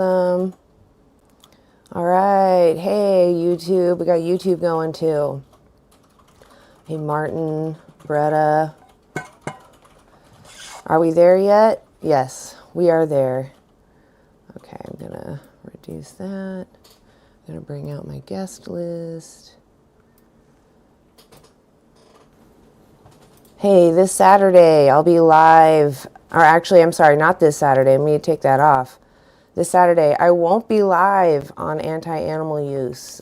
All right. Hey, YouTube. We got YouTube going too. Hey, Martin, Bretta. Are we there yet? Yes, we are there. Okay, I'm going to reduce that. I'm going to bring out my guest list. Hey, this Saturday I'll be live. Or actually, I'm sorry, not this Saturday. I'm going to take that off. This Saturday, I won't be live on anti-animal use.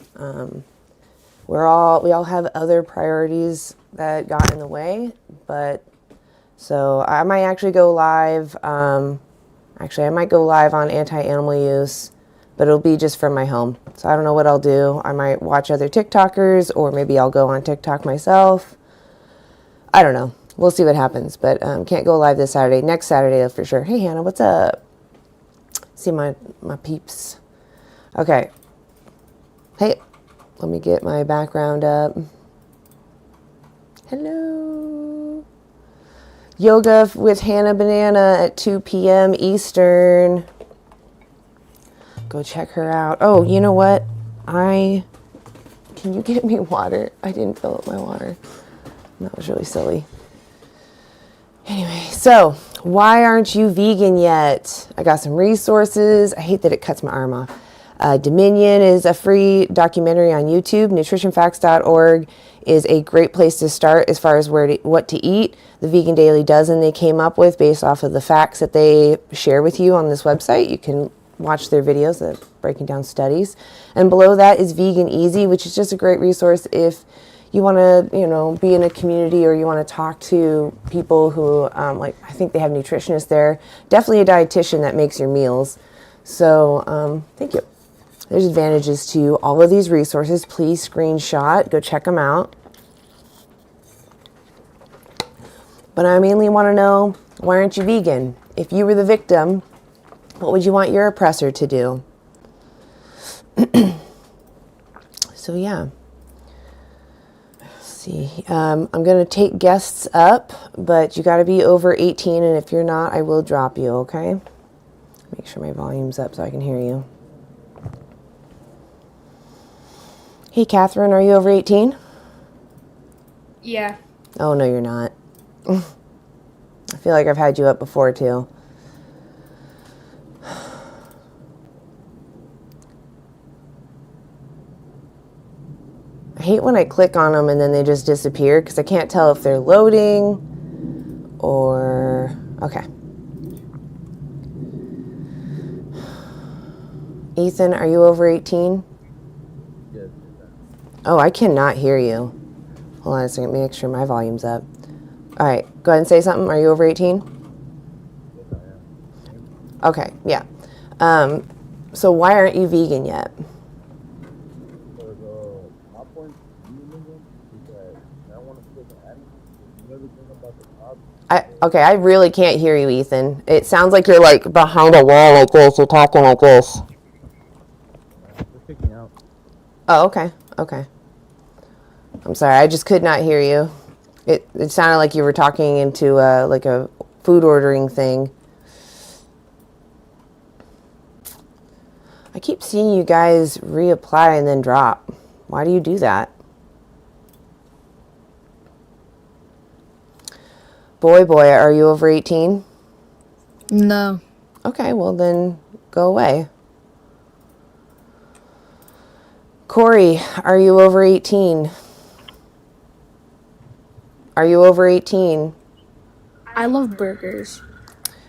We all have other priorities that got in the way, but so I might actually go live. Actually, I might go live on anti-animal use, but it'll be just from my home. So I don't know what I'll do. I might watch other TikTokers, or maybe I'll go on TikTok myself. I don't know. We'll see what happens, but can't go live this Saturday. Next Saturday, for sure. Hey, Hannah, what's up? See my peeps. Okay. Hey, let me get my background up. Hello. Yoga with Hannah Banana at 2 p.m. Eastern. Go check her out. Oh, you know what? Can you get me water? I didn't fill up my water. That was really silly. Anyway, so why aren't you vegan yet? I got some resources. I hate that it cuts my arm off. Dominion is a free documentary on YouTube. Nutritionfacts.org is a great place to start as far as what to eat. The Vegan Daily Dozen they came up with based off of the facts that they share with you on this website. You can watch their videos that breaking down studies. And below that is Vegan Easy, which is just a great resource if you want to, be in a community or you want to talk to people who, I think they have nutritionists there. Definitely a dietitian that makes your meals. So, thank you. There's advantages to all of these resources. Please screenshot, go check them out. But I mainly want to know, why aren't you vegan? If you were the victim, what would you want your oppressor to do? So, yeah. I'm going to take guests up, but you got to be over 18, and if you're not, I will drop you, okay? Make sure my volume's up so I can hear you. Hey, Catherine, are you over 18? Yeah. Oh, no, you're not. I feel like I've had you up before, too. I hate when I click on them and then they just disappear because I can't tell if they're loading or... Okay. Ethan, are you over 18? Yes. Oh, I cannot hear you. Hold on a second. Make sure my volume's up. All right. Go ahead and say something. Are you over 18? Yes, I am. Okay. Yeah. So why aren't you vegan yet? My point of veganism is that I don't want to kill the animals. You know everything about the cops. Okay, I really can't hear you, Ethan. It sounds like you're like behind a wall like this. You're talking like this. Just kick me out. Oh, okay. Okay. I'm sorry. I just could not hear you. It sounded like you were talking into like a food ordering thing. I keep seeing you guys reapply and then drop. Why do you do that? Boy, are you over 18? No. Okay, well then go away. Corey, are you over 18? Are you over 18? I love burgers.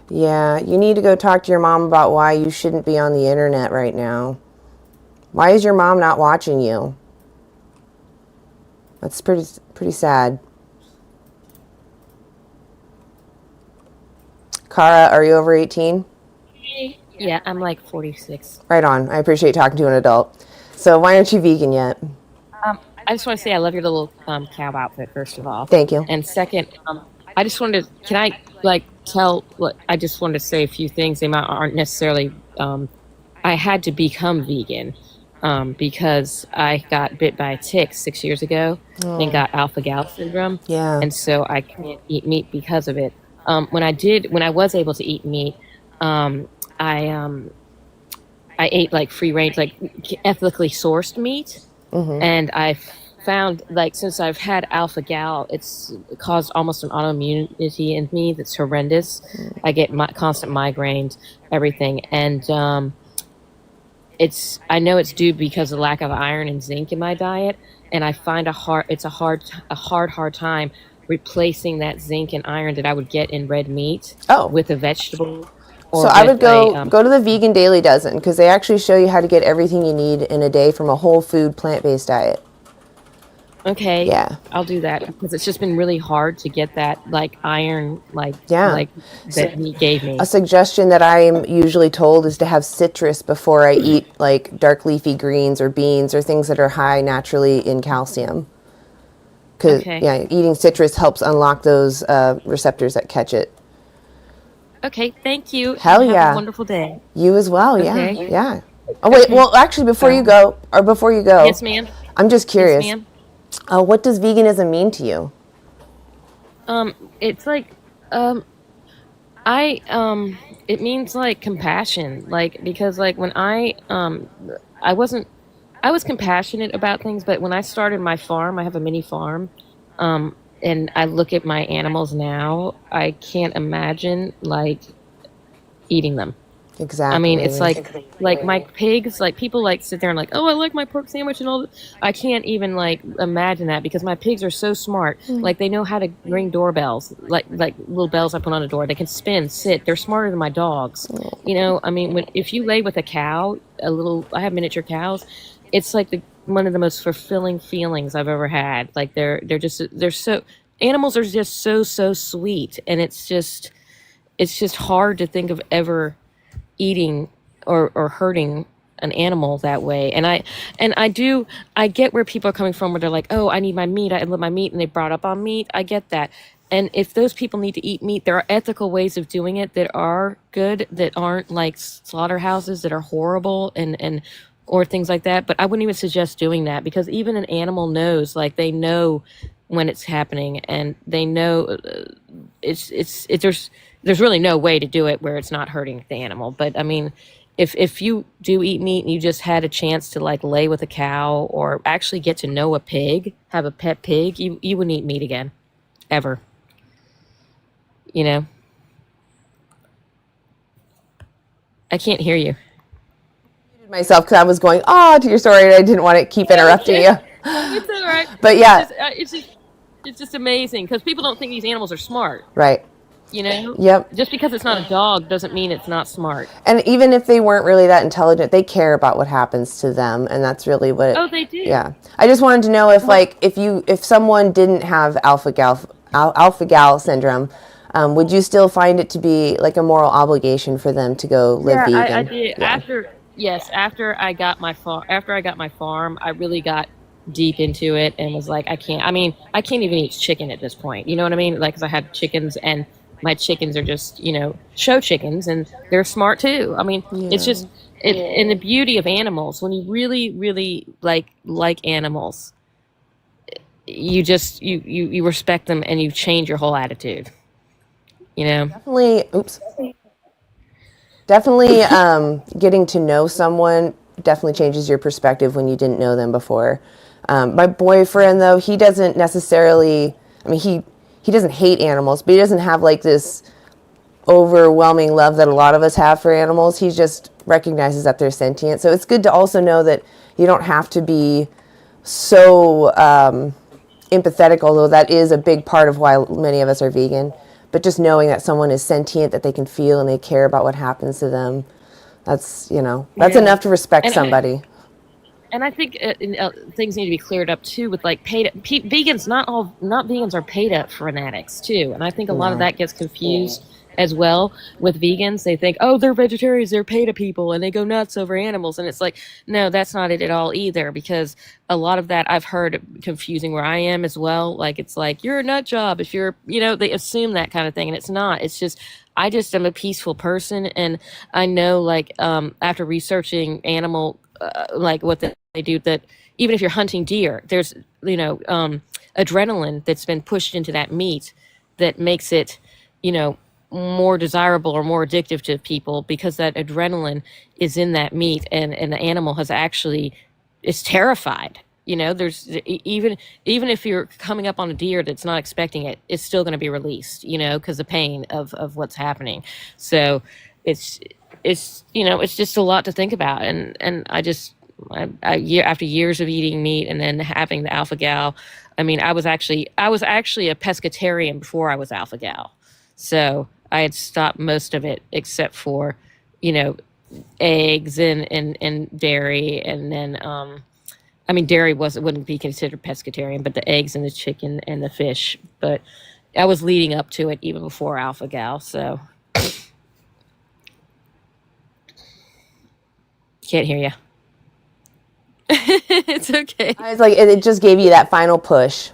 Yeah, you need to go talk to your mom about why you shouldn't be on the internet right now. Why is your mom not watching you? That's pretty sad. Kara, are you over 18? Yeah, I'm like 46. Right on. I appreciate talking to an adult. So why aren't you vegan yet? I just want to say I love your little cow outfit, first of all. Thank you. And second, I just wanted to, can I I just wanted to say a few things. They aren't necessarily, I had to become vegan because I got bit by a tick 6 years ago and got alpha gal syndrome. Yeah. And so I can't eat meat because of it. When I was able to eat meat, I ate like free range, like ethically sourced meat, and I found like since I've had alpha gal, it's caused almost an autoimmunity in me that's horrendous. I get constant migraines, everything, and I know it's due because of the lack of iron and zinc in my diet, and I find it's a hard time replacing that zinc and iron that I would get in red meat Oh. with a vegetable So or I would with a go to the vegan Daily Dozen because they actually show you how to get everything you need in a day from a whole food plant-based diet. Okay. Yeah. I'll do that because it's just been really hard to get that like iron Yeah. like that he gave me. A suggestion that I'm usually told is to have citrus before I eat like dark leafy greens or beans or things that are high naturally in calcium. Because Okay. eating citrus helps unlock those receptors that catch it. Okay, thank you. Hell and have yeah. a wonderful day. You as well, Okay. yeah. Oh wait, well actually before you go, Yes, ma'am. I'm just Yes, curious. ma'am. What does veganism mean to you? It's like it means like compassion, like because like when I wasn't I was compassionate about things, but when I started my farm, I have a mini farm, and I look at my animals now, I can't imagine like eating them. I mean, it's Exactly. like my pigs, like people like sit there and like, oh, I like my pork sandwich and all that. I can't even like imagine that because my pigs are so smart. Like they know how to ring doorbells, like little bells I put on a door. They can spin, sit. They're smarter than my dogs. You know, I mean, if you lay with a cow, I have miniature cows. It's like one of the most fulfilling feelings I've ever had. Like they're so animals are just so sweet, and it's just hard to think of ever eating or hurting an animal that way. And I get where people are coming from where they're like, oh, I need my meat, I love my meat, and they brought up on meat. I get that. And if those people need to eat meat, there are ethical ways of doing it that are good, that aren't like slaughterhouses that are horrible and or things like that. But I wouldn't even suggest doing that because even an animal knows, like they know when it's happening, and they know there's really no way to do it where it's not hurting the animal. But I mean, if you do eat meat and you just had a chance to like lay with a cow or actually get to know a pig, have a pet pig, you wouldn't eat meat again, ever. You know, I can't hear you. Myself because I was going to your story and I didn't want to keep interrupting you. It's all right. But yeah, It's just amazing because people don't think these animals are smart. right. You know, Yep. just because it's not a dog doesn't mean it's not smart. And even if they weren't really that intelligent, they care about what happens to them, and that's really what. Oh, they do. Yeah. I just wanted to know if someone didn't have alpha gal syndrome, would you still find it to be like a moral obligation for them to go live Yeah, vegan? I did. Yeah. After I got my farm, I really got deep into it and was like, I can't. I mean, I can't even eat chicken at this point. You know what I mean? Like, 'cause I had chickens, and my chickens are just, show chickens, and they're smart too. I mean, it's Yeah. just and the beauty of animals when you really, really like animals, you just you respect them and you change your whole attitude. You know. Definitely, getting to know someone definitely changes your perspective when you didn't know them before. My boyfriend, though, he doesn't necessarily. I mean, he doesn't hate animals, but he doesn't have like this overwhelming love that a lot of us have for animals. He just recognizes that they're sentient. So it's good to also know that you don't have to be so empathetic, although that is a big part of why many of us are vegan. But just knowing that someone is sentient, that they can feel and they care about what happens to them, that's Yeah. enough to respect And somebody. And I think things need to be cleared up too with like vegans. Not vegans are paid up fanatics too, and I think a lot of No. that gets confused as well with vegans. They think, oh, they're vegetarians, they're paid up people, and they go nuts over animals, and it's like, no, that's not it at all either. Because a lot of that I've heard confusing where I am as well. Like it's like you're a nut job if you're, they assume that kind of thing, and it's not. It's just I just am a peaceful person, and I know like after researching animal like what they do, that even if you're hunting deer, there's adrenaline that's been pushed into that meat that makes it, you know more desirable or more addictive to people because that adrenaline is in that meat, and the animal has actually is terrified. There's even if you're coming up on a deer that's not expecting it, it's still going to be released, because the pain of what's happening. So it's just a lot to think about, and after years of eating meat and then having the alpha gal, I mean, I was actually a pescatarian before I was alpha gal, so I had stopped most of it except for, eggs and dairy, and then I mean, dairy wouldn't be considered pescatarian, but the eggs and the chicken and the fish. But I was leading up to it even before alpha gal, so can't hear you. It's okay. I was like, it just gave you that final push.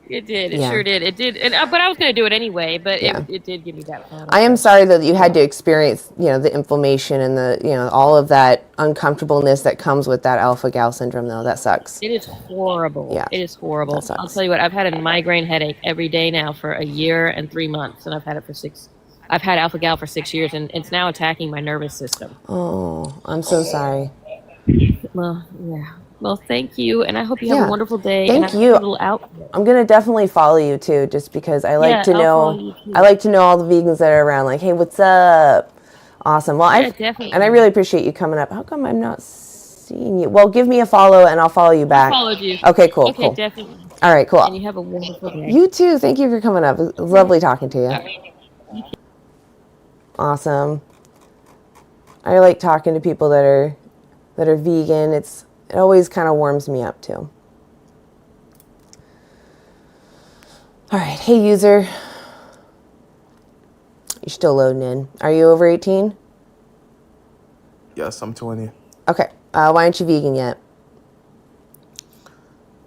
It did. It Yeah. sure did. It did. But I was going to do it anyway. But Yeah. it did give me that. Final I am push. sorry that you had to experience, the inflammation and the, all of that uncomfortableness that comes with that alpha gal syndrome, though. That sucks. It is horrible. Yeah. It is horrible. That sucks. I'll tell you what. I've had a migraine headache every day now for a year and 3 months, and I've had it for 6. I've had alpha gal for 6 years, and it's now attacking my nervous system. Oh, I'm so sorry. Well, yeah. Well, thank you, and I hope you have Yeah. a wonderful day. Thank and I have you. a little outfit. I'm gonna definitely follow you too, just because I like Yeah, to I'll follow know. you too. I like to know all the vegans that are around. Like, hey, what's up? Awesome. Well, Yeah, definitely. and I really appreciate you coming up. How come I'm not seeing you? Well, give me a follow, and I'll follow you back. I followed you. Okay, cool, Okay, cool. definitely. All right, cool. And you have a wonderful day. You too. Thank you for coming up. It was lovely talking to you. All right. Awesome. I like talking to people that are vegan. It always kind of warms me up too. All right, hey user. You're still loading in. Are you over 18? Yes, I'm 20. Okay. Why aren't you vegan yet?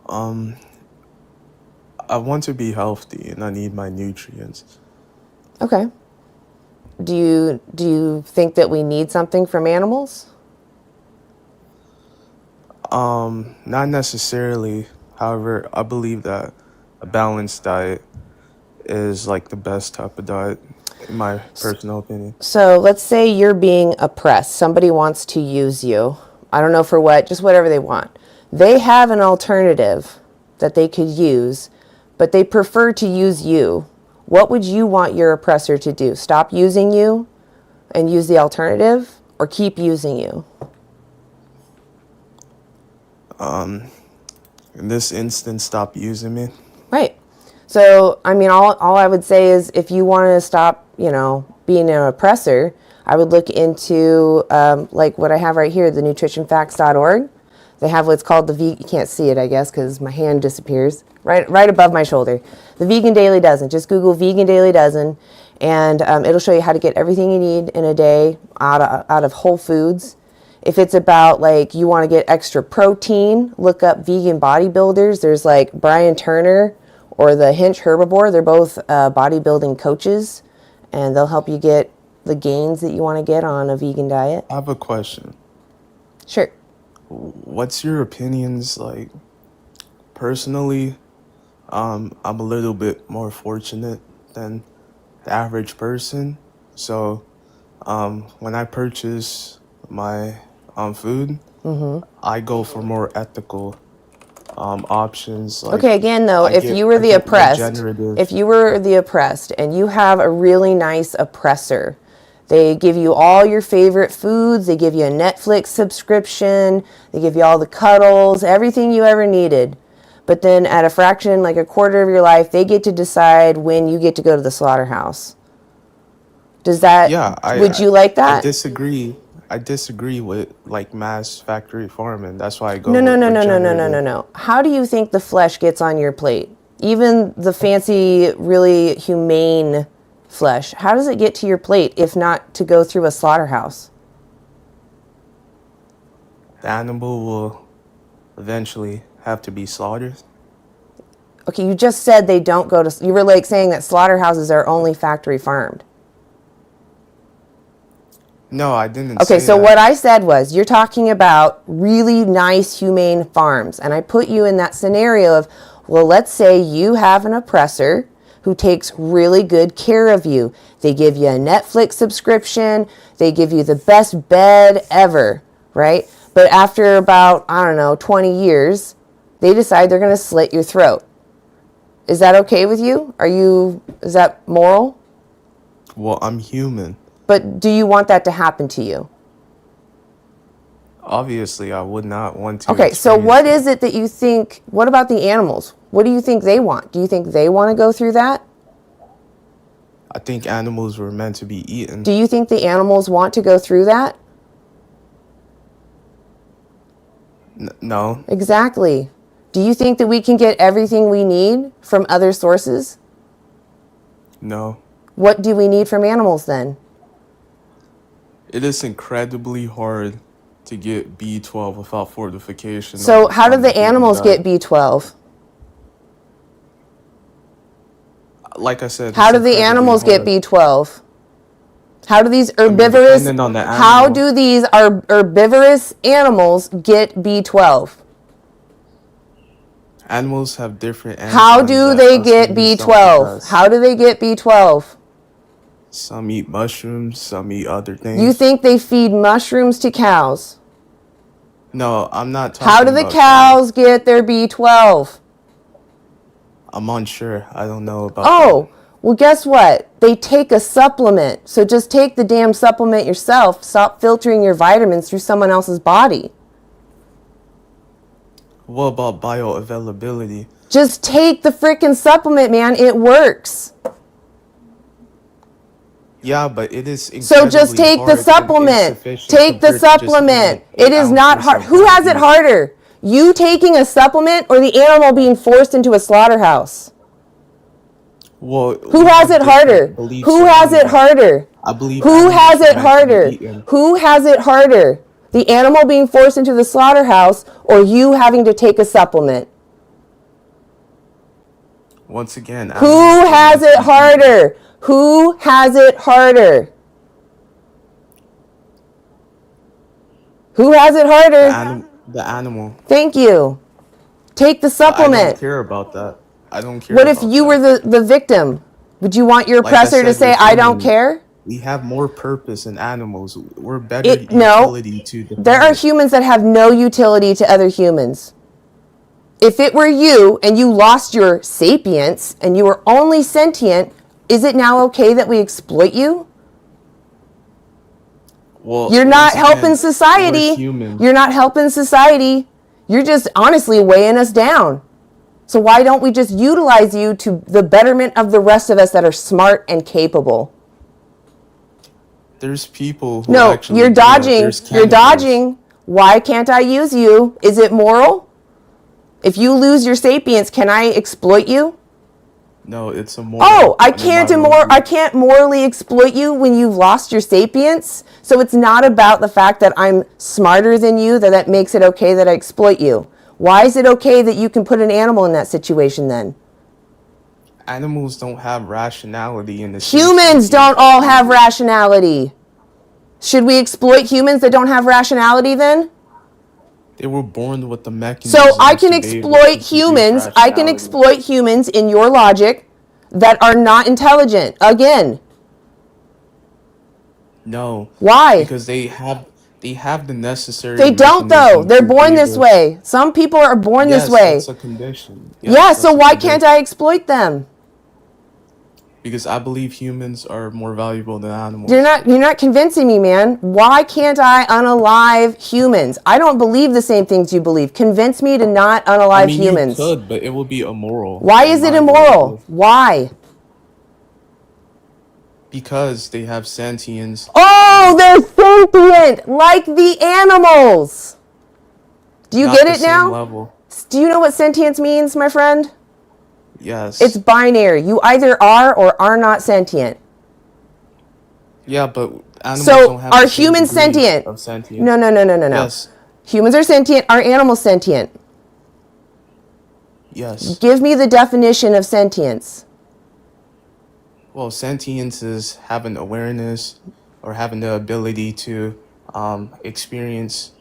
I want to be healthy and I need my nutrients. Okay. Do you think that we need something from animals? Not necessarily. However, I believe that a balanced diet is like the best type of diet, in my personal opinion. So let's say you're being oppressed. Somebody wants to use you. I don't know for what, just whatever they want. They have an alternative that they could use, but they prefer to use you. What would you want your oppressor to do? Stop using you and use the alternative, or keep using you? In this instance, stop using me. Right. So, I mean, all I would say is if you want to stop, being an oppressor, I would look into, like what I have right here, the nutritionfacts.org. They have what's called you can't see it, I guess, because my hand disappears, right above my shoulder. The Vegan Daily Dozen. Just Google Vegan Daily Dozen, and it'll show you how to get everything you need in a day out of whole foods. If it's about like you want to get extra protein, look up vegan bodybuilders. There's like Brian Turner or the Hinch Herbivore. They're both bodybuilding coaches, and they'll help you get the gains that you want to get on a vegan diet. I have a question. Sure. What's your opinions like? Personally, I'm a little bit more fortunate than the average person. So, when I purchase my food, I go for more ethical options. Like, Okay, again though, if you were the oppressed, and you have a really nice oppressor, they give you all your favorite foods, they give you a Netflix subscription, they give you all the cuddles, everything you ever needed. But then at a fraction, like a quarter of your life, they get to decide when you get to go to the slaughterhouse. Does that, would you like that? I disagree with like mass factory farming. That's why I go No. with regenerative. How do you think the flesh gets on your plate? Even the fancy, really humane flesh. How does it get to your plate if not to go through a slaughterhouse? The animal will eventually have to be slaughtered. Okay, you just said they don't go to, you were like saying that slaughterhouses are only factory farmed. No, I didn't Okay, say so that. what I said was you're talking about really nice, humane farms. And I put you in that scenario of, well, let's say you have an oppressor who takes really good care of you. They give you a Netflix subscription. They give you the best bed ever, right? But after about, I don't know, 20 years, they decide they're going to slit your throat. Is that okay with you? Is that moral? Well, I'm human. But do you want that to happen to you? Obviously, I would not want to. Okay, so what is it that you think, what about the animals? What do you think they want? Do you think they want to go through that? I think animals were meant to be eaten. Do you think the animals want to go through that? No. Exactly. Do you think that we can get everything we need from other sources? No. What do we need from animals then? It is incredibly hard to get B12 without fortification. So how do the animals get B12? Like I said, How it's do the incredibly animals get hard. B12? How do these herbivorous depending on the how animal. do these herbivorous animals get B12? Animals have different How enzymes do that they us get humans don't B12? possess. How do they get B12? Some eat mushrooms, some eat other things. You think they feed mushrooms to cows? No, I'm not talking How do the about cows get their B12? I'm unsure. I don't know about Oh, well, guess what? They take a supplement. So just take the damn supplement yourself. Stop filtering your vitamins through someone else's body. that. What about bioavailability? Just take the freaking supplement, man. It works. Yeah, but it is So just incredibly take hard the and supplement. insufficient Take the compared to just eating supplement. an It is 8 not ounces hard. of Who has it beef. harder? You taking a supplement or the animal being forced into a slaughterhouse? Well, Who we has have it harder? different beliefs Who has around it that. harder? I believe Who animals has are it meant to be harder? eaten. Who has it harder? The animal being forced into the slaughterhouse or you having to take a supplement? Once again, Who animals are has meant to it be eaten. harder? Who has it harder? Who has it harder? The animal. Thank you. Take the I don't supplement. care about that. I don't care What if about you that. were the victim? Would you want your Like I oppressor to said, say, we're I don't humans. care? We have more purpose than animals. We're better No. utility to the There are planet. humans that have no utility to other humans. If it were you and you lost your sapience and you were only sentient, is it now okay that we exploit you? Well, You're not once again, helping we're society. humans. You're not helping society. You're just honestly weighing us down. So why don't we just utilize you to the betterment of the rest of us that are smart and capable? There's people who No, actually you're do that. dodging. There's You're cannibals. dodging. Why can't I use you? Is it moral? If you lose your sapience, can I exploit you? No, it's a moral. Oh, I under my worldview. can't morally exploit you when you've lost your sapience. So it's not about the fact that I'm smarter than you that makes it okay that I exploit you. Why is it okay that you can put an animal in that situation then? Animals don't have rationality in the same Humans sentience don't that all we have do. rationality. Should we exploit humans that don't have rationality then? They were born with the mechanisms So I can to be able to exploit produce humans. I can rationality. exploit humans in your logic that are not intelligent. Again, No. why? Because they have the necessary They don't though. mechanism They're to born be this able- way. Some people are born Yes, this way. that's a condition. Yes, Yeah, that's so a why condition. can't I exploit them? Because I believe humans are more valuable than animals. You're not convincing me, man. Why can't I unalive humans? I don't believe the same things you believe. Convince me to not unalive I mean, humans. you could, but it would be immoral. Why in is it my immoral? worldview. Why? Because they have sentience. Oh, they're sentient, like the animals. Do you Not get the it same now? level. Do you know what sentience means, my friend? Yes. It's binary. You either are or are not sentient. Yeah, but animals So, don't have are the same humans degree sentient? of sentience. No. Yes. Humans are sentient. Are animals sentient? Yes. Give me the definition of sentience. Well, sentience is having awareness or having the ability to experience.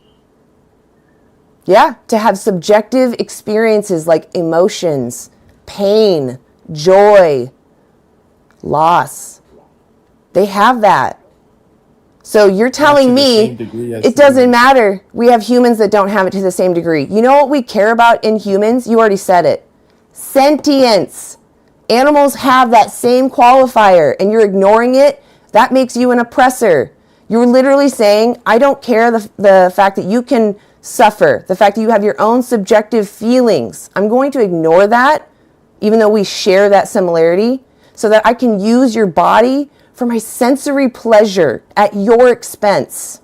Yeah, to have subjective experiences like emotions, pain, joy, loss. They have that. So you're telling to the me same degree as it doesn't humans. matter. We have humans that don't have it to the same degree. You know what we care about in humans? You already said it. Sentience. Animals have that same qualifier, and you're ignoring it. That makes you an oppressor. You're literally saying, I don't care the fact that you can suffer, the fact that you have your own subjective feelings. I'm going to ignore that, even though we share that similarity, so that I can use your body for my sensory pleasure at your expense.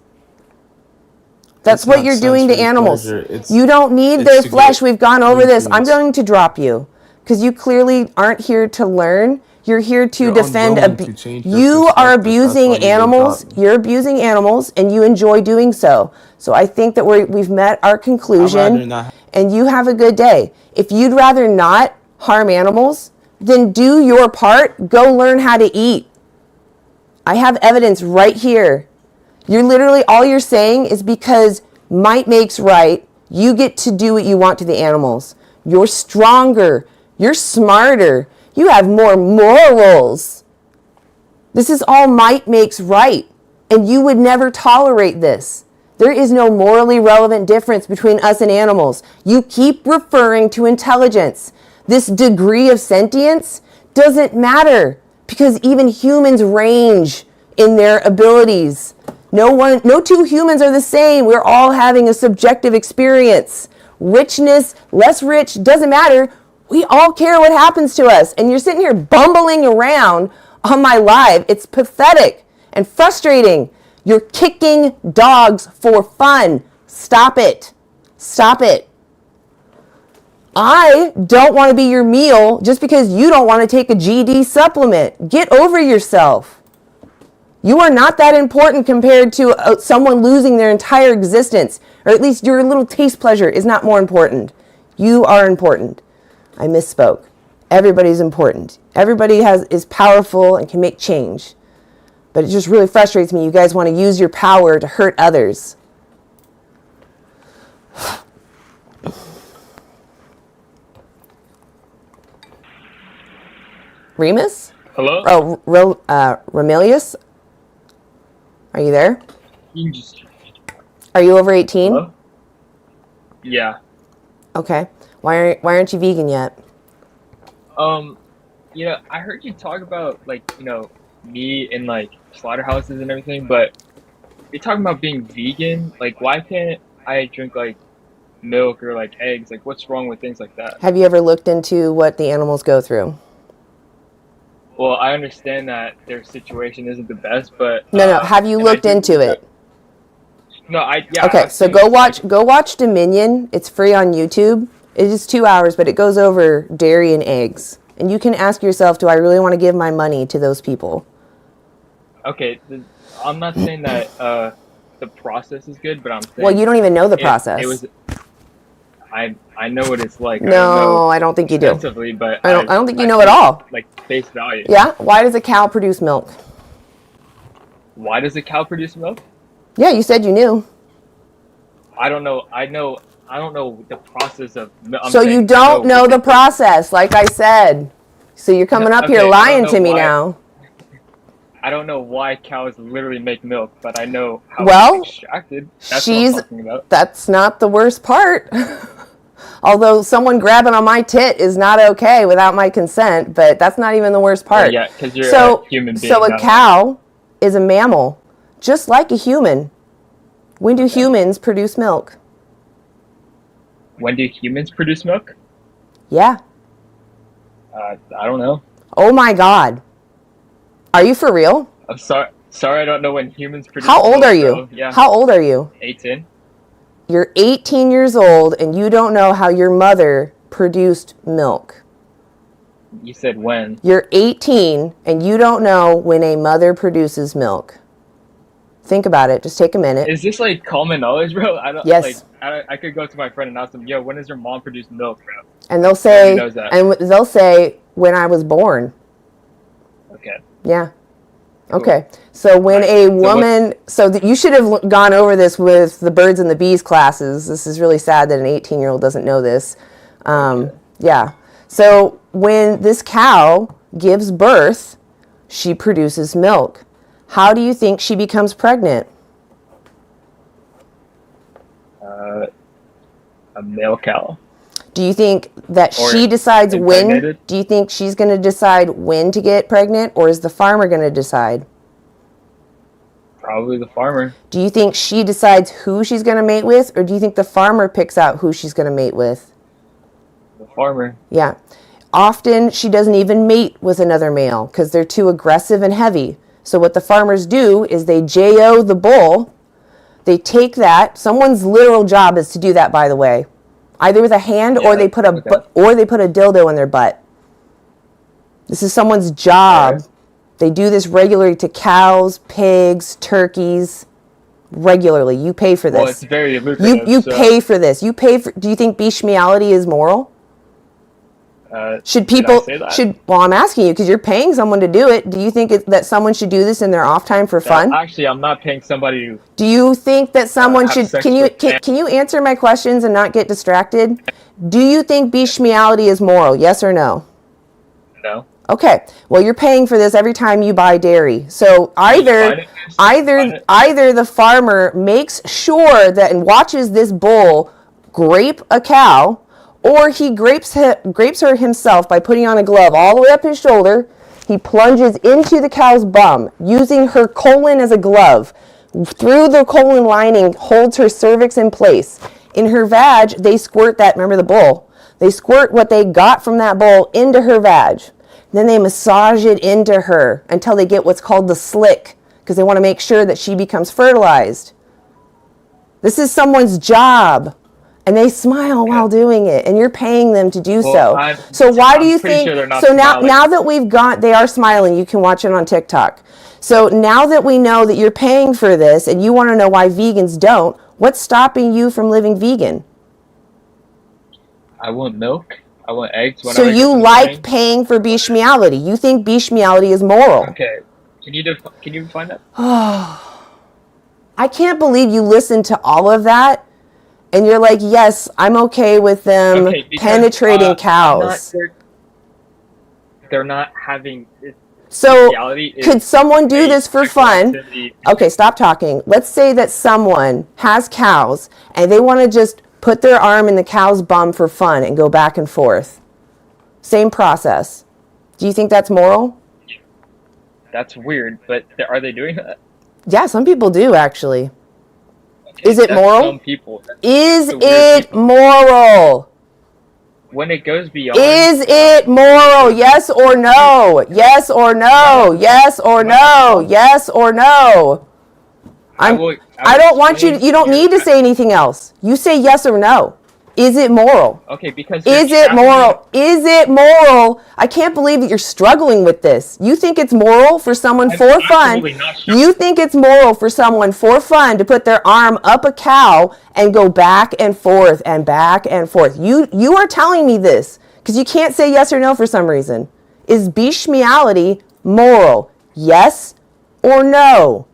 That's It's what not you're doing to sensory animals. pleasure. It's- You don't need it's their to flesh. get We've gone over this. I'm nutrients. going to drop you because you clearly aren't here to learn. You're here to You're defend. unwilling to change your You are perspective. That's abusing why you get animals. dropped. You're abusing animals, and you enjoy doing so. So I think that we've met our I'd rather conclusion, not. and you have a good day. If you'd rather not harm animals, then do your part. Go learn how to eat. I have evidence right here. You're literally, all you're saying is because might makes right, you get to do what you want to the animals. You're stronger. You're smarter. You have more morals. This is all might makes right. And you would never tolerate this. There is no morally relevant difference between us and animals. You keep referring to intelligence. This degree of sentience doesn't matter because even humans range in their abilities. No two humans are the same. We're all having a subjective experience. Richness, less rich, doesn't matter. We all care what happens to us. And you're sitting here bumbling around on my live. It's pathetic and frustrating. You're kicking dogs for fun. Stop it. Stop it. I don't want to be your meal just because you don't want to take a GD supplement. Get over yourself. You are not that important compared to someone losing their entire existence, or at least your little taste pleasure is not more important. You are important. I misspoke. Everybody's important. Everybody is powerful and can make change. But it just really frustrates me. You guys want to use your power to hurt others. Remus? Hello? Oh, Romelius? Are you there? You can just... Are you over 18? Hello? Yeah. Okay. Why aren't you vegan yet? I heard you talk about, meat and, slaughterhouses and everything, but you're talking about being vegan? Why can't I drink, milk or, eggs? What's wrong with things like that? Have you ever looked into what the animals go through? Well, I understand that their situation isn't the best, but... No. Have you looked into it? No, Okay, so go watch Dominion. It's free on YouTube. It is 2 hours, but it goes over dairy and eggs. And you can ask yourself, do I really want to give my money to those people? Okay, I'm not saying that the process is good, but I'm saying... Well, you don't even know the process. I know what it's like. No, I don't think you do. Extensively, but I don't think you know at all. Face value. Yeah? Why does a cow produce milk? Why does a cow produce milk? Yeah, you said you knew. I don't know. I don't know the process of. So you don't know the process, like I said. So you're coming up here lying to me now. I don't know why cows literally make milk, but I know how it's extracted. That's what I'm talking about. That's not the worst part. Although someone grabbing on my tit is not okay without my consent, but that's not even the worst part. Yeah, because you're a human being. So a cow is a mammal, just like a human. When do humans produce milk? When do humans produce milk? Yeah. I don't know. Oh my God. Are you for real? I'm sorry. Sorry, I don't know when humans produce milk. How old are you? So, yeah. How old are you? 18. You're 18 years old and you don't know how your mother produced milk. You said when. You're 18 and you don't know when a mother produces milk. Think about it. Just take a minute. Is this common knowledge, bro? I don't. Yes. I could go to my friend and ask them, "Yo, when does your mom produce milk, bro?" And they'll say, knows that. when I was born. Okay. Yeah. Okay. So when a woman, you should have gone over this with the birds and the bees classes. This is really sad that an 18-year-old doesn't know this. Yeah. So when this cow gives birth, She produces milk. How do you think she becomes pregnant? A male cow. Do you think that Or she decides when? impregnated. Do you think she's going to decide when to get pregnant, or is the farmer going to decide? Probably the farmer. Do you think she decides who she's going to mate with, or do you think the farmer picks out who she's going to mate with? The farmer. Yeah. Often she doesn't even mate with another male because they're too aggressive and heavy. So what the farmers do is they JO the bull. They take that. Someone's literal job is to do that, by the way. Either with a hand or they put a dildo in their butt. This is someone's job. Right. They do this regularly to cows, pigs, turkeys. Regularly. You pay for this. Well, it's very lucrative. You pay for this. You pay for. Do you think bestiality is moral? Should people did I say that? well, I'm asking you because you're paying someone to do it. Do you think that someone should do this in their off time for fun? Actually, I'm not paying somebody to. Do you think that someone have should sex can you answer my questions and not get distracted? Do you think bestiality is moral? Yes or no? No. Okay. Well, you're paying for this every time you buy dairy. So either the farmer makes sure that and watches this bull grape a cow, or he grapes her himself by putting on a glove all the way up his shoulder. He plunges into the cow's bum using her colon as a glove. Through the colon lining, holds her cervix in place. In her vag, they squirt that, remember the bull? They squirt what they got from that bull into her vag. Then they massage it into her until they get what's called the slick, because they want to make sure that she becomes fertilized. This is someone's job. And they smile while doing it, and you're paying them to do so. So why do you think? Sure so now that we've got, they are smiling. You can watch it on TikTok. So now that we know that you're paying for this, and you want to know why vegans don't, what's stopping you from living vegan? I want milk. I want eggs. So you like paying for bestiality? You think bestiality is moral? Okay. Can you define that? I can't believe you listened to all of that. And you're like, yes, I'm okay with them penetrating cows. They're not having. So could someone do this for fun? Okay, stop talking. Let's say that someone has cows and they want to just put their arm in the cow's bum for fun and go back and forth. Same process. Do you think that's moral? That's weird, but are they doing that? Yeah, some people do actually. Okay, is it moral? Some people. Is it moral? When it goes beyond. Is it moral? Yes or no? Yes or no? Yes or no? Yes or no? I don't want you. You don't need to say anything else. You say yes or no. Is it moral? Okay, because is it moral? Is it moral? I can't believe that you're struggling with this. You think it's moral for someone for fun? You think it's moral for someone for fun to put their arm up a cow and go back and forth and back and forth? You are telling me this because you can't say yes or no for some reason. Is bestiality moral? Yes or no?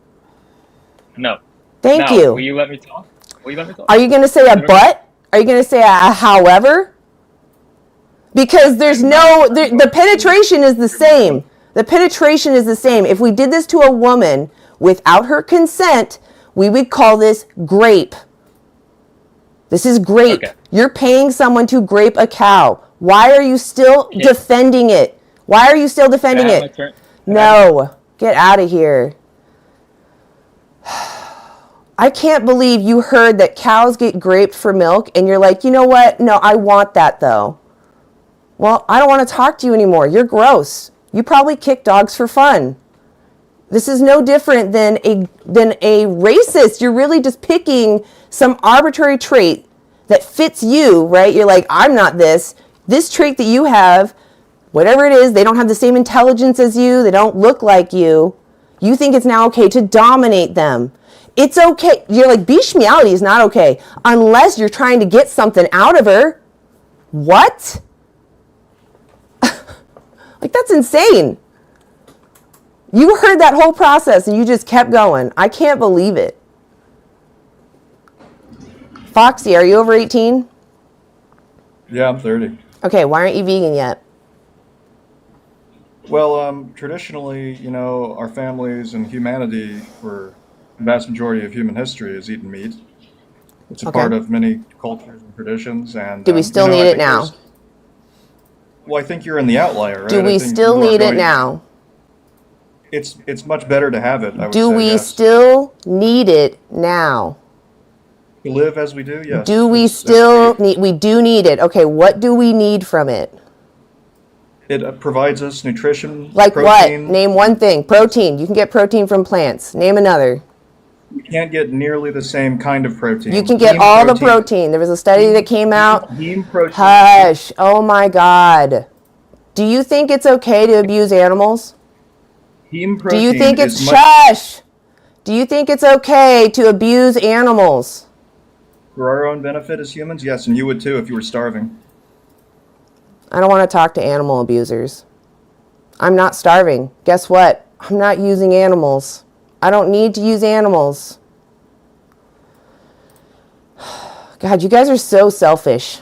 No. Thank you. Will you let me talk? Are you going to say a but? Are you going to say a however? Because there's the penetration is the same. The penetration is the same. If we did this to a woman without her consent, we would call this grape. This is grape. Okay. You're paying someone to grape a cow. Why are you still defending it? Why are you still defending it? No. Get out of here. I can't believe you heard that cows get graped for milk and you're like, you know what? No, I want that though. Well, I don't want to talk to you anymore. You're gross. You probably kick dogs for fun. This is no different than a racist. You're really just picking some arbitrary trait that fits you, right? You're like, I'm not this. This trait that you have, whatever it is, they don't have the same intelligence as you. They don't look like you. You think it's now okay to dominate them. It's okay. You're like, bestiality is not okay unless you're trying to get something out of her. What? Like, that's insane. You heard that whole process and you just kept going. I can't believe it. Foxy, are you over 18? Yeah, I'm 30. Okay, why aren't you vegan yet? Well, traditionally, our families and humanity for the vast majority of human history has eaten meat. It's a Okay. part of many cultures and traditions, and Do we still need I it think now? well, I think you're in the outlier, Do right? I we think still you are need it going. now? It's much better to have it, I would Do say, we yes. still need it now? To live as we do, Do yes. we still need, we do need it. Okay, what do we need from it? It provides us nutrition, Like what? protein. Name one thing. Protein. You can get protein from plants. Name another. You can't get nearly the same kind of protein. You can get all the protein. There was a study that came out. Heme protein. Hush. Oh my God. Do you think it's okay to abuse animals? Heme Do protein you think it's is much shush? Do you think it's okay to abuse animals? for our own benefit as humans. Yes, and you would too if you were starving. I don't want to talk to animal abusers. I'm not starving. Guess what? I'm not using animals. I don't need to use animals. God, you guys are so selfish.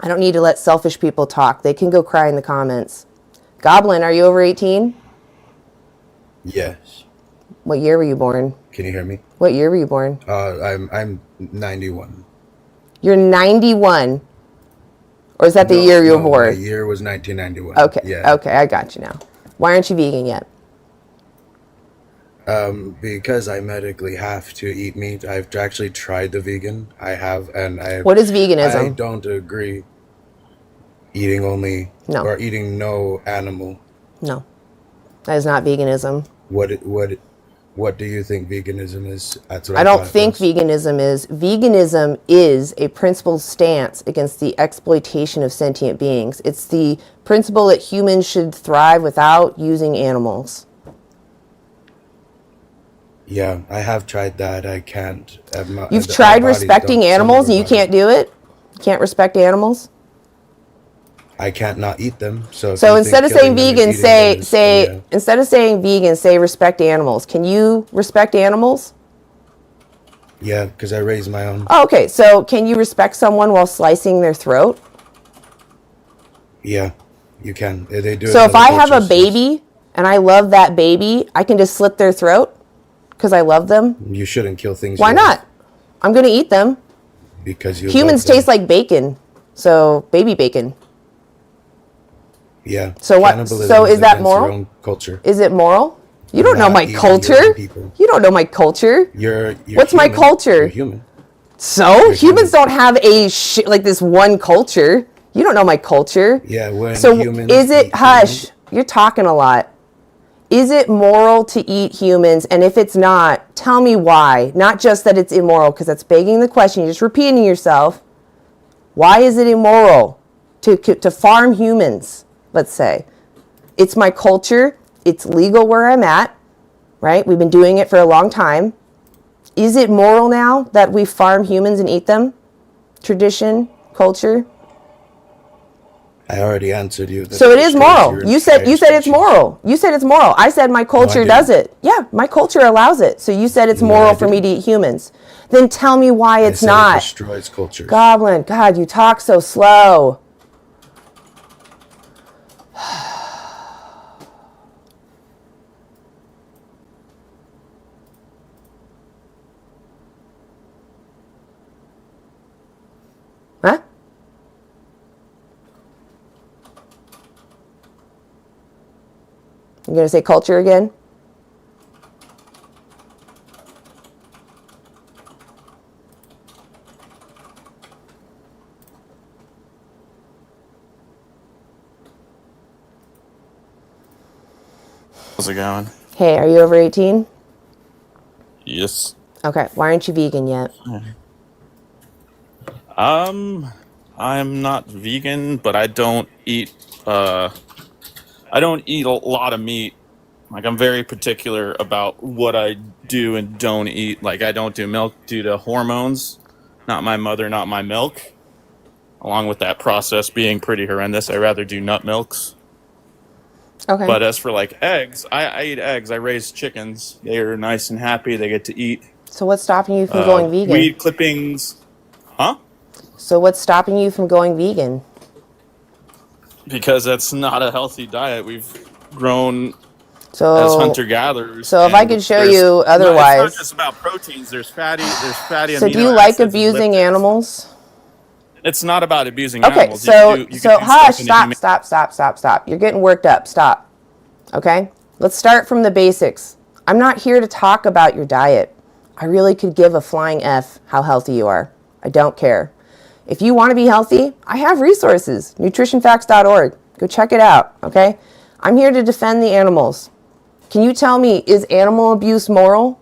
I don't need to let selfish people talk. They can go cry in the comments. Goblin, are you over 18? Yes. What year were you born? Can you hear me? What year were you born? I'm 91. You're 91. Or is that the year you were born? My year was 1991. Okay. Yeah. Okay, I got you now. Why aren't you vegan yet? Because I medically have to eat meat. I've actually tried the vegan. I have, and What is I veganism? don't agree eating only No. or eating no animal. No. That is not veganism. What do you think veganism is? That's what I don't thought it think was. veganism is. Veganism is a principled stance against the exploitation of sentient beings. It's the principle that humans should thrive without using animals. Yeah, I have tried that. I can't. You've Our tried bodies respecting don't- some of animals our and you bodies- can't do it? You can't respect animals? I can't not eat them. So, if So you instead think of saying killing them is vegan, eating them is- yeah. instead of saying vegan, say respect animals. Can you respect animals? Yeah, because I raise my own. Oh, okay. So can you respect someone while slicing their throat? Yeah, you can. They do it So in if other I have a cultures, yes. baby and I love that baby, I can just slit their throat because I love them? You shouldn't kill things. Why you love not? I'm going to eat them. Because you Humans love them. taste like bacon. So baby bacon. Yeah. So what? Cannibalism So is that against your moral? own culture. Is it moral? You You're don't know not my eating your own culture. people. You don't know my culture. You're What's my human. culture? You're human. So You're humans human. don't have like this one culture. You don't know my culture. Yeah, when So humans is it, eat hush, humans- you're talking a lot. Is it moral to eat humans? And if it's not, tell me why. Not just that it's immoral, because that's begging the question. You're just repeating yourself. Why is it immoral to farm humans, let's say? It's my culture. It's legal where I'm at, right? We've been doing it for a long time. Is it moral now that we farm humans and eat them? Tradition, culture? I already answered you. that So it it's is strange moral. your You said entire it's species. moral. You said it's moral. I said my culture does didn't. it. Yeah, my culture allows it. So you said it's No, moral I for me to didn't. eat humans. Then tell me why I it's said not. It destroys cultures. Goblin, God, you talk so slow. Huh? You gonna say culture again? How's it going? Hey, are you over 18? Yes. Okay, why aren't you vegan yet? I'm not vegan, but I don't eat a lot of meat. Like, I'm very particular about what I do and don't eat. Like, I don't do milk due to hormones. Not my mother, not my milk. Along with that process being pretty horrendous, I rather do nut milks. Okay. But as for like eggs, I eat eggs. I raise chickens. They are nice and happy. They get to eat. So what's stopping you from going vegan? Weed clippings. Huh? So what's stopping you from going vegan? because that's not a healthy diet. We've grown So as hunter-gatherers. So if I and could show there's- you no, otherwise. it's not just about proteins. There's fatty So amino do you like acids and abusing lipids. animals? It's not about abusing Okay, animals. so you can do hush, stuff in a human- stop. You're getting worked up. Stop. Okay? Let's start from the basics. I'm not here to talk about your diet. I really could give a flying F how healthy you are. I don't care. If you want to be healthy, I have resources. nutritionfacts.org. Go check it out, okay? I'm here to defend the animals. Can you tell me, is animal abuse moral?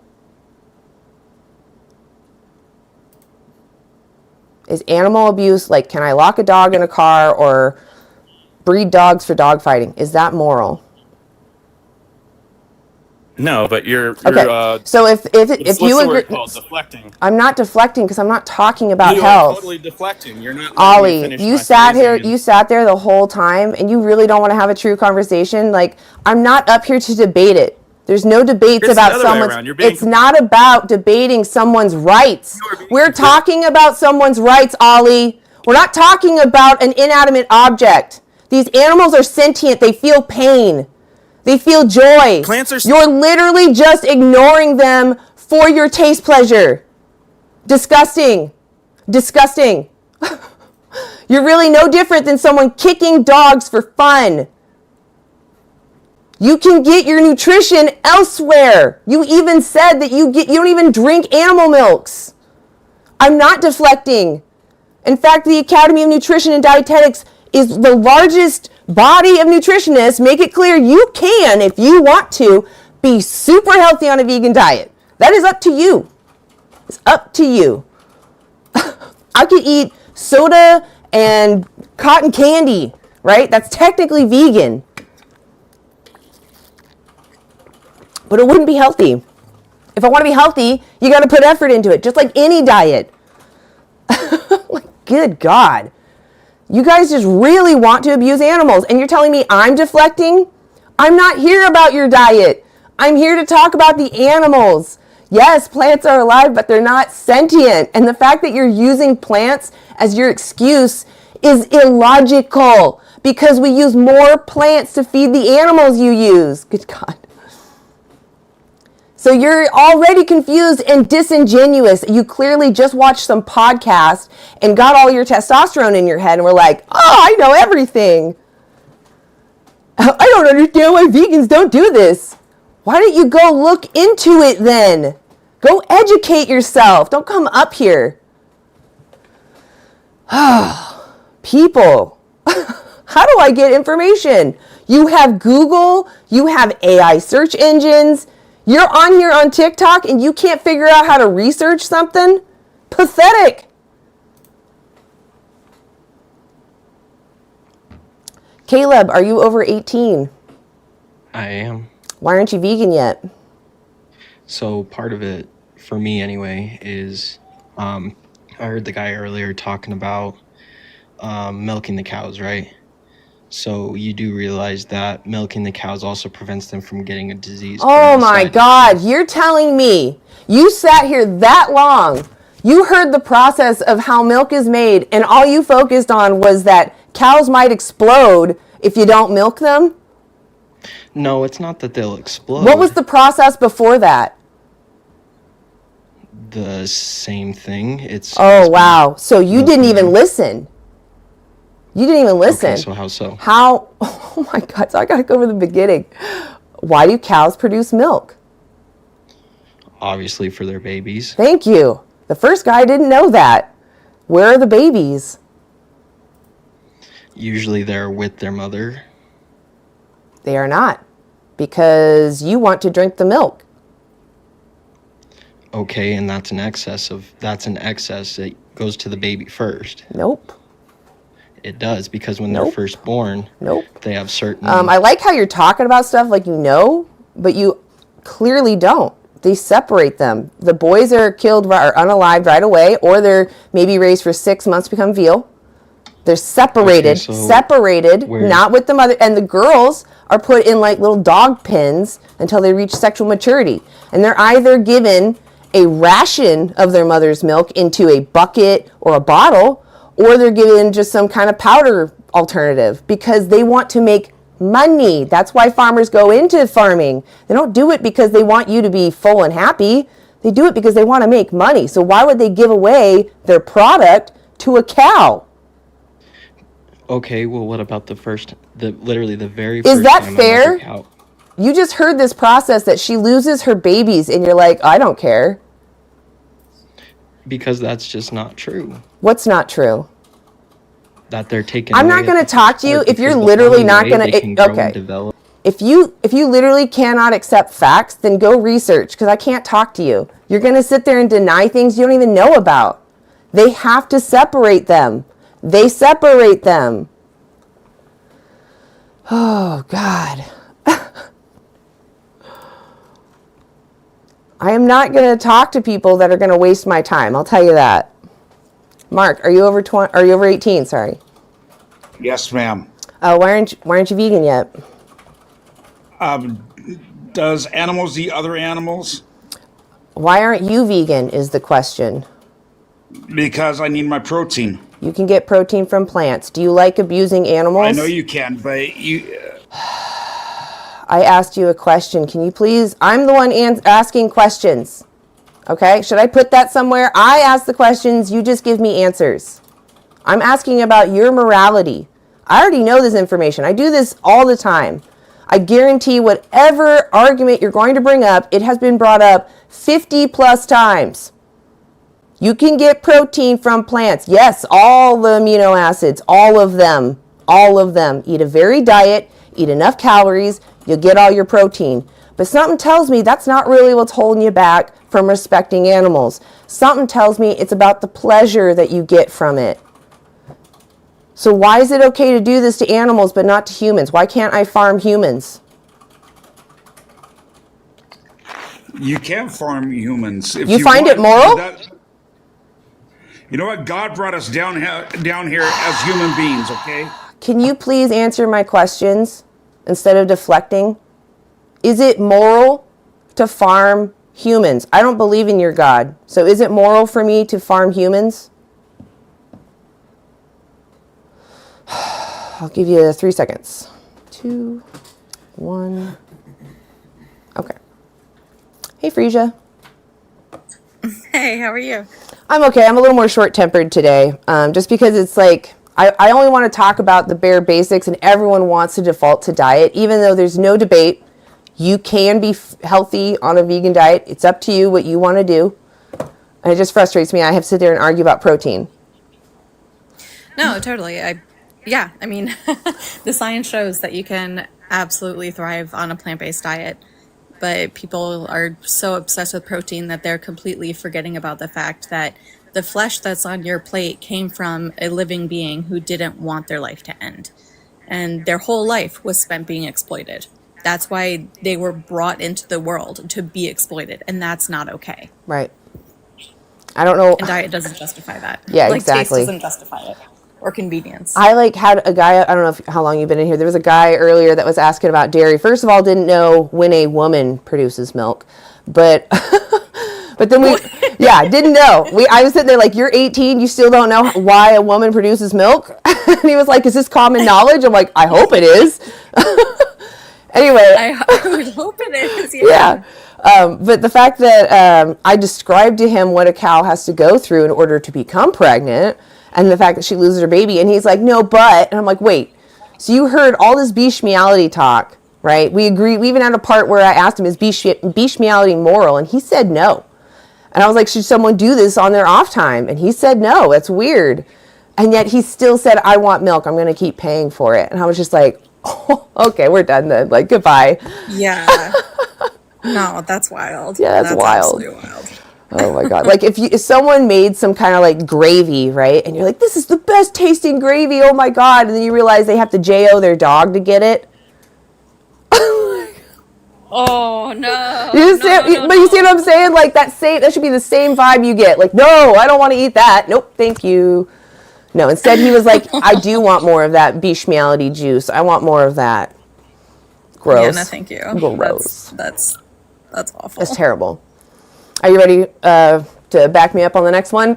Is animal abuse, like, can I lock a dog in a car or breed dogs for dog fighting? Is that moral? No, but you're Okay. So if you what's the agree, word called? Deflecting. I'm not deflecting because I'm not talking about You health. are totally deflecting. You're not letting me Ollie, finish you my sat here, phrasing. you sat there the whole time, and you really don't want to have a true conversation. Like, I'm not up here to debate it. There's no debates It's about the other way someone's. around. You're being It's not about debating someone's rights. We're talking about someone's rights, Ollie. We're not talking about an inanimate object. These animals are sentient. They feel pain. They feel joy. Plants are- You're literally just ignoring them for your taste pleasure. Disgusting. Disgusting. You're really no different than someone kicking dogs for fun. You can get your nutrition elsewhere. You even said that you don't even drink animal milks. I'm not deflecting. In fact, the Academy of Nutrition and Dietetics is the largest body of nutritionists. Make it clear you can, if you want to, be super healthy on a vegan diet. That is up to you. It's up to you. I could eat soda and cotton candy, right? That's technically vegan. But it wouldn't be healthy. If I want to be healthy, you got to put effort into it, just like any diet. Like, good God. You guys just really want to abuse animals, and you're telling me I'm deflecting? I'm not here about your diet. I'm here to talk about the animals. Yes, plants are alive, but they're not sentient. And the fact that you're using plants as your excuse is illogical, because we use more plants to feed the animals you use. Good God. So you're already confused and disingenuous. You clearly just watched some podcast and got all your testosterone in your head and were like, oh, I know everything. I don't understand why vegans don't do this. Why don't you go look into it then? Go educate yourself. Don't come up here. People, how do I get information? You have Google, you have AI search engines. You're on here on TikTok and you can't figure out how to research something? Pathetic. Caleb, are you over 18? I am. Why aren't you vegan yet? So part of it, for me anyway, is I heard the guy earlier talking about milking the cows, right? So you do realize that milking the cows also prevents them from getting a disease. Oh my God, you're telling me you sat here that long. You heard the process of how milk is made, and all you focused on was that cows might explode if you don't milk them? No, it's not that they'll explode. What was the process before that? The same thing. It's Oh, wow. So you didn't even listen. You didn't even listen. Okay, so how so? How? Oh my God. So I got to go over the beginning. Why do cows produce milk? Obviously for their babies. Thank you. The first guy didn't know that. Where are the babies? Usually they're with their mother. They are not, because you want to drink the milk. Okay, and that's an excess that goes to the baby first. Nope. It does, because when they're first born, they have certain... I like how you're talking about stuff like you know, but you clearly don't. They separate them. The boys are killed or unalived right away, or they're maybe raised for 6 months to become veal. They're separated, not with the mother. And the girls are put in like little dog pens until they reach sexual maturity. And they're either given a ration of their mother's milk into a bucket or a bottle, or they're given just some kind of powder alternative because they want to make money. That's why farmers go into farming. They don't do it because they want you to be full and happy. They do it because they want to make money. So why would they give away their product to a cow? Okay, well, what about literally the very first Is that time I fair? milked a cow? You just heard this process that she loses her babies and you're like, I don't care. Because that's just not true. What's not true? That they're taking. I'm not going to talk to you if you're literally not going to. Okay. If you literally cannot accept facts, then go research because I can't talk to you. You're going to sit there and deny things you don't even know about. They have to separate them. They separate them. Oh, God. I am not going to talk to people that are going to waste my time. I'll tell you that. Mark, are you over 20? Are you over 18? Sorry. Yes, ma'am. Why aren't you vegan yet? Does animals eat other animals? Why aren't you vegan is the question. Because I need my protein. You can get protein from plants. Do you like abusing animals? I know you can, but you... I asked you a question. Can you please... I'm the one asking questions. Okay? Should I put that somewhere? I ask the questions. You just give me answers. I'm asking about your morality. I already know this information. I do this all the time. I guarantee whatever argument you're going to bring up, it has been brought up 50 plus times. You can get protein from plants. Yes, all the amino acids, all of them. All of them. Eat a varied diet, eat enough calories, you'll get all your protein. But something tells me that's not really what's holding you back from respecting animals. Something tells me it's about the pleasure that you get from it. So why is it okay to do this to animals but not to humans? Why can't I farm humans? You can't farm humans. If you find it moral? You know what? God brought us down here as human beings, okay? Can you please answer my questions instead of deflecting? Is it moral to farm humans? I don't believe in your God. So is it moral for me to farm humans? I'll give you 3 seconds. 2, 1. Okay. Hey, Frisia. Hey, how are you? I'm okay. I'm a little more short-tempered today, just because it's like I only want to talk about the bare basics, and everyone wants to default to diet, even though there's no debate. You can be healthy on a vegan diet. It's up to you what you want to do. And it just frustrates me. I have to sit there and argue about protein. No, totally. I mean, the science shows that you can absolutely thrive on a plant-based diet, but people are so obsessed with protein that they're completely forgetting about the fact that the flesh that's on your plate came from a living being who didn't want their life to end. And their whole life was spent being exploited. That's why they were brought into the world to be exploited, and that's not okay. Right. I don't know. And diet doesn't justify that. Yeah, like, exactly. Taste doesn't justify it. Or convenience. I had a guy, I don't know how long you've been in here. There was a guy earlier that was asking about dairy. First of all, didn't know when a woman produces milk, but then didn't know. I was sitting there like, you're 18, you still don't know why a woman produces milk? And he was like, is this common knowledge? I'm like, I hope it is. Anyway. I would hope it is. Yeah. But the fact that I described to him what a cow has to go through in order to become pregnant, and the fact that she loses her baby, and he's like, no, but, and I'm like, wait, so you heard all this bestiality talk, right? We agree. We even had a part where I asked him, is bestiality moral? And he said no. And I was like, should someone do this on their off time? And he said no, that's weird. And yet he still said, I want milk, I'm going to keep paying for it. And I was just like, oh, okay, we're done then, like, goodbye. Yeah. No, that's wild. Yeah, that's wild. Absolutely wild. Oh my God. Like if someone made some kind of like gravy, right? And you're like, this is the best tasting gravy. Oh my God. And then you realize they have to JO their dog to get it. Oh no. But you see what I'm saying? Like that should be the same vibe you get. Like, no, I don't want to eat that. Nope. Thank you. No, instead he was like, I do want more of that bestiality juice. I want more of that. Gross. Yeah, no, thank you. Gross. That's awful. It's terrible. Are you ready to back me up on the next one?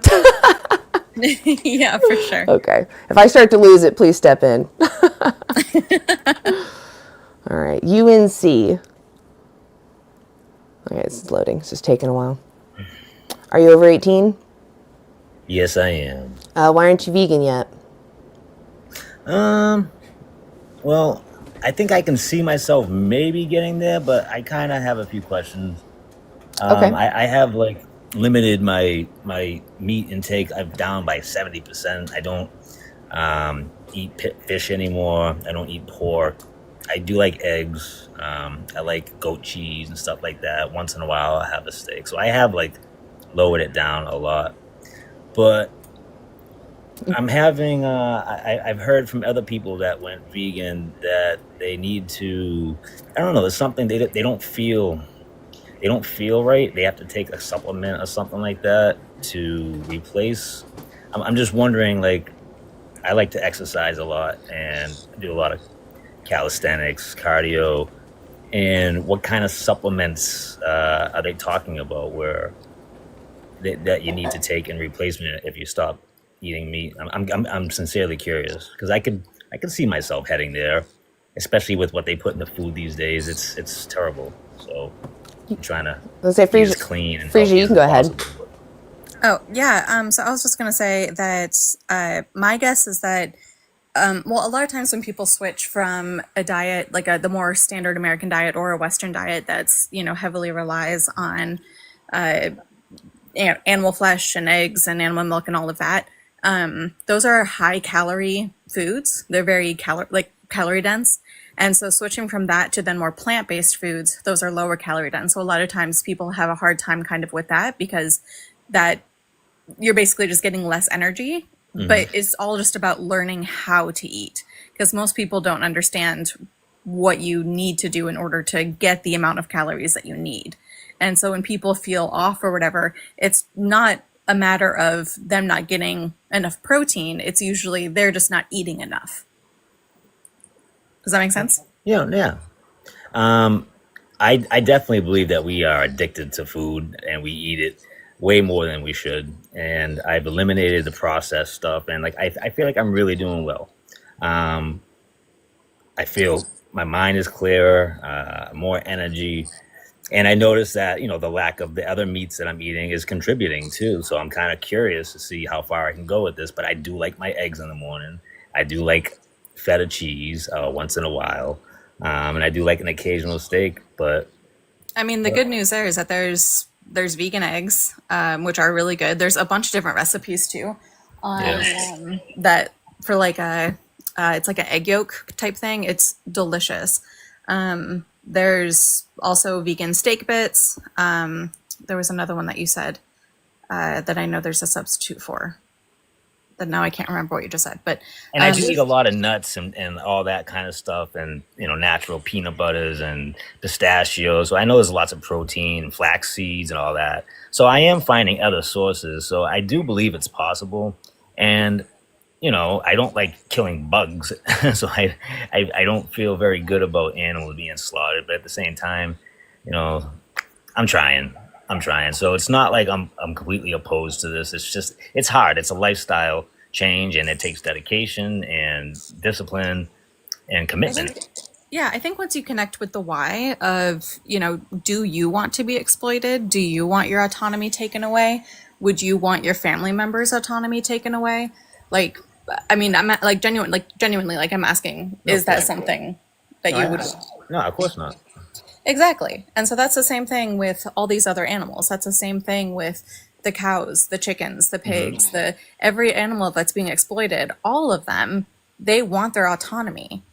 Yeah, for sure. Okay. If I start to lose it, please step in. All right. UNC. Okay, it's loading. It's just taking a while. Are you over 18? Yes, I am. Why aren't you vegan yet? Well, I think I can see myself maybe getting there, but I kind of have a few questions. Okay. I have like limited my meat intake. I'm down by 70%. I don't eat fish anymore. I don't eat pork. I do like eggs. I like goat cheese and stuff like that. Once in a while, I have a steak. So I have like lowered it down a lot. But I'm having. I've heard from other people that went vegan that they need to. I don't know. There's something they don't feel. They don't feel right. They have to take a supplement or something like that to replace. I'm just wondering. Like, I like to exercise a lot and do a lot of calisthenics, cardio, and what kind of supplements are they talking about where that you need to take in replacement if you stop eating meat? I'm sincerely curious because I could see myself heading there, especially with what they put in the food these days. It's terrible. So I'm trying to Let's say eat as clean and Frisia, healthy you as can go ahead. possible. Oh, yeah. So I was just going to say that my guess is that, well, a lot of times when people switch from a diet, like the more standard American diet or a Western diet that's, heavily relies on animal flesh and eggs and animal milk and all of that, those are high calorie foods. They're very calorie dense. And so switching from that to then more plant-based foods, those are lower calorie dense. So a lot of times people have a hard time kind of with that because that you're basically just getting less energy, but it's all just about learning how to eat because most people don't understand what you need to do in order to get the amount of calories that you need. And so when people feel off or whatever, it's not a matter of them not getting enough protein. It's usually they're just not eating enough. Does that make sense? Yeah. I definitely believe that we are addicted to food and we eat it way more than we should. And I've eliminated the processed stuff, and like I feel like I'm really doing well. Um, I feel my mind is clearer, more energy, and I noticed that the lack of the other meats that I'm eating is contributing too. So I'm kind of curious to see how far I can go with this. But I do like my eggs in the morning. I do like feta cheese once in a while, and I do like an occasional steak. But I mean, the good news there is that there's vegan eggs, which are really good. There's a bunch of different recipes too, that for like it's like an egg yolk type thing. It's delicious. There's also vegan steak bits. There was another one that you said that I know there's a substitute for. That now I can't remember what you just said, but and I do eat a lot of nuts and all that kind of stuff, and natural peanut butters and pistachios. So I know there's lots of protein, flax seeds, and all that. So I am finding other sources. So I do believe it's possible, and I don't like killing bugs, so I don't feel very good about animals being slaughtered. But at the same time, I'm trying. I'm trying. So it's not like I'm completely opposed to this. It's just it's hard. It's a lifestyle change, and it takes dedication and discipline and commitment. I think once you connect with the why of, do you want to be exploited? Do you want your autonomy taken away? Would you want your family members' autonomy taken away? Like, I mean, I'm like genuinely, like I'm asking, is that something that you would? No, of course not. Exactly. And so that's the same thing with all these other animals. That's the same thing with the cows, the chickens, the pigs, the every animal that's being exploited, all of them, they want their autonomy.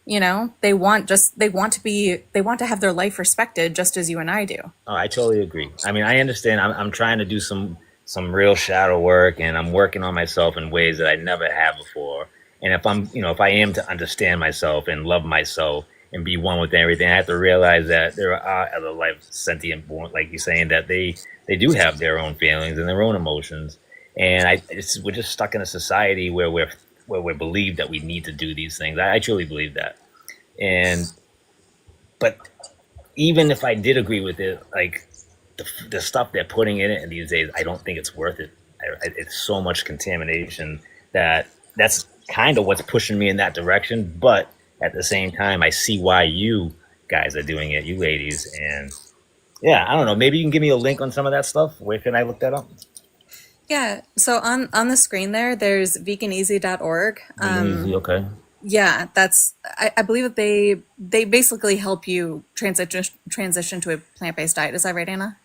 They want to have their life respected just as you and I do. Oh, I totally agree. I mean, I understand. I'm trying to do some real shadow work, and I'm working on myself in ways that I never have before. And if I am to understand myself and love myself and be one with everything, I have to realize that there are other life sentient, like you're saying, that they do have their own feelings and their own emotions. And we're just stuck in a society where we believe that we need to do these things. I truly believe that. But even if I did agree with it, like the stuff they're putting in it these days, I don't think it's worth it. it's so much contamination that's kind of what's pushing me in that direction. But at the same time, I see why you guys are doing it, you ladies, and yeah, I don't know. Maybe you can give me a link on some of that stuff. Where can I look that up? Yeah. So on the screen there's veganeasy.org. Easy, okay. Yeah, I believe that they basically help you transition to a plant-based diet. Is that right, Anna?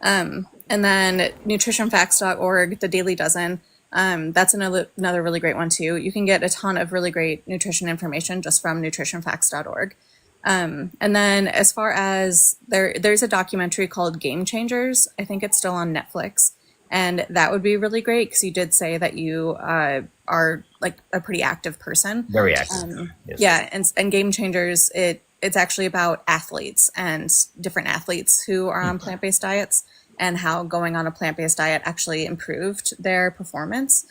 And then nutritionfacts.org, the Dailey Dozen. That's another really great one too. You can get a ton of really great nutrition information just from nutritionfacts.org. And then as far as there's a documentary called Game Changers. I think it's still on Netflix. And that would be really great because you did say that you are like a pretty active person. Very active. Yes. Yeah, and Game Changers, it's actually about athletes and different athletes who are on plant-based diets and how going on a plant-based diet actually improved their performance.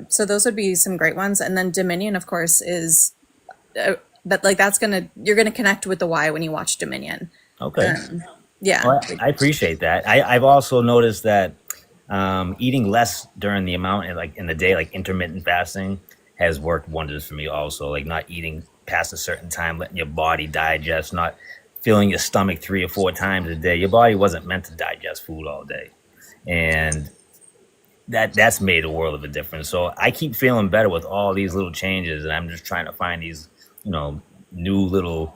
So those would be some great ones. And then Dominion, of course, is but like you're gonna connect with the why when you watch Dominion. Okay. Yeah. Well, I appreciate that. I've also noticed that eating less during the amount, like in the day, like intermittent fasting, has worked wonders for me. Also, like not eating past a certain time, letting your body digest, not filling your stomach 3 or 4 times a day. Your body wasn't meant to digest food all day, and that's made a world of a difference. So I keep feeling better with all these little changes, and I'm just trying to find these, new little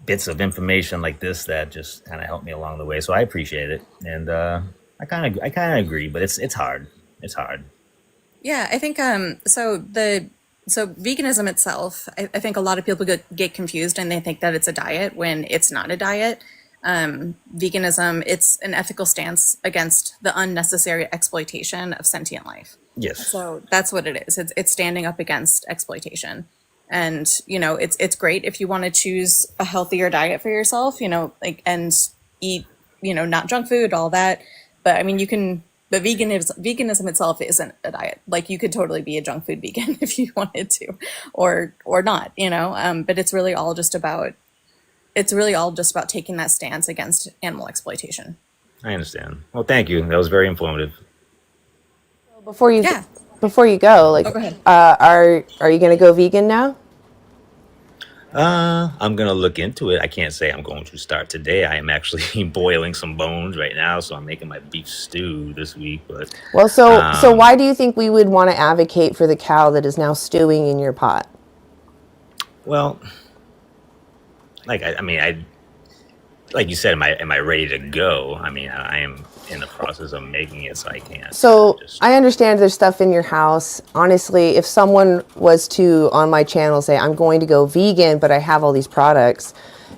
bits of information like this that just kind of help me along the way. So I appreciate it, and I kind of agree, but it's hard. It's hard. Yeah, I think so veganism itself, I think a lot of people get confused and they think that it's a diet when it's not a diet. Veganism, it's an ethical stance against the unnecessary exploitation of sentient life. Yes. So that's what it is. It's standing up against exploitation. And, it's great if you want to choose a healthier diet for yourself, and eat, not junk food, all that. But I mean, but veganism itself isn't a diet. Like you could totally be a junk food vegan if you wanted to, or not, but it's really all just about taking that stance against animal exploitation. I understand. Well, thank you. That was very informative. Before you go, like, go ahead. Are you gonna go vegan now? I'm gonna look into it. I can't say I'm going to start today. I am actually boiling some bones right now, so I'm making my beef stew this week. But Well, so why do you think we would want to advocate for the cow that is now stewing in your pot? Well, like like you said, am I ready to go? I mean, I am in the process of making it, so I can't. So I understand there's stuff in your house. Honestly, if someone was to, on my channel, say, I'm going to go vegan, but I have all these products,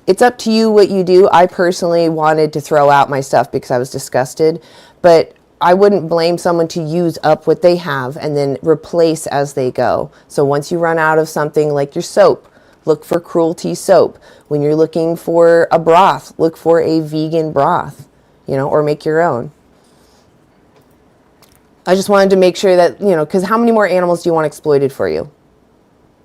it's up to you what you do. I personally wanted to throw out my stuff because I was disgusted, but I wouldn't blame someone to use up what they have and then replace as they go. So once you run out of something like your soap, look for cruelty soap. When you're looking for a broth, look for a vegan broth, or make your own. I just wanted to make sure that, because how many more animals do you want exploited for you?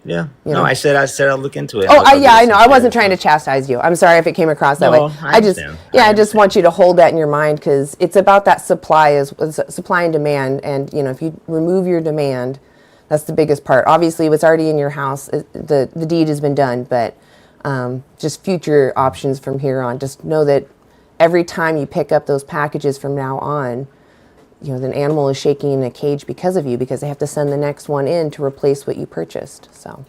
Yeah. No, I said I'll look into it. Oh, I know. I wasn't trying to chastise you. I'm sorry if it came across that way. I just want you to hold that in your mind because it's about that supply and demand. And, if you remove your demand, that's the biggest part. Obviously, what's already in your house, the deed has been done, but just future options from here on. Just know that every time you pick up those packages from now on, the animal is shaking in a cage because of you, because they have to send the next one in to replace what you purchased. So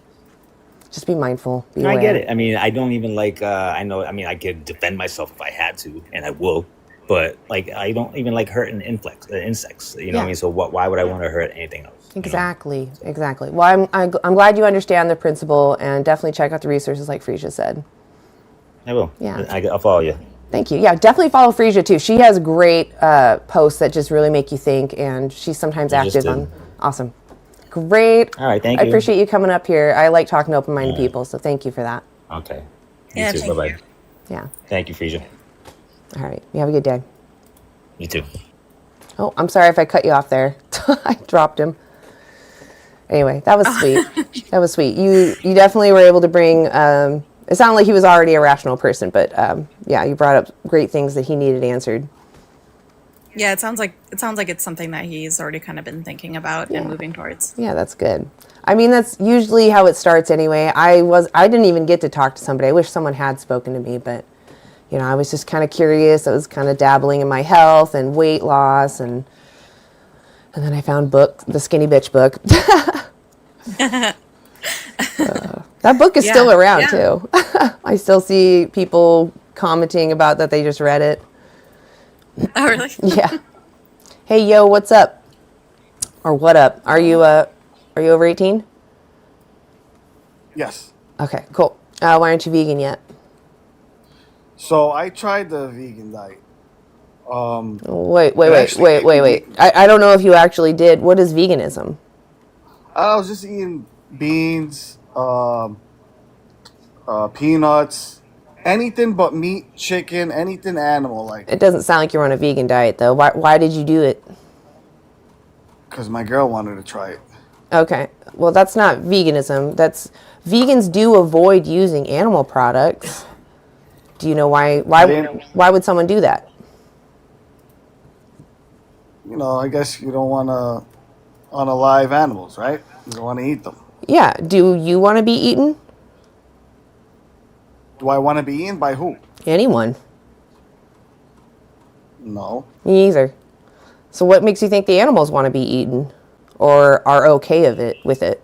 just be mindful. Be aware. I get it. I mean, I don't even I could defend myself if I had to, and I will. But I don't even like hurting insects. You know what I mean? So why would I want to hurt anything else? Exactly. Well, I'm glad you understand the principle, and definitely check out the resources like Frisia said. I will. Yeah. I'll follow you. Thank you. Yeah, definitely follow Frisia too. She has great posts that just really make you think, and she's sometimes active on. Awesome. Great. All right, thank you. I appreciate you coming up here. I like talking to open-minded people, so thank you for that. Okay. You too. Bye-bye. Yeah. Thank you, Frisia. All right. You have a good day. You too. Oh, I'm sorry if I cut you off there. I dropped him. Anyway, that was sweet. That was sweet. You definitely were able to bring... it sounded like he was already a rational person, but you brought up great things that he needed answered. Yeah, it sounds like it's something that he's already kind of been thinking about and moving towards. Yeah, that's good. I mean, that's usually how it starts anyway. I didn't even get to talk to somebody. I wish someone had spoken to me, but I was just kind of curious. I was kind of dabbling in my health and weight loss, and then I found the Skinny Bitch book. That book is still around too. I still see people commenting about that they just read it. Oh, really? Yeah. Hey, yo, what's up? Or what up? Are you over 18? Yes. Okay, cool. Why aren't you vegan yet? So I tried the vegan diet. Wait. I don't know if you actually did. What is veganism? I was just eating beans, peanuts, anything but meat, chicken, anything animal. Like, It doesn't sound like you're on a vegan diet, though. Why did you do it? because my girl wanted to try it. Okay. Well, that's not veganism. Vegans do avoid using animal products. Do you know why? Why would someone do that? I guess you don't want to unalive animals, right? You don't want to eat them. Yeah. Do you want to be eaten? Do I want to be eaten by who? Anyone. No. Me either. So what makes you think the animals want to be eaten or are okay with it?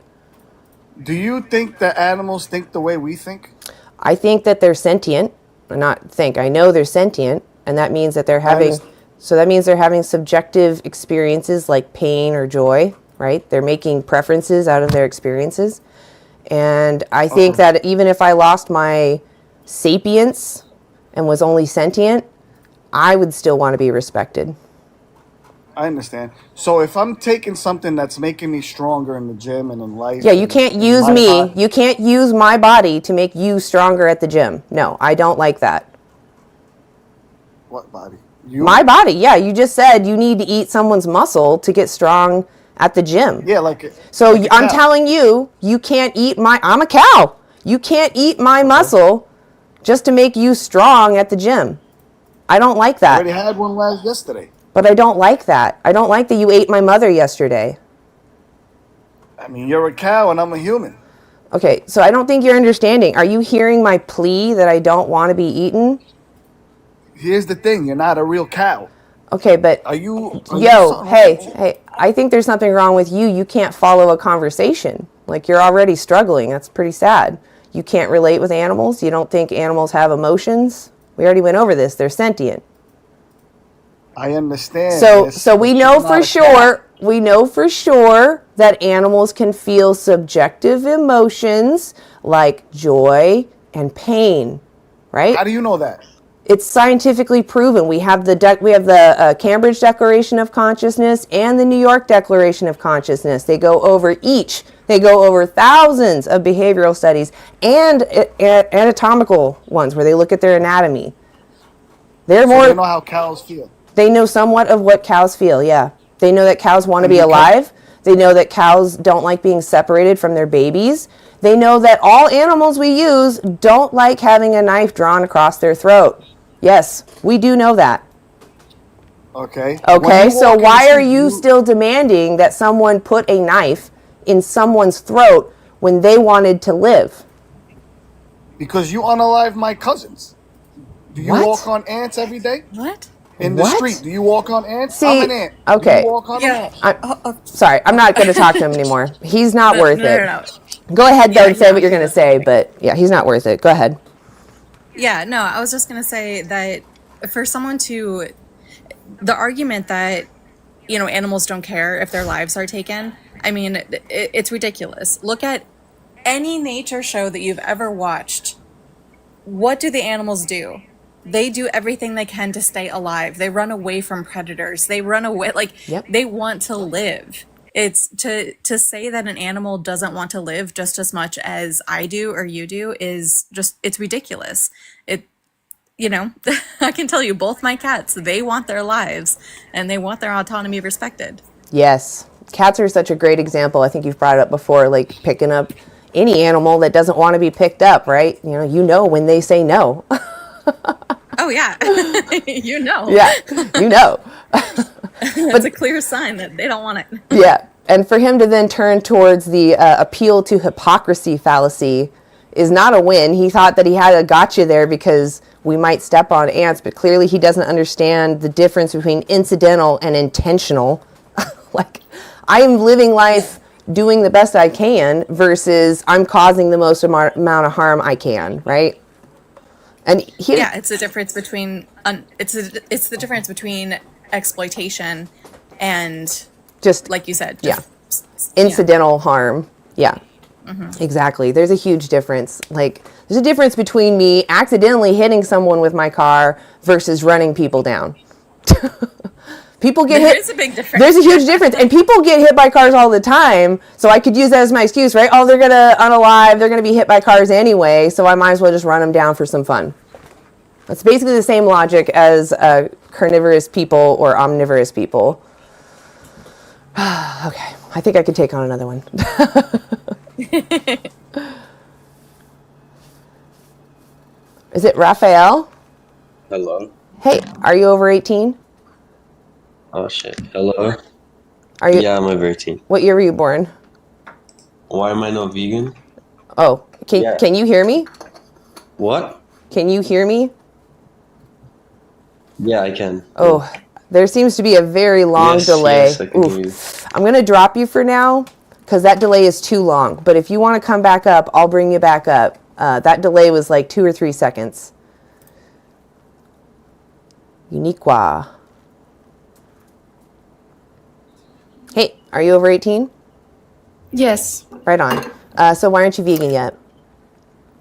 Do you think that animals think the way we think? I think that they're sentient. I know they're sentient, and that means that they're having subjective experiences like pain or joy, right? They're making preferences out of their experiences. And I think that even if I lost my sapience and was only sentient, I would still want to be respected. I understand. So if I'm taking something that's making me stronger in the gym and in life... Yeah, you can't use me. You can't use my body to make you stronger at the gym. No, I don't like that. What body? My body, yeah. You just said you need to eat someone's muscle to get strong at the gym. Yeah, like... So I'm telling you, you can't eat I'm a cow. You can't eat my muscle just to make you strong at the gym. I don't like that. I already had one yesterday. But I don't like that. I don't like that you ate my mother yesterday. I mean, you're a cow and I'm a human. Okay, so I don't think you're understanding. Are you hearing my plea that I don't want to be eaten? Here's the thing. You're not a real cow. Okay, but... Hey, I think there's something wrong with you. You can't follow a conversation. Like, you're already struggling. That's pretty sad. You can't relate with animals? You don't think animals have emotions? We already went over this. They're sentient. I understand. So we know for sure that animals can feel subjective emotions like joy and pain, right? How do you know that? It's scientifically proven. We have the Cambridge Declaration of Consciousness and the New York Declaration of Consciousness. They go over each. They go over thousands of behavioral studies and anatomical ones where they look at their anatomy. They know how cows feel. They know somewhat of what cows feel, yeah. They know that cows want to be alive. They know that cows don't like being separated from their babies. They know that all animals we use don't like having a knife drawn across their throat. Yes, we do know that. Okay. Okay, so why are you still demanding that someone put a knife in someone's throat when they wanted to live? Because you unalive my cousins. Do you walk on ants every day? What? In the street, do you walk on ants? See, I'm an ant. okay. Do you walk on ants? Sorry, I'm not going to talk to him anymore. He's not worth it. No. Go ahead, though, and say what you're going to say, but yeah, he's not worth it. Go ahead. Yeah, no, I was just going to say that for someone to... The argument that, animals don't care if their lives are taken, I mean, it's ridiculous. Look at any nature show that you've ever watched. What do the animals do? They do everything they can to stay alive. They run away from predators. They run away, they want to live. It's to say that an animal doesn't want to live just as much as I do or you do is just, it's ridiculous. I can tell you both my cats, they want their lives and they want their autonomy respected. Yes. Cats are such a great example. I think you've brought it up before, like picking up any animal that doesn't want to be picked up, right? You know when they say no. Oh yeah, you know. Yeah, you know. That's a clear sign that they don't want it. Yeah. And for him to then turn towards the appeal to hypocrisy fallacy is not a win. He thought that he had a gotcha there because we might step on ants, but clearly he doesn't understand the difference between incidental and intentional. Like, I am living life doing the best I can versus I'm causing the most amount of harm I can, right? And it's the difference between it's the difference between exploitation and just like you said, incidental harm. Yeah. Exactly. There's a huge difference. Like, there's a difference between me accidentally hitting someone with my car versus running people down. People get hit. There's a big difference. There's a huge difference. And people get hit by cars all the time. So I could use that as my excuse, right? Oh, they're going to unalive. They're going to be hit by cars anyway. So I might as well just run them down for some fun. That's basically the same logic as carnivorous people or omnivorous people. Okay. I think I could take on another one. Is it Raphael? Hello. Hey, are you over 18? Oh shit. Hello. Are you? Yeah, I'm over 18. What year were you born? Why am I not vegan? Oh, can you hear me? What? Can you hear me? Yeah, I can. Oh, there seems to be a very long delay. Yes, I can hear you. I'm going to drop you for now because that delay is too long. But if you want to come back up, I'll bring you back up. That delay was like 2 or 3 seconds. Uniqua. Hey, are you over 18? Yes. Right on. So why aren't you vegan yet?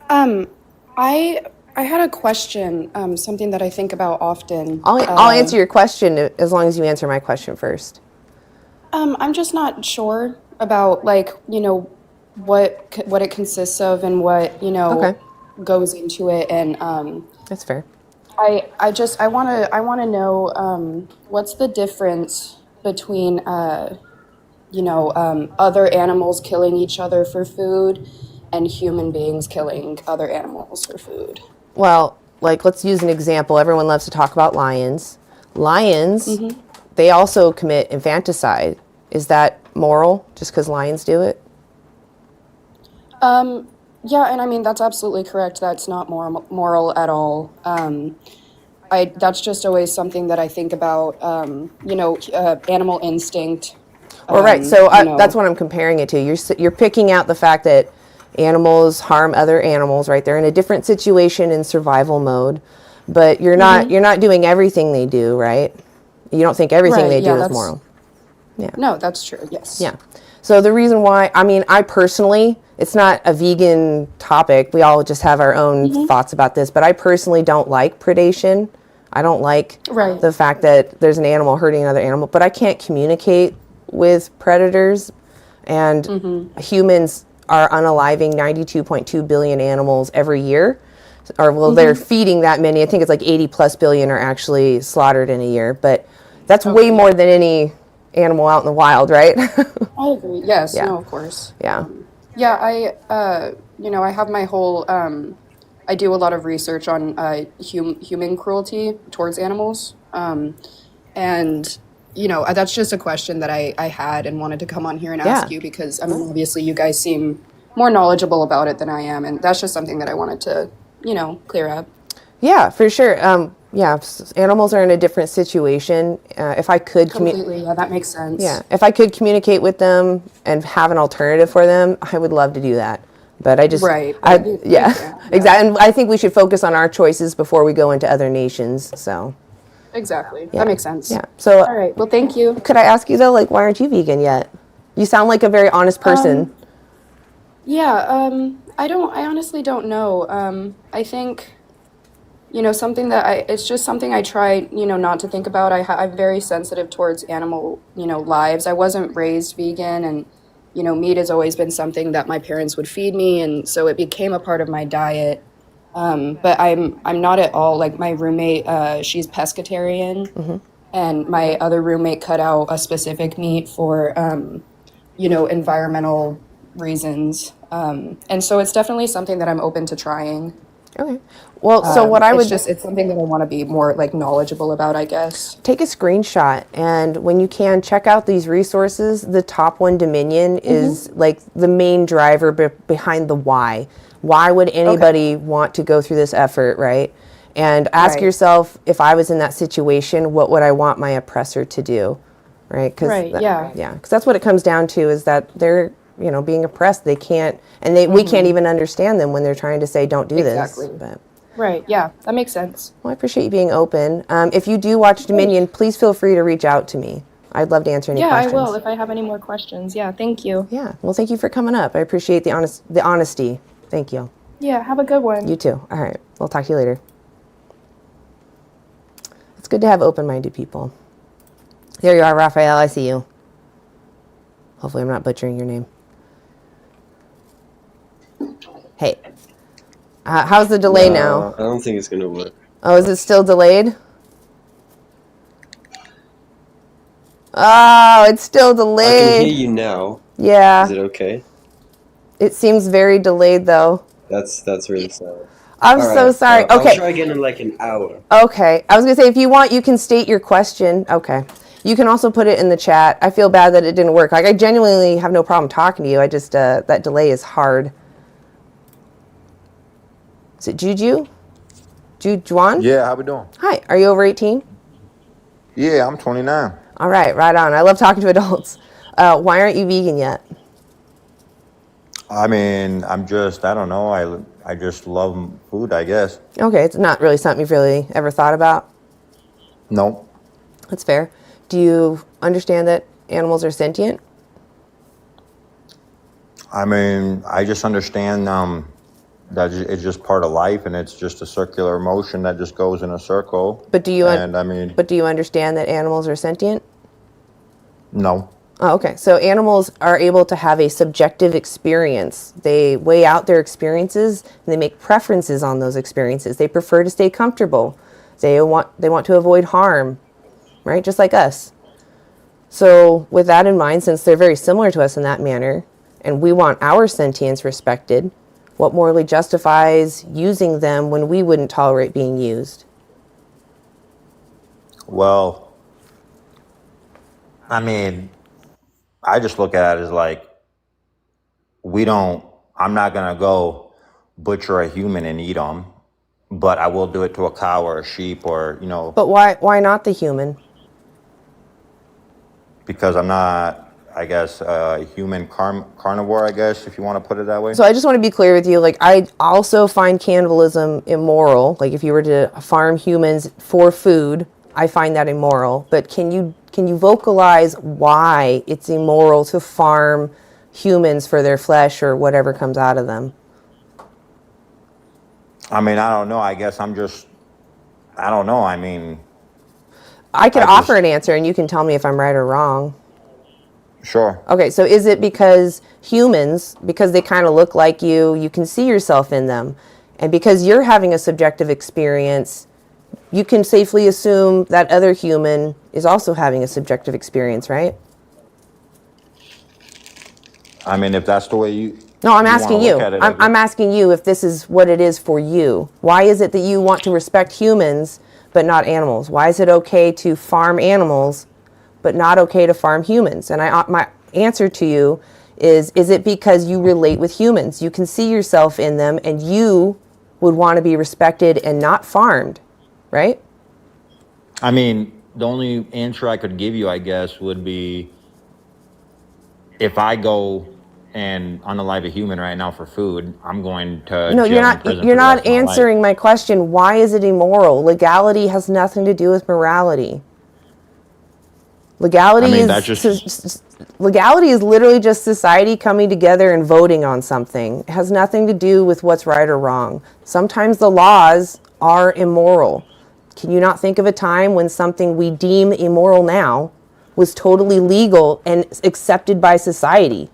I had a question, something that I think about often. I'll answer your question as long as you answer my question first. I'm just not sure about, like, you know, what it consists of and what, you know, goes into it. And that's fair. I want to know what's the difference between you know, other animals killing each other for food and human beings killing other animals for food. Well, like, let's use an example. Everyone loves to talk about lions. Lions, they also commit infanticide. Is that moral just because lions do it? Yeah, and I mean, that's absolutely correct. That's not moral at all. That's just always something that I think about, you know, animal instinct. Well, right. So that's what I'm comparing it to. You're picking out the fact that animals harm other animals, right? They're in a different situation in survival mode, but you're not doing everything they do, right? You don't think everything they do is moral. Yeah. No, that's true. Yes. Yeah. So the reason why, I mean, I personally, it's not a vegan topic. We all just have our own thoughts about this, but I personally don't like predation. I don't like the fact that there's an animal hurting another animal, but I can't communicate with predators, and humans are unaliving 92.2 billion animals every year, or well, they're feeding that many. I think it's like 80 plus billion are actually slaughtered in a year, but that's way more than any animal out in the wild, right? I agree. Yes. Yeah. No, of course. Yeah. Yeah. You know, I have my whole, I do a lot of research on human cruelty towards animals. And, you know, that's just a question that I had and wanted to come on here and ask you because, I mean, obviously you guys seem more knowledgeable about it than I am. And that's just something that I wanted to, you know, clear up. Yeah, for sure. Yeah, animals are in a different situation. If I could completely, yeah, that makes sense. Yeah, if I could communicate with them and have an alternative for them, I would love to do that. But I just, exactly. And I think we should focus on our choices before we go into other nations. So. Exactly. That makes sense. Yeah. So. All right. Well, thank you. Could I ask you though, like, why aren't you vegan yet? You sound like a very honest person. Yeah. I honestly don't know. I think, you know, something that it's just something I try, you know, not to think about. I'm very sensitive towards animal, you know, lives. I wasn't raised vegan, and, you know, meat has always been something that my parents would feed me, and so it became a part of my diet. But I'm not at all, like, my roommate, she's pescatarian, and my other roommate cut out a specific meat for, you know, environmental reasons. And so it's definitely something that I'm open to trying. Okay. Well, so what I would it's something that I want to be more like knowledgeable about, I guess. take a screenshot, and when you can, check out these resources. The top one, Dominion, is like the main driver behind the why. Why would anybody want to go through this effort, right? And ask yourself, if I was in that situation, what would I want my oppressor to do, right? Yeah, because that's what it comes down to, is that they're, being oppressed. They can't, and we can't even understand them when they're trying to say, don't do this. But Right, yeah, that makes sense. well, I appreciate you being open. If you do watch Dominion, please feel free to reach out to me. I'd love to answer any questions. Yeah, I will if I have any more questions. Yeah, thank you. Yeah, well, thank you for coming up. I appreciate the honesty. Thank you. Yeah, have a good one. You too. All right, we'll talk to you later. It's good to have open-minded people. There you are, Raphael. I see you. Hopefully I'm not butchering your name. Hey, how's the delay now? I don't think it's gonna work. Oh, is it still delayed? Oh, it's still delayed. I can hear you now. Yeah. Is it okay? It seems very delayed, though. That's really sad. I'm so sorry. Okay. I'll try again in like an hour. Okay. I was going to say, if you want, you can state your question. Okay. You can also put it in the chat. I feel bad that it didn't work. Like, I genuinely have no problem talking to you. I just, that delay is hard. Is it Juju? Juan? Yeah, how we doing? Hi. Are you over 18? Yeah, I'm 29. All right. Right on. I love talking to adults. Why aren't you vegan yet? I mean, I don't know. I just love food, I guess. Okay. It's not really something you've really ever thought about? No. That's fair. Do you understand that animals are sentient? I mean, I just understand that it's just part of life, and it's just a circular motion that just goes in a circle. But do you but do you understand that animals are sentient? No. Oh, okay. So animals are able to have a subjective experience. They weigh out their experiences and they make preferences on those experiences. They prefer to stay comfortable. They want to avoid harm, right? Just like us. So with that in mind, since they're very similar to us in that manner, and we want our sentience respected, what morally justifies using them when we wouldn't tolerate being used? Well, I mean, I just look at it as like, I'm not going to go butcher a human and eat them, but I will do it to a cow or a sheep or, But why not the human? Because I'm not, I guess, a human carnivore, I guess, if you want to put it that way. So I just want to be clear with you. Like, I also find cannibalism immoral. Like, if you were to farm humans for food, I find that immoral. But can you vocalize why it's immoral to farm humans for their flesh or whatever comes out of them? I mean, I don't know. I guess I don't know. I mean, I could offer an answer and you can tell me if I'm right or wrong. Sure. Okay, so is it because humans, because they kind of look like you can see yourself in them, and because you're having a subjective experience, you can safely assume that other human is also having a subjective experience, right? I mean, if that's the way you... No, I'm asking you. I'm asking you if this is what it is for you. Why is it that you want to respect humans but not animals? Why is it okay to farm animals but not okay to farm humans? And my answer to you is it because you relate with humans? You can see yourself in them and you would want to be respected and not farmed, right? I mean, the only answer I could give you, I guess, would be if I go and unalive a human right now for food, I'm going to No, jail and prison you're for the not rest of my life. answering my question. Why is it immoral? Legality has nothing to do with morality. Legality is literally just society coming together and voting on something. It has nothing to do with what's right or wrong. Sometimes the laws are immoral. Can you not think of a time when something we deem immoral now was totally legal and accepted by society?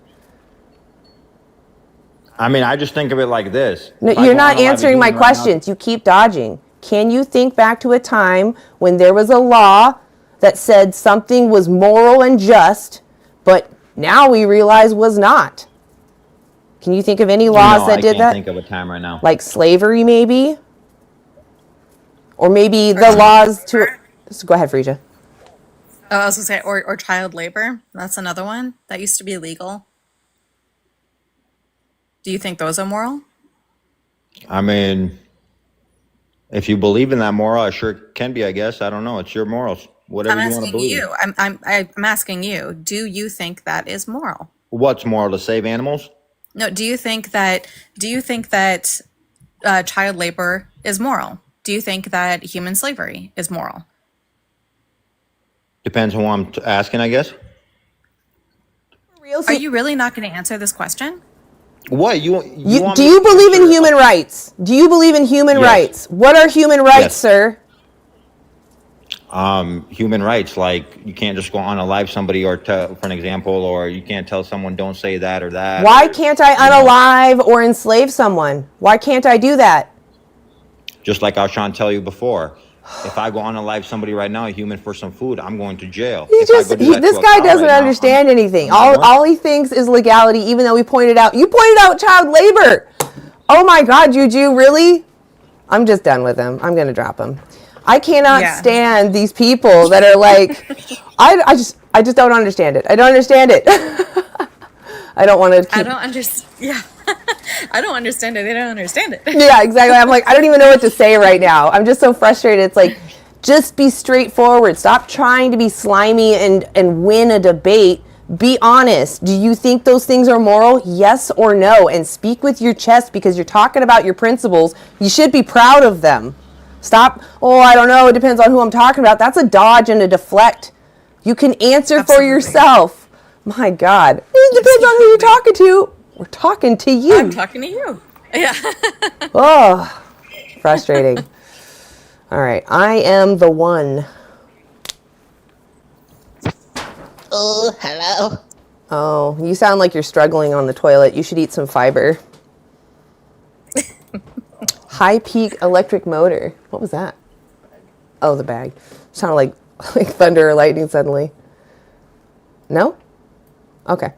I mean, I just think of it like this. No, you're not answering my questions. You keep dodging. Can you think back to a time when there was a law that said something was moral and just, but now we realize was not? Can you think of any laws No, that I did can't that? think of a time right now. Like slavery, maybe? Or maybe the laws to... So go ahead, Frisia. Oh, I was gonna say, or child labor. That's another one that used to be illegal. Do you think those are moral? I mean, if you believe in that moral, it sure can be, I guess. I don't know. It's your morals. Whatever I'm you want to asking believe in. you. I'm asking you. Do you think that is moral? What's moral? To save animals? No. Do you think that? Child labor is moral? Do you think that human slavery is moral? Depends on who I'm asking, I guess. Are you really not going to answer this question? What? You want Do me you to believe in answer- human rights? Do you believe in human Yes. rights? What are human rights, Yes. sir? Human rights, like you can't just go unalive somebody or for an example, or you can't tell someone don't say that or that. Why or, can't I unalive or enslave someone? Why can't I do that? Just like I was trying to tell you before, if I go unalive somebody right now, a human, for some food, I'm going to jail. This guy doesn't understand anything. All he thinks is legality, even though you pointed out child labor. Oh my God, Juju, really? I'm just done with him. I'm going to drop him. I cannot stand these people that are like, I just don't understand it. I don't understand it. I don't want to keep... I don't understand. Yeah. I don't understand it. They don't understand it. Yeah, exactly. I'm like, I don't even know what to say right now. I'm just so frustrated. It's like, just be straightforward. Stop trying to be slimy and win a debate. Be honest. Do you think those things are moral? Yes or no? And speak with your chest, because you're talking about your principles. You should be proud of them. Stop, I don't know, it depends on who I'm talking about. That's a dodge and a deflect. You can answer for yourself. My God. It depends on who you're talking to. We're talking to you. I'm talking to you. Yeah. Oh, frustrating. All right, I am the one. Oh, hello. Oh, you sound like you're struggling on the toilet. You should eat some fiber. High peak electric motor. What was that? Oh, the bag. Sounded like thunder or lightning suddenly. No? Okay.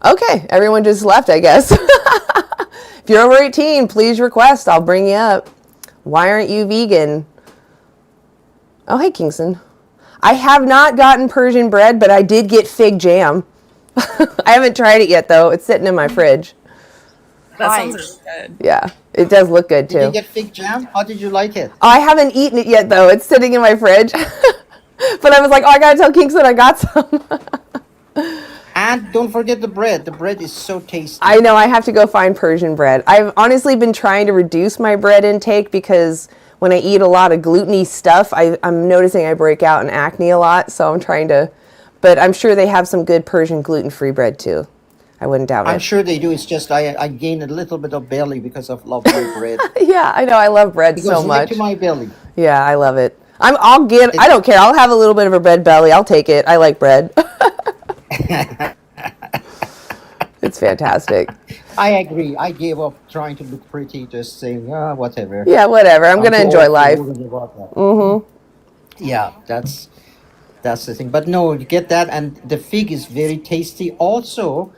Okay, everyone just left, I guess. If you're over 18, please request. I'll bring you up. Why aren't you vegan? Oh, hey, Kingston. I have not gotten Persian bread, but I did get fig jam. I haven't tried it yet, though. It's sitting in my fridge. That sounds really good. Yeah, it does look good, too. Did you get fig jam? How did you like it? I haven't eaten it yet, though. It's sitting in my fridge. But I was like, I gotta tell Kingston I got some. And don't forget the bread. The bread is so tasty. I know, I have to go find Persian bread. I've honestly been trying to reduce my bread intake because when I eat a lot of gluten-y stuff, I'm noticing I break out in acne a lot, so I'm trying to... But I'm sure they have some good Persian gluten-free bread, too. I wouldn't doubt it. I'm sure they do. It's just I gain a little bit of belly because of love my bread. Yeah, I know. I love bread so much. To my belly. Yeah, I love it. I don't care. I'll have a little bit of a bread belly. I'll take it. I like bread. It's fantastic. I agree. I gave up trying to look pretty, just saying, whatever. Yeah, whatever. I'm going to enjoy life. Mm-hmm. Yeah, that's the thing. But no, you get that, and the fig is very tasty. Also,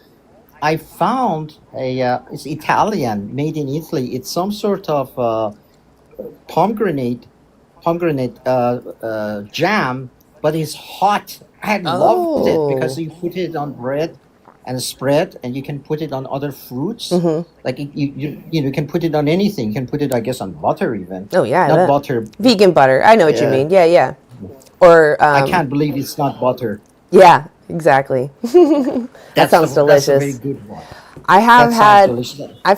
I found it's Italian, made in Italy. It's some sort of pomegranate jam, but it's hot. I loved it because you put it on bread and spread, and you can put it on other fruits. Mm-hmm. Like you can put it on anything. You can put it, I guess, on butter even. Oh yeah, not butter. Vegan butter. I know what you mean. Yeah, yeah. Or I can't believe it's not butter. Yeah, exactly. That sounds delicious. That's a very good one. I've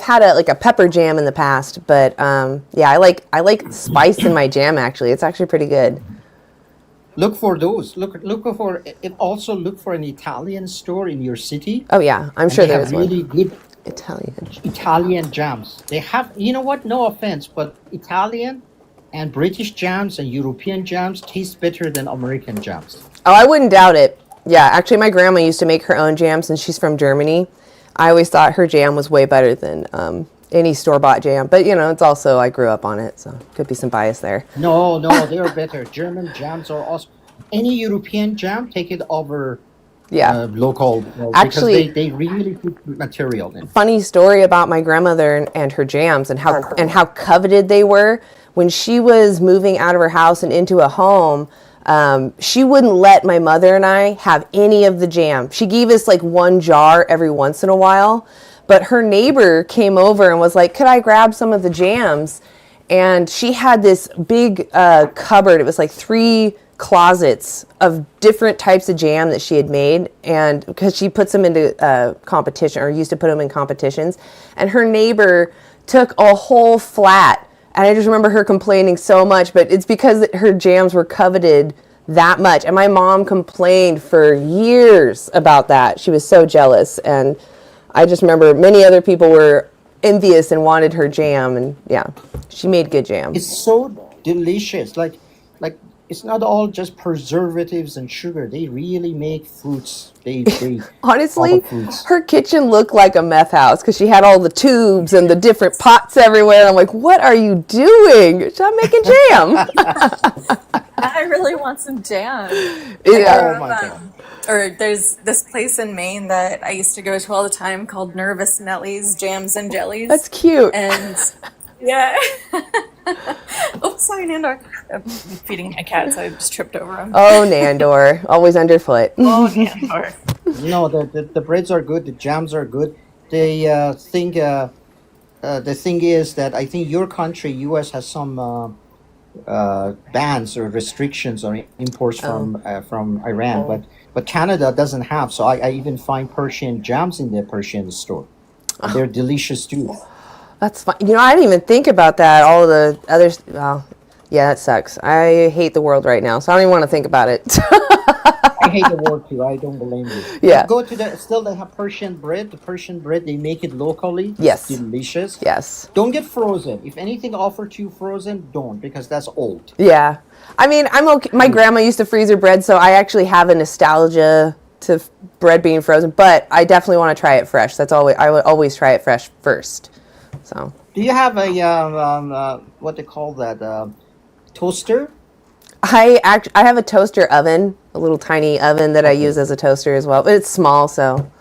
had a pepper jam in the past, but yeah, I like spice in my jam. Actually, it's actually pretty good. Look for those. Look for it. Also, look for an Italian store in your city. Oh yeah, I'm sure there's really good Italian jams. They have, you know what? No offense, but Italian and British jams and European jams taste better than American jams. Oh, I wouldn't doubt it. Yeah, actually, my grandma used to make her own jams, and she's from Germany. I always thought her jam was way better than any store-bought jam. But, it's also, I grew up on it, so could be some bias there. No, they're better. German jams are awesome. Any European jam, take it over Yeah. local, because Actually, they really put material in. funny story about my grandmother and her jams and how coveted they were. When she was moving out of her house and into a home, she wouldn't let my mother and I have any of the jam. She gave us like one jar every once in a while, but her neighbor came over and was like, could I grab some of the jams? And she had this big cupboard. It was like 3 closets of different types of jam that she had made, and because she puts them into competition, or used to put them in competitions, and her neighbor took a whole flat, and I just remember her complaining so much, but it's because her jams were coveted that much, and my mom complained for years about that. She was so jealous, and I just remember many other people were envious and wanted her jam, and yeah, she made good jam. It's so delicious. Like it's not all just preservatives and sugar. They really make fruits. They Honestly, fruits. her kitchen looked like a meth house because she had all the tubes and the different pots everywhere. And I'm like, what are you doing? I'm making jam. I really want some jam. Yeah. Oh my God. Or there's this place in Maine that I used to go to all the time called Nervous Nellie's Jams and Jellies. That's cute. And yeah. Oops, sorry, Nandor. I'm feeding my cat, so I just tripped over him. Oh, Nandor, always underfoot. Oh, Nandor. No, the breads are good. The jams are good. The thing is that I think your country, U.S., has some bans or restrictions on imports from Iran, but Canada doesn't have. So I even find Persian jams in the Persian store. And they're delicious too. That's fine. You know, I didn't even think about that. All of the others. Well, yeah, that sucks. I hate the world right now, so I don't even want to think about it. I hate the world too. I don't blame you. Yeah. But go to they have Persian bread. The Persian bread, they make it locally. Yes. It's delicious. Yes. Don't get frozen. If anything offered to you frozen, don't, because that's old. Yeah. I mean, I'm okay. My grandma used to freeze her bread, so I actually have a nostalgia to bread being frozen, but I definitely want to try it fresh. I would always try it fresh first. So. Do you have a what they call that toaster? I have a toaster oven, a little tiny oven that I use as a toaster as well, but it's small, so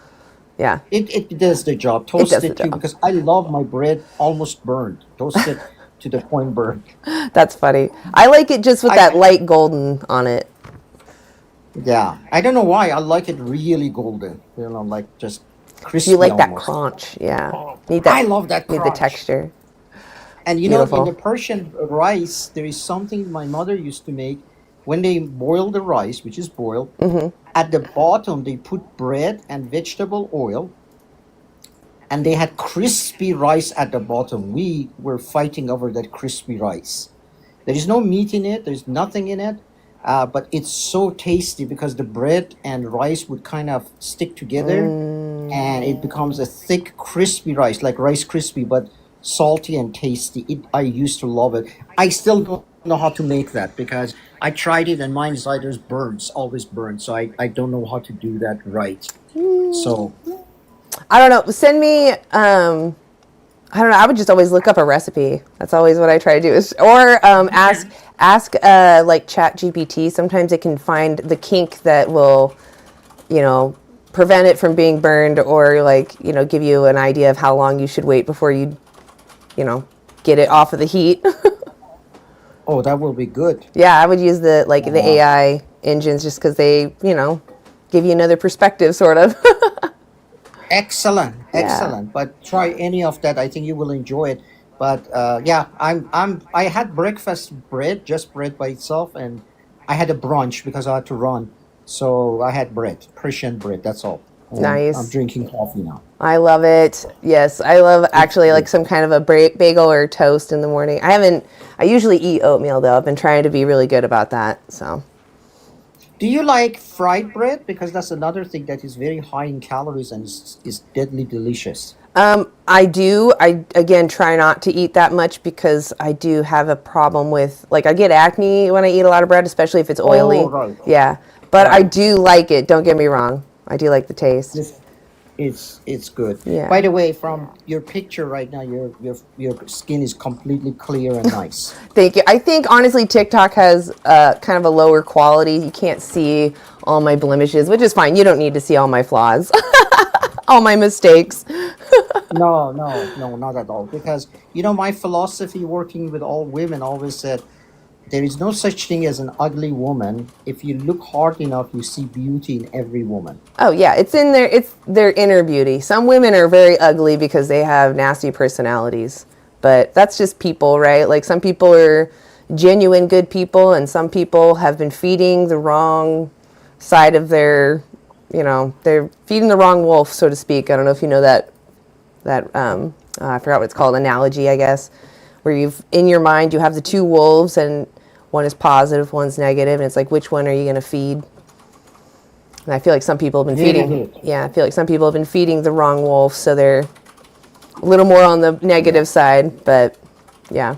yeah. It does the job. Toast it too, because I love my bread almost burned. Toast it to the point burned. That's funny. I like it just with that light golden on it. Yeah, I don't know why. I like it really golden. You know, like just crispy. You like almost. that crunch, yeah. Need that. I love that crunch. Need the texture. And you Beautiful. know, in the Persian rice, there is something my mother used to make. When they boil the rice, which is boiled, at the bottom they put bread and vegetable oil, and they had crispy rice at the bottom. We were fighting over that crispy rice. There is no meat in it. There's nothing in it. But it's so tasty because the bread and rice would kind of stick together, and it becomes a thick, crispy rice, like Rice Krispie, but salty and tasty. I used to love it. I still don't know how to make that because I tried it and mine always burns. So I don't know how to do that right. So I don't know. Send me. I don't know. I would just always look up a recipe. That's always what I try to do. Or ask like ChatGPT. Sometimes it can find the kink that will, prevent it from being burned, or give you an idea of how long you should wait before you get it off of the heat. Oh, that will be good. Yeah, I would use the AI engines just because they, give you another perspective, sort of. Excellent. Yeah. But try any of that. I think you will enjoy it. But yeah, I had breakfast bread, just bread by itself, and I had a brunch because I had to run. So I had bread, Persian bread. That's all. And Nice. I'm drinking coffee now. I love it. Yes, I love actually like some kind of a bagel or toast in the morning. I usually eat oatmeal though. I've been trying to be really good about that. So. Do you like fried bread? Because that's another thing that is very high in calories and is deadly delicious. I do. I, again, try not to eat that much because I do have a problem with, I get acne when I eat a lot of bread, especially if it's oily. Oh, right. Yeah. But I do like it. Don't get me wrong. I do like the taste. It's good. Yeah. By the way, from your picture right now, your skin is completely clear and nice. Thank you. I think honestly TikTok has kind of a lower quality. You can't see all my blemishes, which is fine. You don't need to see all my flaws, all my mistakes. No, not at all. Because my philosophy working with all women always said there is no such thing as an ugly woman. If you look hard enough, you see beauty in every woman. Oh yeah, it's in there. It's their inner beauty. Some women are very ugly because they have nasty personalities, but that's just people, right? Like some people are genuine good people, and some people have been feeding the wrong side of their, they're feeding the wrong wolf, so to speak. I don't know if you know that I forgot what it's called, analogy, I guess, where in your mind you have the two wolves, and one is positive, one's negative, and it's like, which one are you going to feed? And I feel like some people have been I feel like some people have been feeding the wrong wolf, so they're a little more on the negative side, but yeah.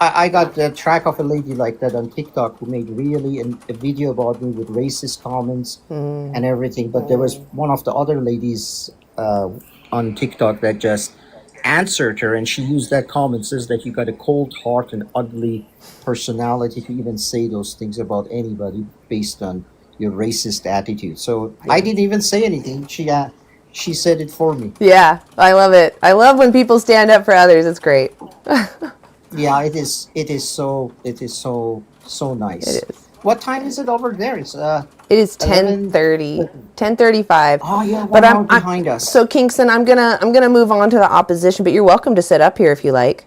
I got the track of a lady like that on TikTok who made really a video about me with racist comments and everything. But there was one of the other ladies on TikTok that just answered her, and she used that comment, says that you got a cold heart and ugly personality to even say those things about anybody based on your racist attitude. So I didn't even say anything. She said it for me. Yeah, I love it. I love when people stand up for others. It's great. Yeah, it is. It is so nice. It is. What time is it over there? It is 10:30, 10:35. Oh yeah, but one hour behind us. So Kingston, I'm gonna move on to the opposition, but you're welcome to sit up here if you like.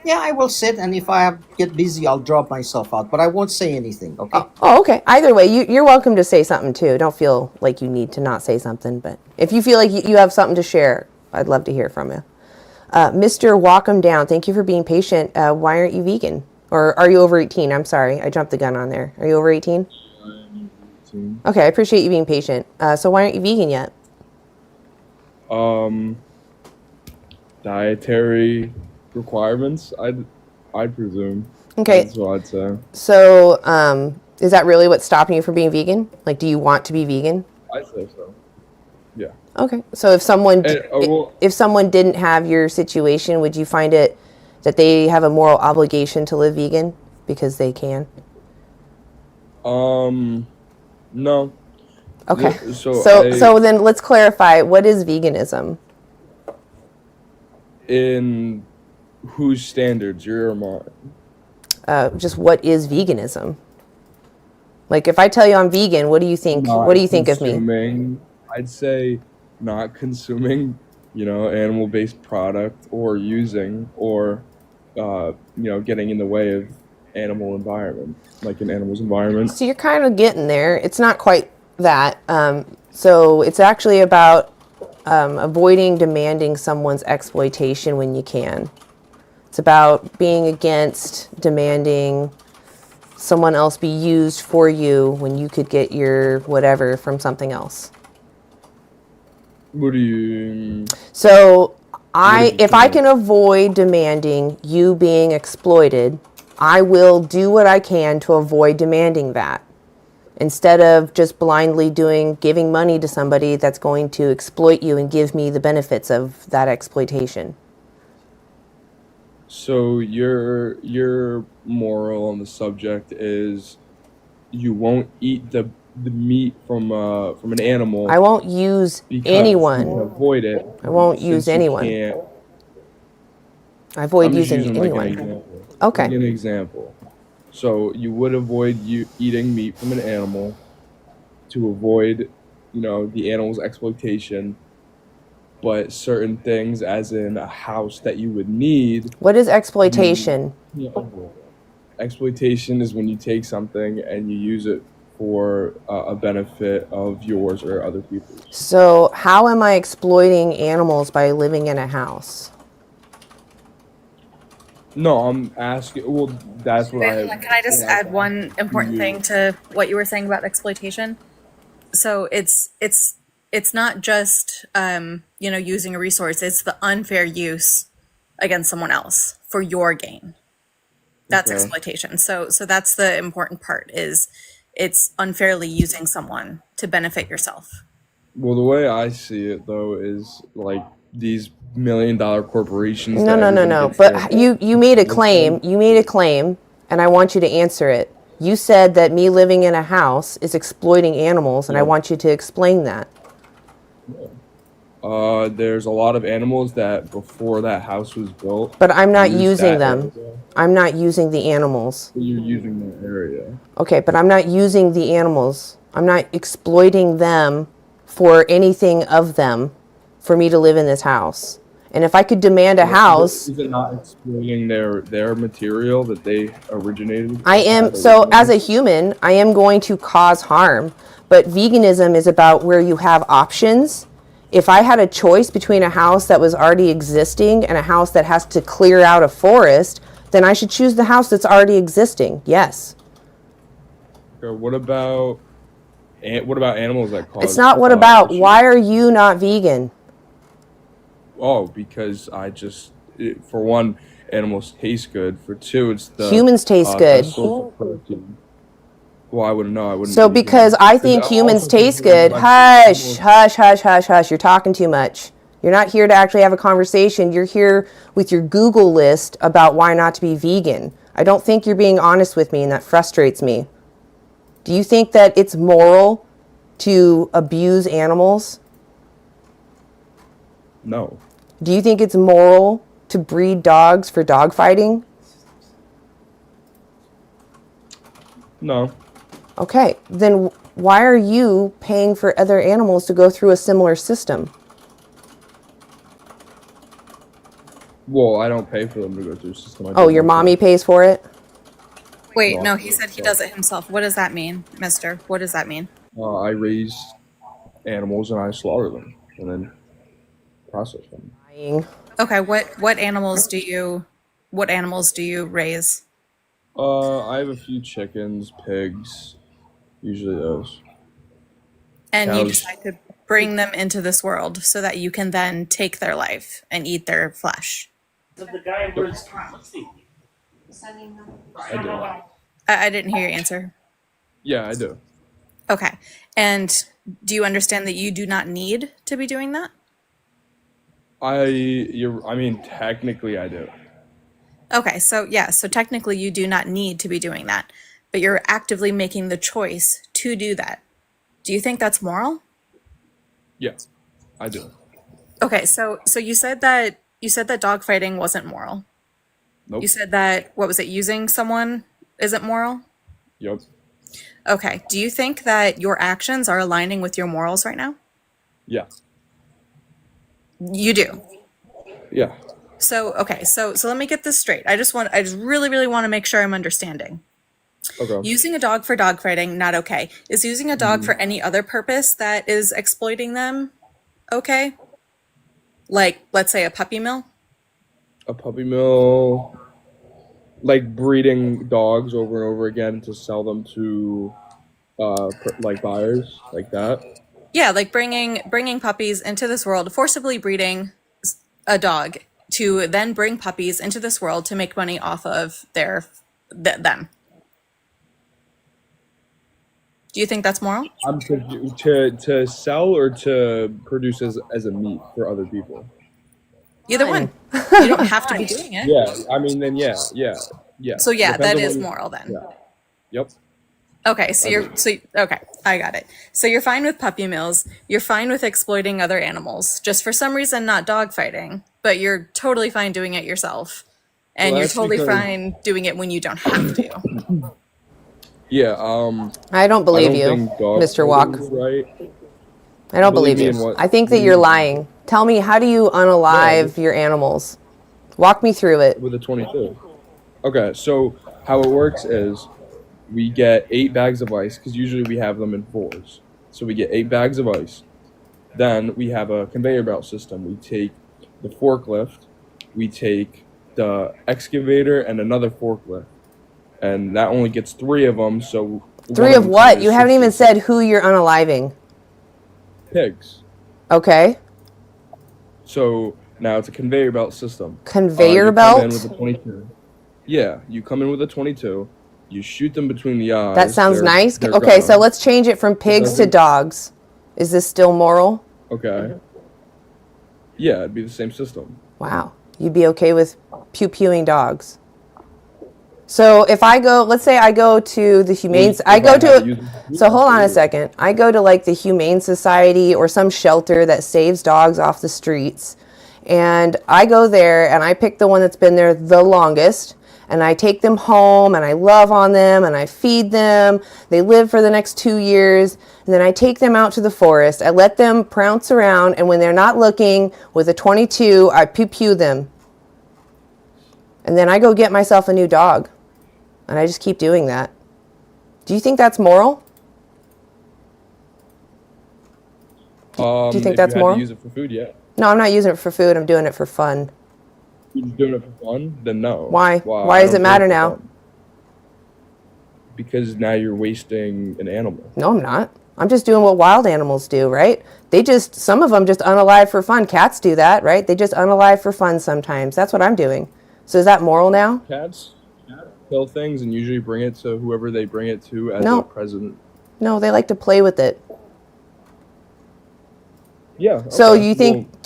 Yeah, I will sit, and if I get busy, I'll drop myself out. But I won't say anything. Okay. Oh, okay. Either way, you're welcome to say something too. Don't feel like you need to not say something, but if you feel like you have something to share, I'd love to hear from you. Mr. Walk 'em Down, thank you for being patient. Why aren't you vegan? Or are you over 18? I'm sorry, I jumped the gun on there. Are you over 18? Okay, I appreciate you being patient. So why aren't you vegan yet? Dietary requirements, I'd presume. Okay. That's what I'd say. So, is that really what's stopping you from being vegan? Like, do you want to be vegan? I'd say so. Yeah. Okay. So if someone if someone didn't have your situation, would you find it that they have a moral obligation to live vegan because they can? No. Okay. So so then let's clarify, what is veganism? In whose standards, your or mine? Just what is veganism? Like, if I tell you I'm vegan, what do you think? What do you think of me? I'd say not consuming, animal-based product or using or, getting in the way of animal environment, like an animal's environment. So you're kind of getting there. It's not quite that. So it's actually about avoiding demanding someone's exploitation when you can. It's about being against demanding someone else be used for you when you could get your whatever from something else. What do you... So if I can avoid demanding you being exploited, I will do what I can to avoid demanding that. Instead of just blindly giving money to somebody that's going to exploit you and give me the benefits of that exploitation. So your moral on the subject is you won't eat the meat from an animal. I won't use anyone. You can avoid it. I won't use anyone. I avoid using anyone. Okay. Like an example. So you would avoid eating meat from an animal to avoid, the animal's exploitation. But certain things, as in a house that you would need. What is exploitation? Exploitation is when you take something and you use it for a benefit of yours or other people's. So how am I exploiting animals by living in a house? No, I'm asking. Well, that's what I. Can I just add one important thing to what you were saying about exploitation? So it's not just using a resource. It's the unfair use against someone else for your gain. That's exploitation. So that's the important part. Is it's unfairly using someone to benefit yourself. Well, the way I see it though is like these $1 million corporations No, that no, no, everybody no. gets their But you made a claim. You made a claim, and I want you to answer it. You said that me living in a house is exploiting animals, and I Yeah. want you to explain that. There's a lot of animals that before that house was built. But I'm not used using that them. area. I'm not using the animals. You're using that area. Okay, but I'm not using the animals. I'm not exploiting them for anything of them for me to live in this house. And if I could demand a house, Is it not exploiting their material that they originated? I am, so as a human, I am going to cause harm. But veganism is about where you have options. If I had a choice between a house that was already existing and a house that has to clear out a forest, then I should choose the house that's already existing. Yes. Okay, what about animals that cause? It's not what about. Why are you not vegan? Oh, because for one, animals taste good. For two, it's the Humans taste good. best source of protein. Well, I wouldn't know. I wouldn't. So be vegan. because I think humans taste good, hush, hush, hush, hush, hush. You're talking too much. You're not here to actually have a conversation. You're here with your Google list about why not to be vegan. I don't think you're being honest with me, and that frustrates me. Do you think that it's moral to abuse animals? No. Do you think it's moral to breed dogs for dog fighting? No. Okay, then why are you paying for other animals to go through a similar system? Well, I don't pay for them to go through a system. Oh, your mommy pays for it? Wait, no, he said he does it himself. What does that mean, mister? What does that mean? I raise animals and I slaughter them and then process them. Okay, what animals do you raise? I have a few chickens, pigs, usually those. And you Cows. decide to bring them into this world so that you can then take their life and eat their flesh. I didn't hear your answer. Yeah, I do. Okay. And do you understand that you do not need to be doing that? I mean, technically I do. Okay, so yeah, so technically you do not need to be doing that, but you're actively making the choice to do that. Do you think that's moral? Yeah, I do. Okay, so you said that dogfighting wasn't moral. Nope. You said that, what was it, using someone isn't moral? Yep. Okay, do you think that your actions are aligning with your morals right now? Yeah. You do. Yeah. So, okay, so let me get this straight. I just really, really want to make sure I'm understanding. Okay. Using a dog for dogfighting, not okay. Is using a dog for any other purpose that is exploiting them okay? Like, let's say a puppy mill? A puppy mill, like breeding dogs over and over again to sell them to, like buyers, like that. Yeah, like bringing puppies into this world, forcibly breeding a dog to then bring puppies into this world to make money off of them. Do you think that's moral? To sell or to produce as a meat for other people. Either one. You don't have to be doing it. Yeah, I mean, then yeah. So yeah, Depends that on is what you- moral then. Yeah. Yep. Okay, okay, I got it. So you're fine with puppy mills. You're fine with exploiting other animals. Just for some reason, not dog fighting, but you're totally fine doing it yourself, and Well, you're that's totally because- fine doing it when you don't have to. Yeah. I don't believe you, think dog Mr. Walk. fighting is right. I don't believe me you. in what- I think that you're lying. Tell me, how do you unalive your animals? Walk me through it. With a 22. Okay, so how it works is we get 8 bags of ice because usually we have them in 4s. So we get 8 bags of ice. Then we have a conveyor belt system. We take the forklift, we take the excavator, and another forklift, and that only gets 3 of them. So 3 of what? You haven't even said who you're unaliving. pigs. Okay. So now it's a conveyor belt system. Conveyor you belt? Come in with a 22. Yeah, you come in with a 22. You shoot them between the eyes. That sounds they're- nice. they're Okay, so gone. let's change it from pigs to dogs. Is this still moral? Okay. Yeah, it'd be the same system. Wow. You'd be okay with pew-pewing dogs. So if I go, let's say I go to the Humane, so hold on a second. I go to like the Humane Society or some shelter that saves dogs off the streets. And I go there and I pick the one that's been there the longest. And I take them home and I love on them and I feed them. They live for the next 2 years. And then I take them out to the forest. I let them prounce around. And when they're not looking with a .22, I pew-pew them. And then I go get myself a new dog. And I just keep doing that. Do you think that's moral? Do you think that's moral? To use it for food, yeah. No, I'm not using it for food. I'm doing it for fun. You're just doing it for fun? Then no. Why? Why does it matter now? Because now you're wasting an animal. No, I'm not. I'm just doing what wild animals do, right? Some of them just unalive for fun. Cats do that, right? They just unalive for fun sometimes. That's what I'm doing. So is that moral now? Cats kill things and usually bring it to whoever they bring it to as a present. No, they like to play with it. Yeah. Okay. So do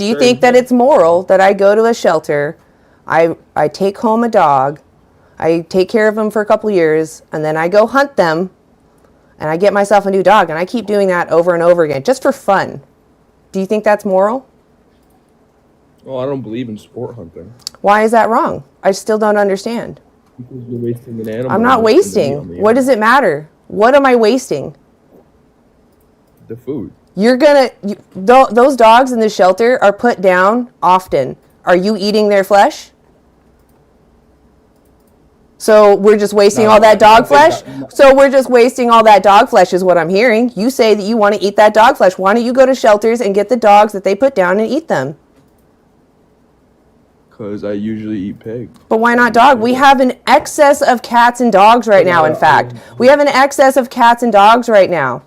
you think that it's moral that I go to a shelter, I take home a dog, I take care of them for a couple years, and then I go hunt them, and I get myself a new dog, and I keep doing that over and over again, just for fun. Do you think that's moral? Well, I don't believe in sport hunting. Why is that wrong? I still don't understand. Because you're wasting an animal. I'm not wasting. What does it matter? What am I wasting? The food. Those dogs in the shelter are put down often. Are you eating their flesh? So we're just wasting all that dog flesh? So we're just wasting all that dog flesh is what I'm hearing. You say that you want to eat that dog flesh. Why don't you go to shelters and get the dogs that they put down and eat them? Because I usually eat pig. But why not dog? We have an excess of cats and dogs right now, in fact. We have an excess of cats and dogs right now.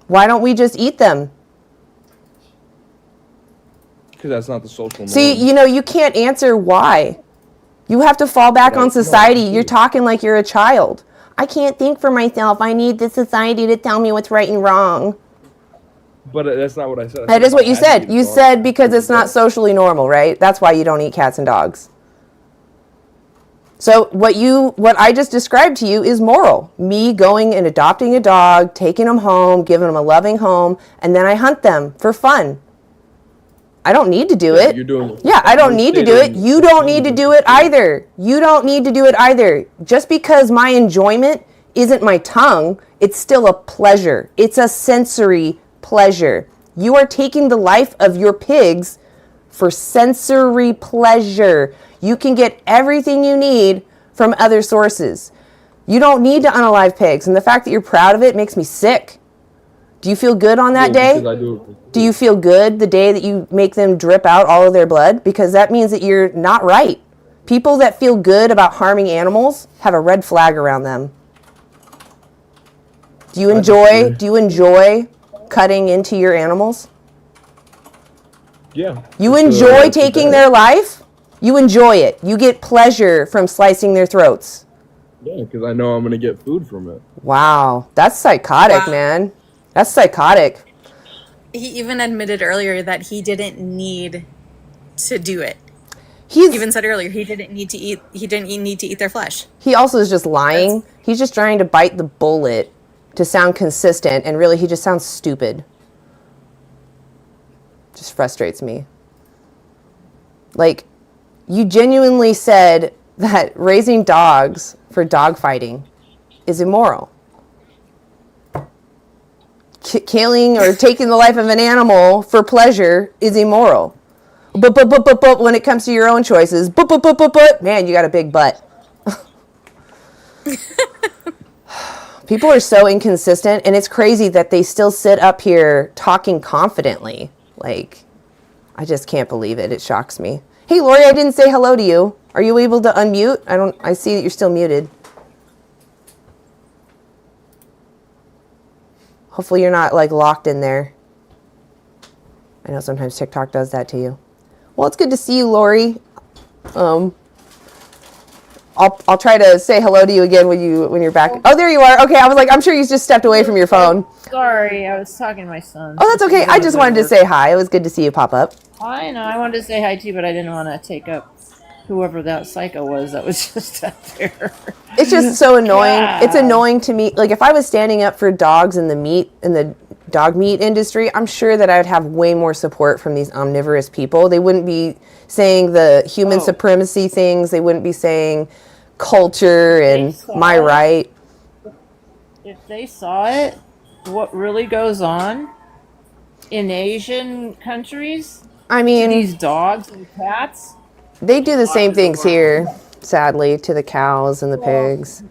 Why don't we just eat them? Because that's not the social norm. See, you can't answer why. You have to fall back on society. You're talking like you're a child. I can't think for myself. I need the society to tell me what's right and wrong. But that's not what I said. That is what you said. You said because it's not socially normal, right? That's why you don't eat cats and dogs. So what I just described to you is moral. Me going and adopting a dog, taking them home, giving them a loving home, and then I hunt them for fun. I don't need to do it. I don't need to do it. You don't need to do it either. You don't need to do it either. Just because my enjoyment isn't my tongue, it's still a pleasure. It's a sensory pleasure. You are taking the life of your pigs for sensory pleasure. You can get everything you need from other sources. You don't need to unalive pigs, and the fact that you're proud of it makes me sick. Do you feel good on that day? Do you feel good the day that you make them drip out all of their blood? Because that means that you're not right. People that feel good about harming animals have a red flag around them. Do you enjoy cutting into your animals? Yeah. You enjoy taking their life? You enjoy it. You get pleasure from slicing their throats. Yeah, because I know I'm going to get food from it. Wow. That's psychotic, man. That's psychotic. He even admitted earlier that he didn't need to do it. He even said earlier he didn't need to eat their flesh. He also is just lying. He's just trying to bite the bullet to sound consistent, and really he just sounds stupid. Just frustrates me. Like, you genuinely said that raising dogs for dog fighting is immoral. Killing or taking the life of an animal for pleasure is immoral. But when it comes to your own choices, man, you got a big butt. People are so inconsistent, and it's crazy that they still sit up here talking confidently. Like, I just can't believe it. It shocks me. Hey, Lori, I didn't say hello to you. Are you able to unmute? I see that you're still muted. Hopefully you're not like locked in there. I know sometimes TikTok does that to you. Well, it's good to see you, Lori. I'll try to say hello to you again when you're back. Oh, there you are. Okay, I was like, I'm sure you just stepped away from your phone. Sorry, I was talking to my son. Oh, that's okay. I just wanted to say hi. It was good to see you pop up. I know. I wanted to say hi too, but I didn't want to take up whoever that psycho was that was just out there. It's just so annoying. God. It's annoying to me. Like if I was standing up for dogs in the dog meat industry, I'm sure that I would have way more support from these omnivorous people. They wouldn't be saying the human supremacy things. They wouldn't be saying culture and my right. If they saw it, what really goes on in Asian countries? I mean, to these dogs and cats. They do the same things here, sadly, to the cows and the pigs.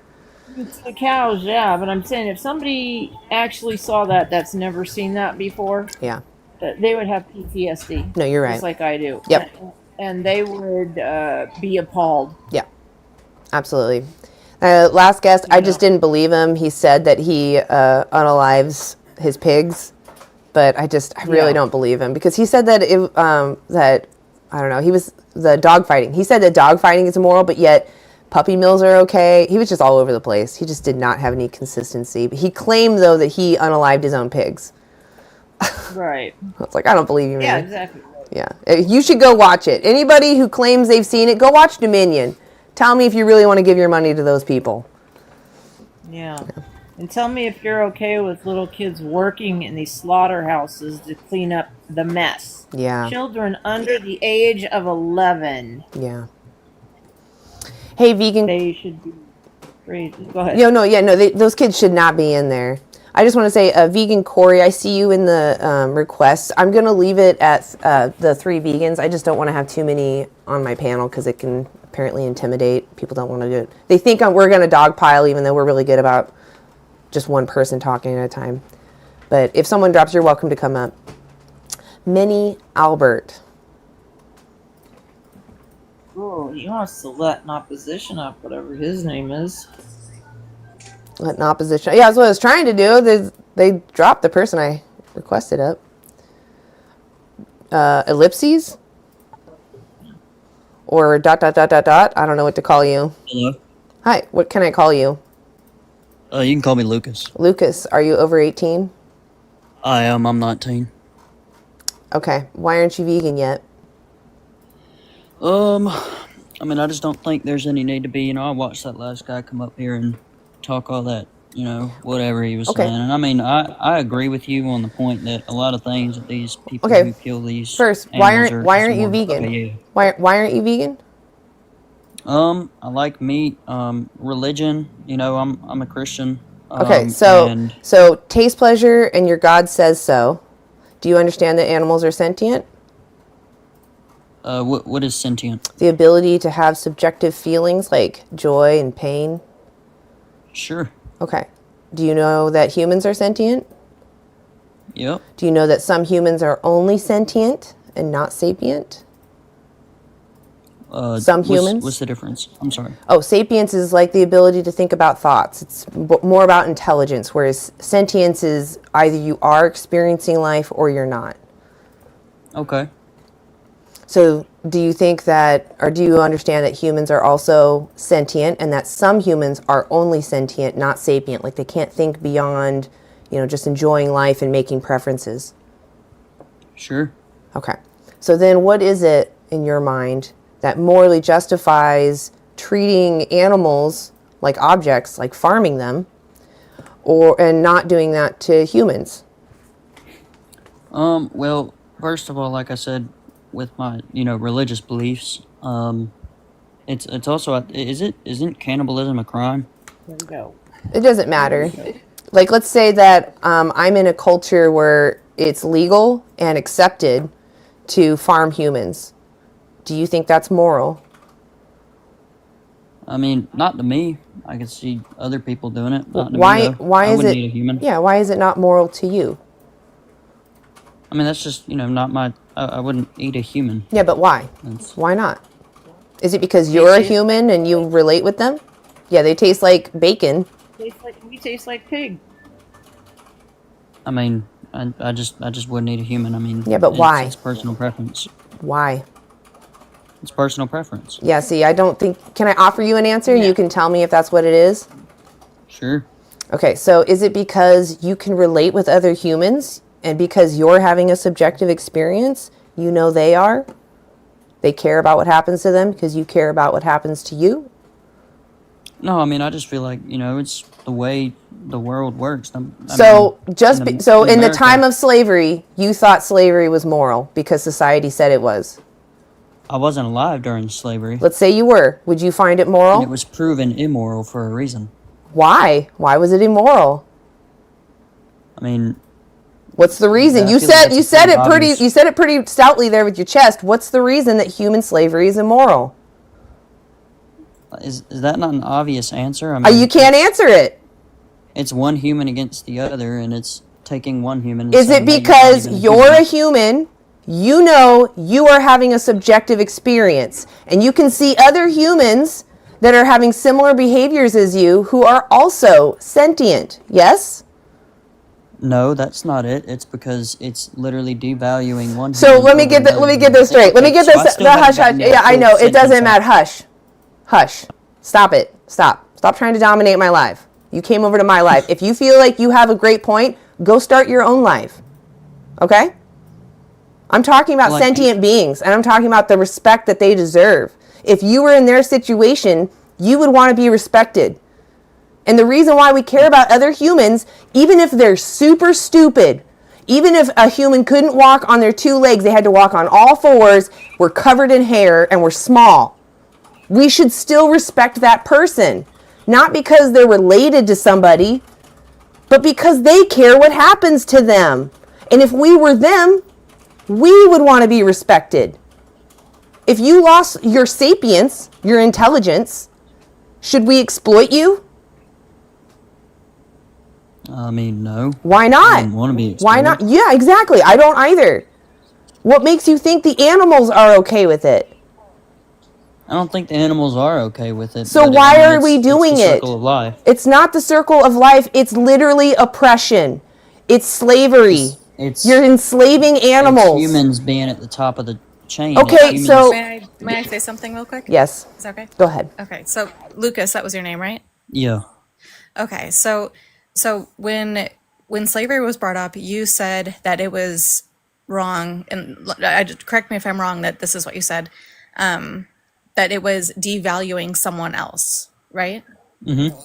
To the cows, yeah, but I'm saying if somebody actually saw that, that's never seen that before, yeah, they would have PTSD. No, you're right. Just like I do. Yep. And they would be appalled. Yeah, absolutely. Last guest, I just didn't believe him. He said that he unalives his pigs, but I really don't believe him because he said that that I don't know. He was the dog fighting. He said that dog fighting is immoral, but yet puppy mills are okay. He was just all over the place. He just did not have any consistency. But he claimed though that he unalived his own pigs. Right. I was like, I don't believe you, man. Yeah, exactly. Yeah, you should go watch it. Anybody who claims they've seen it, go watch Dominion. Tell me if you really want to give your money to those people. Yeah. And tell me if you're okay with little kids working in these slaughterhouses to clean up the mess. Yeah. Children under the age of 11. Yeah. Hey, vegan. They should be crazy. Go ahead. Those kids should not be in there. I just want to say, vegan Corey, I see you in the requests. I'm going to leave it at the 3 vegans. I just don't want to have too many on my panel because it can apparently intimidate. People don't want to do it. They think we're going to dogpile even though we're really good about just one person talking at a time. But if someone drops, you're welcome to come up. Minnie Albert. Oh, he wants to let an opposition up, whatever his name is. Let an opposition. Yeah, that's what I was trying to do. They dropped the person I requested up. Ellipses? Or ... I don't know what to call you. Hello. Hi, what can I call you? You can call me Lucas. Lucas, are you over 18? I am. I'm 19. Okay. Why aren't you vegan yet? I mean, I just don't think there's any need to be. You know, I watched that last guy come up here and talk all that, you know, whatever he was saying. And I mean, I agree with you on the point that a lot of things that these people who kill these first, why aren't you vegan? Okay, yeah. Why aren't you vegan? I like meat. Religion. You know, I'm a Christian. Okay, so taste pleasure and your God says so. Do you understand that animals are sentient? What is sentient? The ability to have subjective feelings like joy and pain. Sure. Okay. Do you know that humans are sentient? Yep. Do you know that some humans are only sentient and not sapient? Some humans. What's the difference? I'm sorry. Oh, sapience is like the ability to think about thoughts. It's more about intelligence, whereas sentience is either you are experiencing life or you're not. Okay. So do you think that, or do you understand that humans are also sentient and that some humans are only sentient, not sapient? Like they can't think beyond, just enjoying life and making preferences? Sure. Okay. So then what is it in your mind that morally justifies treating animals like objects, like farming them, and not doing that to humans? Well, first of all, like I said, with my, religious beliefs, it's also, isn't cannibalism a crime? There you go. It doesn't matter. Like, let's say that I'm in a culture where it's legal and accepted to farm humans. Do you think that's moral? I mean, not to me. I can see other people doing it. Not to Why me, though. I is wouldn't it eat a human. Yeah, why is it not moral to you? I mean, that's just, not my... I wouldn't eat a human. Yeah, but why? Why not? Is it because you're a human and you relate with them? Yeah, they taste like bacon. We taste like pig. I mean, I just wouldn't eat a human. I mean... Yeah, but why? It's personal preference. Why? It's personal preference. Yeah, see, I don't think... Can I offer you an answer? You can tell me if that's what it is. Sure. Okay, so is it because you can relate with other humans and because you're having a subjective experience, you know they are? They care about what happens to them because you care about what happens to you? No, I mean, I just feel like, it's the way the world works. In the time of slavery, you thought slavery was moral because society said it was. I wasn't alive during slavery. Let's say you were. Would you find it moral? And it was proven immoral for a reason. Why? Why was it immoral? I mean, what's the reason? You said it pretty stoutly there with your chest. What's the reason that human slavery is immoral? Is that not an obvious answer? I mean, you can't answer it. It's one human against the other, and it's taking one human. Is it because you're a human? You know you are having a subjective experience, and you can see other humans that are having similar behaviors as you who are also sentient. Yes? No, that's not it. It's because it's literally devaluing one. So let me get this straight. Let me get this. Hush. Yeah, I know it doesn't matter. Hush. Stop it. Stop trying to dominate my life. You came over to my life. If you feel like you have a great point, go start your own life. Okay? I'm talking about sentient beings, and I'm talking about the respect that they deserve. If you were in their situation, you would want to be respected. And the reason why we care about other humans, even if they're super stupid, even if a human couldn't walk on their two legs, they had to walk on all fours, were covered in hair, and were small, we should still respect that person. Not because they're related to somebody, but because they care what happens to them. And if we were them, we would want to be respected. If you lost your sapience, your intelligence, should we exploit you? I mean, no. Why not? I don't want to be exploited. Why not? Yeah, exactly. I don't either. What makes you think the animals are okay with it? I don't think the animals are okay with it. So why are we doing it's it? the circle of life. It's not the circle of life. It's literally oppression. It's slavery. You're enslaving animals. It's humans being at the top of the chain. Okay, so... May I say something real quick? Yes. Is that okay? Go ahead. Okay, so Lucas, that was your name, right? Yeah. Okay, so when slavery was brought up, you said that it was wrong, and correct me if I'm wrong, that this is what you said, that it was devaluing someone else, right? Mm-hmm.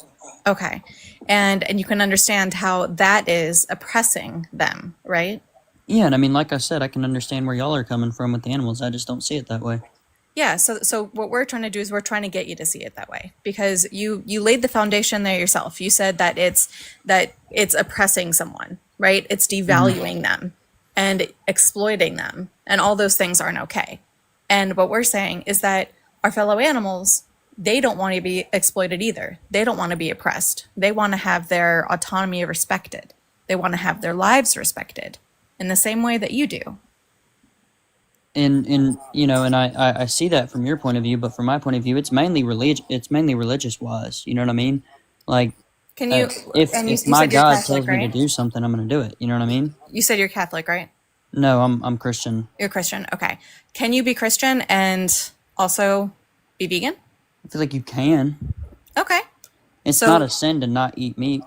Okay, and you can understand how that is oppressing them, right? Yeah, and I mean, like I said, I can understand where y'all are coming from with the animals. I just don't see it that way. Yeah, so what we're trying to do is we're trying to get you to see it that way, because you laid the foundation there yourself. You said that it's oppressing someone, right? It's devaluing them and exploiting them, and all those things aren't okay. And what we're saying is that our fellow animals, they don't want to be exploited either. They don't want to be oppressed. They want to have their autonomy respected. They want to have their lives respected in the same way that you do. And I see that from your point of view, but from my point of view, it's mainly religious wise. You know what I mean? Like, Can you? if my God tells me to do something, I'm going to do it. You know what I mean? You said you're Catholic, right? No, I'm Christian. You're Christian. Okay. Can you be Christian and also be vegan? I feel like you can. Okay. It's not a sin to not eat meat.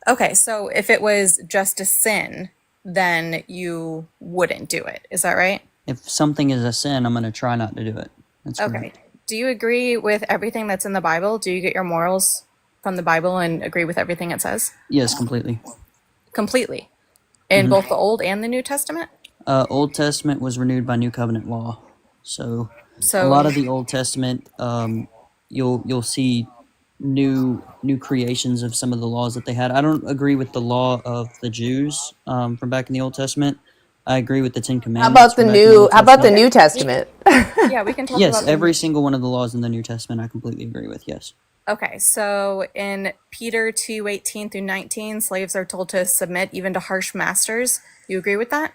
Okay, so if it was just a sin, then you wouldn't do it. Is that right? If something is a sin, I'm going to try not to do it. That's Okay. correct. Do you agree with everything that's in the Bible? Do you get your morals from the Bible and agree with everything it says? Yes, completely. Completely. In both the Old and the New Testament? Old Testament was renewed by New Covenant law. So a lot of the Old Testament, you'll see new creations of some of the laws that they had. I don't agree with the law of the Jews from back in the Old Testament. I agree with the Ten Commandments. How about the New Testament? Yeah, we can talk about Yes, every single one of the laws in the New Testament I completely agree with, yes. Okay, so in Peter 2:18 through 19, slaves are told to submit even to harsh masters. You agree with that?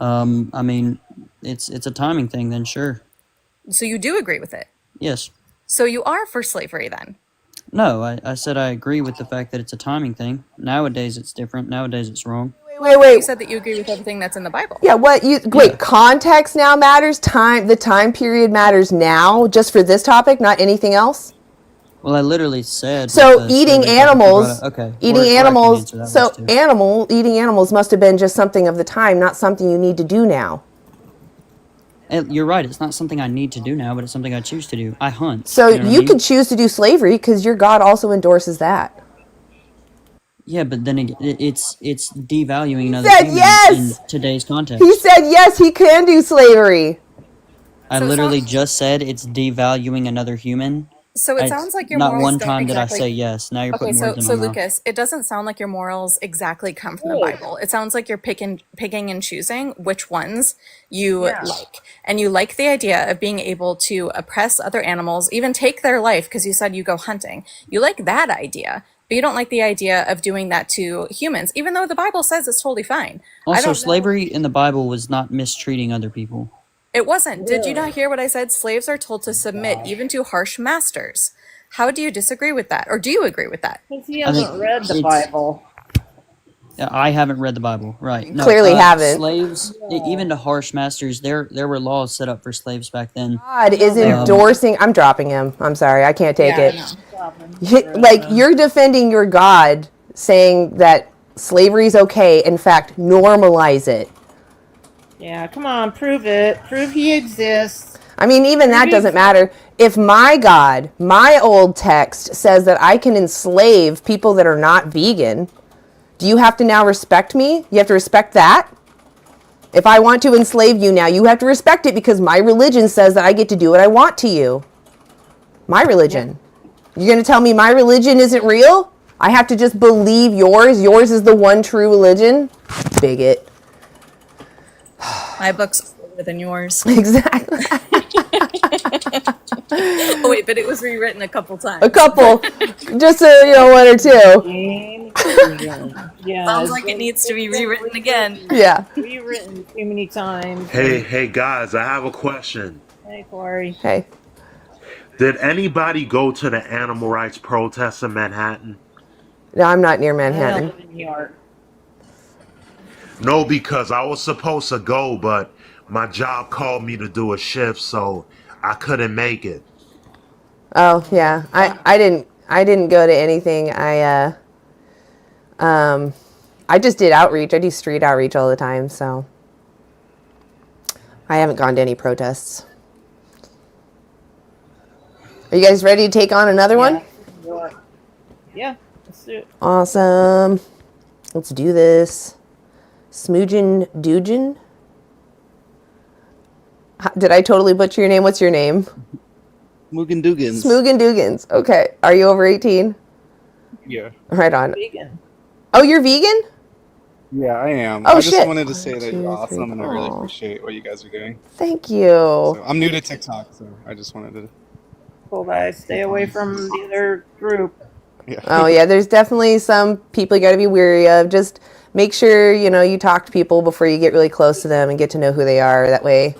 I mean, it's a timing thing then, sure. So you do agree with it? Yes. So you are for slavery then? No, I said I agree with the fact that it's a timing thing. Nowadays it's different. Nowadays it's wrong. Wait. You said that you agree with everything that's in the Bible. Yeah, wait, context now matters, the time period matters now, just for this topic, not anything else? Well, I literally said. So what the eating survey topic you brought animals, up- Okay. eating or I can animals, answer that so one too. eating animals must have been just something of the time, not something you need to do now. And you're right. It's not something I need to do now, but it's something I choose to do. I hunt. So you know what I you mean? could choose to do slavery because your God also endorses that. Yeah, but then it's devaluing another said human yes! in today's context. He said yes, he can do slavery. I literally just said it's devaluing another human. So it sounds like your Not morals one don't time did I exactly. say yes. Now you're Okay, putting words in so my mouth. Lucas, it doesn't sound like your morals exactly come from the Bible. It sounds like you're picking and choosing which ones you like, and you like the idea of being able to oppress other animals, even take their life because you said you go hunting. You like that idea, but you don't like the idea of doing that to humans, even though the Bible says it's totally fine. I Also, don't. slavery in the Bible was not mistreating other people. It wasn't. Did you not hear what I said? Slaves are told to submit even to harsh masters. How do you disagree with that? Or do you agree with that? Because he hasn't read the Bible. Yeah, I haven't read the Bible. Right. No, Clearly haven't. Slaves, even to harsh masters, there were laws set up for slaves back then. God is endorsing. I'm dropping him. I'm sorry. I can't take it. Like, you're defending your God, saying that slavery is okay. In fact, normalize it. Yeah, come on, prove it. Prove he exists. I mean, even that doesn't matter. If my God, my old text says that I can enslave people that are not vegan, do you have to now respect me? You have to respect that? If I want to enslave you now, you have to respect it because my religion says that I get to do what I want to you. My religion. You're going to tell me my religion isn't real? I have to just believe yours? Yours is the one true religion? Bigot. My book's older than yours. Exactly. Oh wait, but it was rewritten a couple times. A couple. Just one or two. Yeah, Sounds like it needs to be rewritten again. Yeah. Rewritten too many times. Hey guys, I have a question. Hey, Corey. Hey. Did anybody go to the animal rights protests in Manhattan? No, I'm not near Manhattan. In New York. No, because I was supposed to go, but my job called me to do a shift, so I couldn't make it. Oh yeah, I didn't go to anything. I just did outreach. I do street outreach all the time, so I haven't gone to any protests. Are you guys ready to take on another one? Yeah, let's do it. Awesome. Let's do this. Smoogin Dugin. Did I totally butcher your name? What's your name? Smoogan Dugans. Smoogan Dugans. Okay. Are you over 18? Yeah. Right on. Vegan. Oh, you're vegan? Yeah, I am. Oh, I just shit. wanted to say that you're 1, 2, awesome, 3, and I really aw. appreciate what you guys are doing. Thank you. So, I'm new to TikTok, so I just wanted to. Cool guys, stay away from the other group. Yeah. Oh yeah, there's definitely some people you got to be wary of. Just make sure you talk to people before you get really close to them and get to know who they are. That way,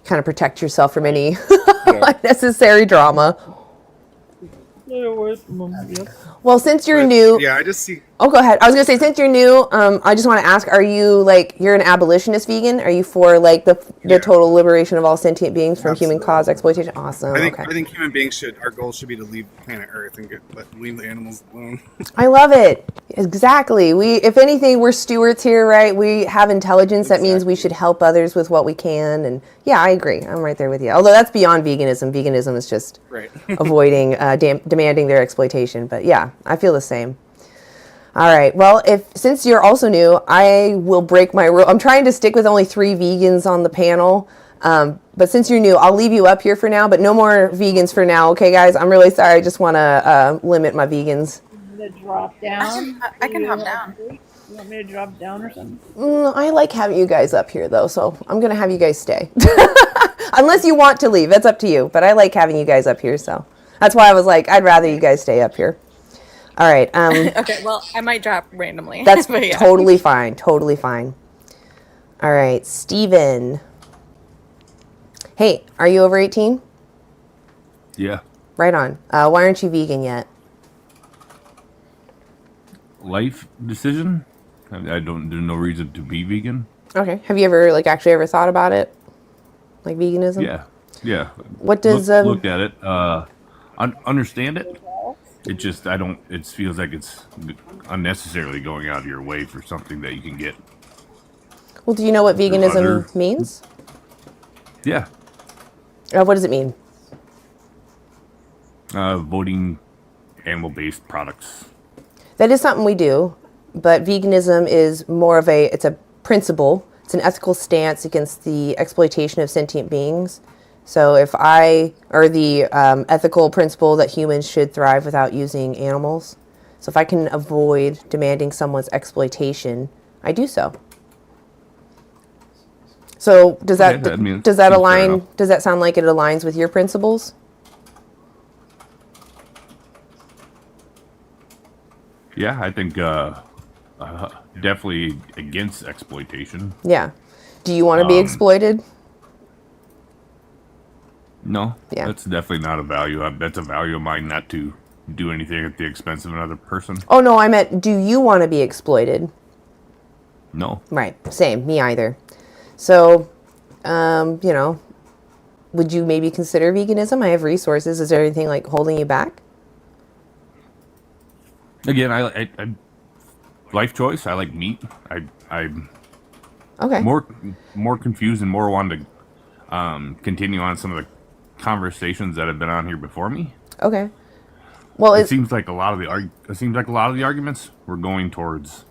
kind of protect yourself from any unnecessary drama. Stay away from them. Yep. Well, since you're new, Yeah, I just see. oh, go ahead. I was gonna say, since you're new, I just want to ask: are you you're an abolitionist vegan? Are you for the total liberation of all sentient beings from human caused exploitation? Awesome. I think human beings our goal should be to leave planet Earth and leave the animals alone. I love it. Exactly. If anything, we're stewards here, right? We have intelligence. That means we should help others with what we can. And yeah, I agree. I'm right there with you. Although that's beyond veganism. Veganism is just avoiding, demanding their exploitation. But yeah, I feel the same. All right. Well, since you're also new, I will break my rule. I'm trying to stick with only 3 vegans on the panel. But since you're new, I'll leave you up here for now, but no more vegans for now. Okay, guys? I'm really sorry. I just want to limit my vegans. To drop down. I can hop down. You want me to drop down or something? I like having you guys up here, though, so I'm going to have you guys stay. Unless you want to leave. That's up to you. But I like having you guys up here, so that's why I was like, I'd rather you guys stay up here. All right. Okay, well, I might drop randomly. That's but yeah. totally fine. Totally fine. All right, Steven. Hey, are you over 18? Yeah. Right on. Why aren't you vegan yet? Life decision? I don't. There's no reason to be vegan. Okay. Have you ever actually ever thought about it, like veganism? Yeah. What does looked at it? Understand it. It just I don't. It feels like it's unnecessarily going out of your way for something that you can get. Well, do you know what veganism means? Yeah. What does it mean? Avoiding animal-based products. That is something we do, but veganism is more of it's a principle. It's an ethical stance against the exploitation of sentient beings. So or the ethical principle that humans should thrive without using animals. So if I can avoid demanding someone's exploitation, I do so. So does that align? Does that sound like it aligns with your principles? Yeah, I think definitely against exploitation. Yeah. Do you want to be exploited? No. Yeah. That's definitely not a value. That's a value of mine not to do anything at the expense of another person. Oh, no, I meant, do you want to be exploited? No. Right. Same. Me either. So, would you maybe consider veganism? I have resources. Is there anything holding you back? Again, I life choice. I like meat. I'm okay. More confused and more wanting to continue on some of the conversations that have been on here before me. Okay. Well, it seems like a lot of the arguments were going towards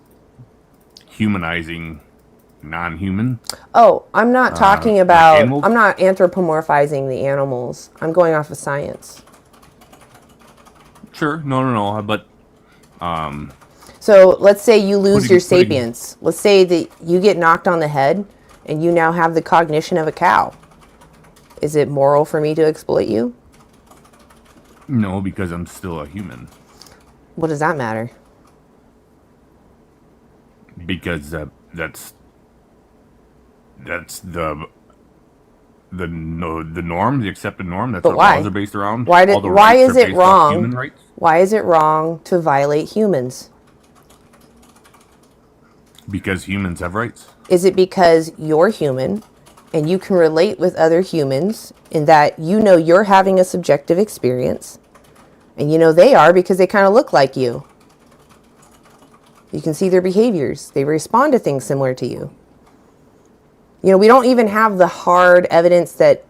humanizing non-human. Oh, I'm not talking about. I'm not anthropomorphizing the animals. I'm going off of science. Sure. No. But. So let's say you lose your sapience. Let's say that you get knocked on the head and you now have the cognition of a cow. Is it moral for me to exploit you? No, because I'm still a human. What does that matter? Because that's the norm, the accepted norm. That's what laws are based around. Why is it wrong? Human rights. Why is it wrong to violate humans? Because humans have rights. Is it because you're human and you can relate with other humans in that you're having a subjective experience and they are because they kind of look like you? You can see their behaviors. They respond to things similar to you. We don't even have the hard evidence that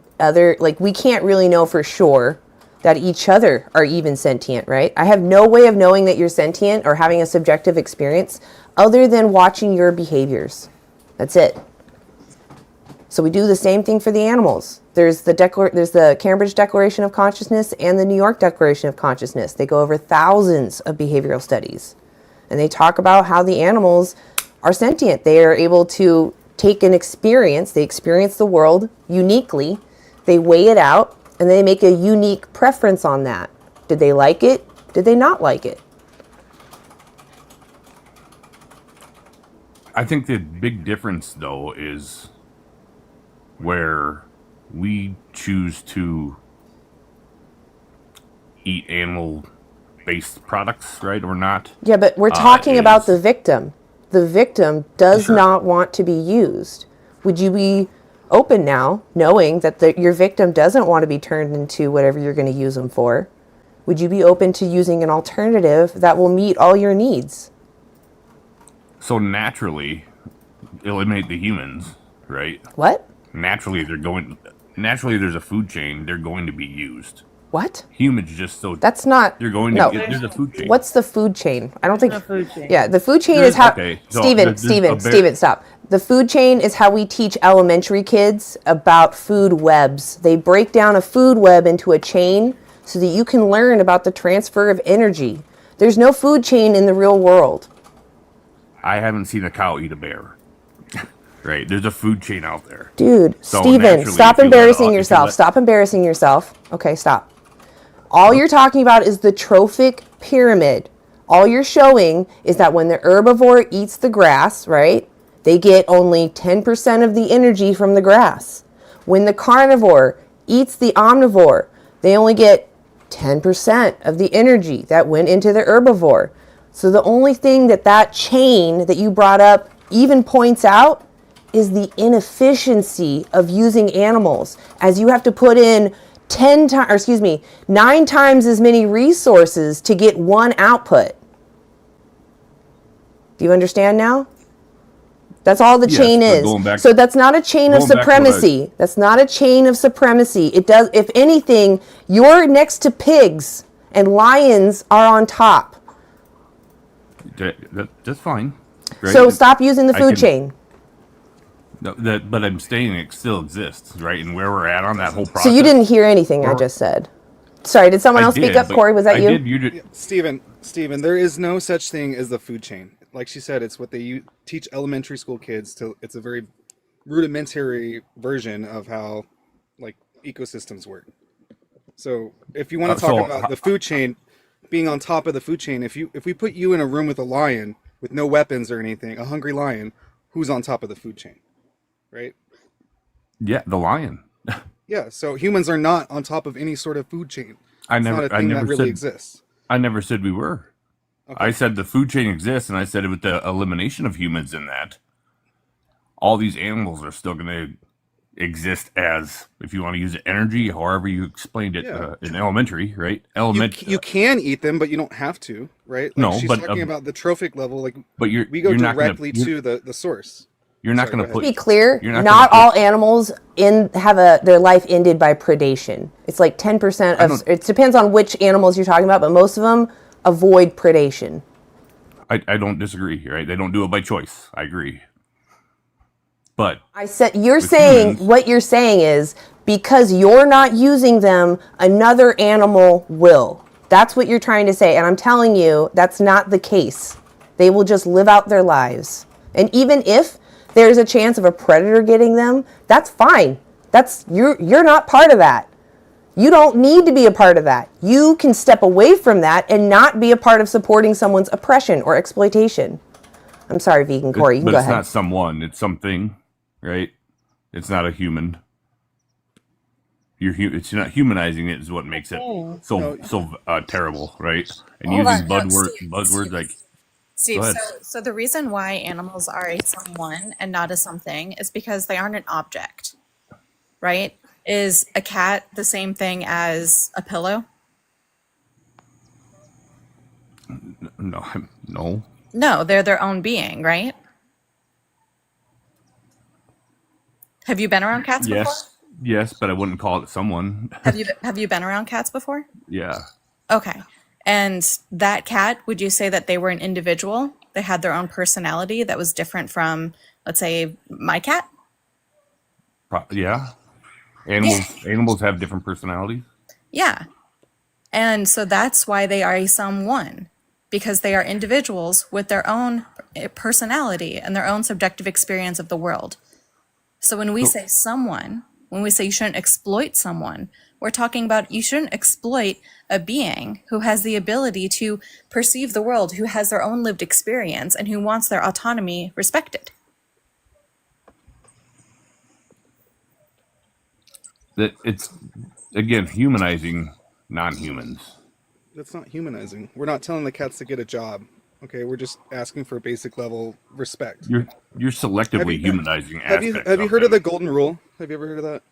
we can't really know for sure that each other are even sentient, right? I have no way of knowing that you're sentient or having a subjective experience other than watching your behaviors. That's it. So we do the same thing for the animals. There's the Cambridge Declaration of Consciousness and the New York Declaration of Consciousness. They go over thousands of behavioral studies. And they talk about how the animals are sentient. They are able to take an experience. They experience the world uniquely. They weigh it out, and they make a unique preference on that. Did they like it? Did they not like it? I think the big difference, though, is where we choose to eat animal-based products, right, or not. Yeah, but we're talking about the victim. The victim does not want to be used. Would you be open now, knowing that your victim doesn't want to be turned into whatever you're going to use them for? Would you be open to using an alternative that will meet all your needs? So naturally, eliminate the humans, right? What? Naturally, there's a food chain. They're going to be used. What? Humans just so. That's not. They're going to. There's a food chain. What's the food chain? I don't think. The food chain. Yeah, the food chain is how. Okay, so Steven, stop. The food chain is how we teach elementary kids about food webs. They break down a food web into a chain so that you can learn about the transfer of energy. There's no food chain in the real world. I haven't seen a cow eat a bear. Right? There's a food chain out there. Dude, So Steven, stop embarrassing yourself. Stop embarrassing yourself. Okay, stop. All you're talking about is the trophic pyramid. All you're showing is that when the herbivore eats the grass, right, they get only 10% of the energy from the grass. When the carnivore eats the omnivore, they only get 10% of the energy that went into the herbivore. So the only thing that chain that you brought up even points out is the inefficiency of using animals, as you have to put in 9 times as many resources to get one output. Do you understand now? That's all the chain is. So that's not a chain of supremacy. That's not a chain of supremacy. It does, if anything, you're next to pigs and lions are on top. That's fine. Right? So stop using the food chain. No, but I'm saying it still exists, right? And where we're at on that whole process. So you didn't hear anything I just said. Sorry, did someone else speak up? Corey, was that you? Yeah, Steven, there is no such thing as the food chain. Like she said, it's what they teach elementary school kids to. It's a very rudimentary version of how like ecosystems work. So if you want to talk about the food chain, being on top of the food chain, if we put you in a room with a lion with no weapons or anything, a hungry lion, who's on top of the food chain, right? Yeah, the lion. Yeah, so humans are not on top of any sort of food chain. It's not a thing that really exists. I never said we were. Okay. I said the food chain exists, and I said with the elimination of humans in that, all these animals are still going to exist as, if you want to use it, energy, however you explained it in elementary, right? You can eat them, but you don't have to, right? Like she's talking about the trophic level, like but we go directly to the source. You're not going to put. To be clear, not all animals have their life ended by predation. It's like 10% of. It depends on which animals you're talking about, but most of them avoid predation. I don't disagree, right? They don't do it by choice. I agree. But I said what you're saying is because you're not using them, another animal will. That's what you're trying to say, and I'm telling you that's not the case. They will just live out their lives, and even if there's a chance of a predator getting them, that's fine. You're not part of that. You don't need to be a part of that. You can step away from that and not be a part of supporting someone's oppression or exploitation. I'm sorry, Vegan Corey, you can go ahead. But it's not someone, it's something, right? It's not a human. It's not humanizing it is what makes it so terrible, right? And using buzzwords like Steve, so the reason why animals are a someone and not a something is because they aren't an object, right? Is a cat the same thing as a pillow? No. No, they're their own being, right? Have you been around cats before? Yes, but I wouldn't call it someone. Have you been around cats before? Yeah. Okay. And that cat, would you say that they were an individual? They had their own personality that was different from, let's say, my cat? Yeah. Animals have different personalities. Yeah. And so that's why they are a someone, because they are individuals with their own personality and their own subjective experience of the world. So when we say someone, when we say you shouldn't exploit someone, we're talking about you shouldn't exploit a being who has the ability to perceive the world, who has their own lived experience, and who wants their autonomy respected. That it's, again, humanizing non-humans. That's not humanizing. We're not telling the cats to get a job. Okay, we're just asking for basic level respect. You're selectively humanizing aspects. Have you heard of the golden rule? Have you ever heard of that?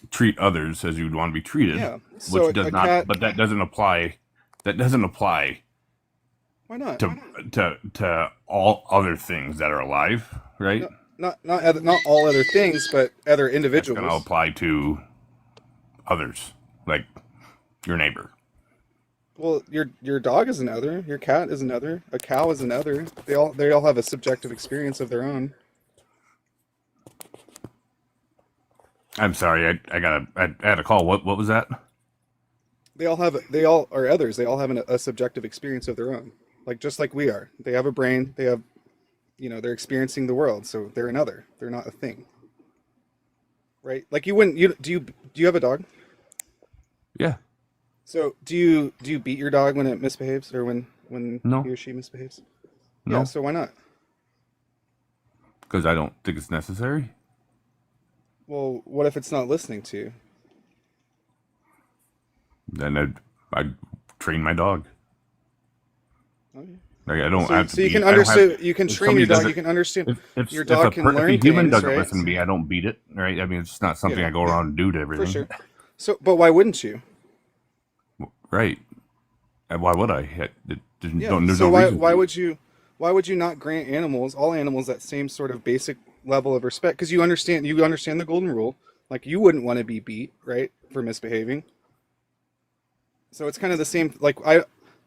Treat others as you'd want to be treated. Yeah. So which does not, but that doesn't apply. That doesn't apply. Why not? To all other things that are alive, right? Not all other things, but other individuals. It's going to apply to others, like your neighbor. Well, your dog is another. Your cat is another. A cow is another. They all have a subjective experience of their own. I'm sorry, I had a call. What was that? They all are others. They all have a subjective experience of their own. Like just like we are. They have a brain. They have, they're experiencing the world. So they're another. They're not a thing. Right? Like you wouldn't. Do you have a dog? Yeah. So do you beat your dog when it misbehaves or when No. he or she misbehaves? No. Yeah. So why not? Because I don't think it's necessary. Well, what if it's not listening to you? Then I'd train my dog. Like I don't So, have to so you beat can it. I don't have. understand. You can If train your somebody dog. doesn't, You can understand. Your if dog can if a learn human things, doesn't right? listen to me, I don't beat it. Right? I mean, it's just not something Yeah, I go around and do to for everything. sure. So, but why wouldn't you? Right? And why would I? There's Yeah. there's So no reason to. why would you not grant all animals that same sort of basic level of respect? Because you understand the golden rule. Like you wouldn't want to be beat, right, for misbehaving. So it's kind of the same.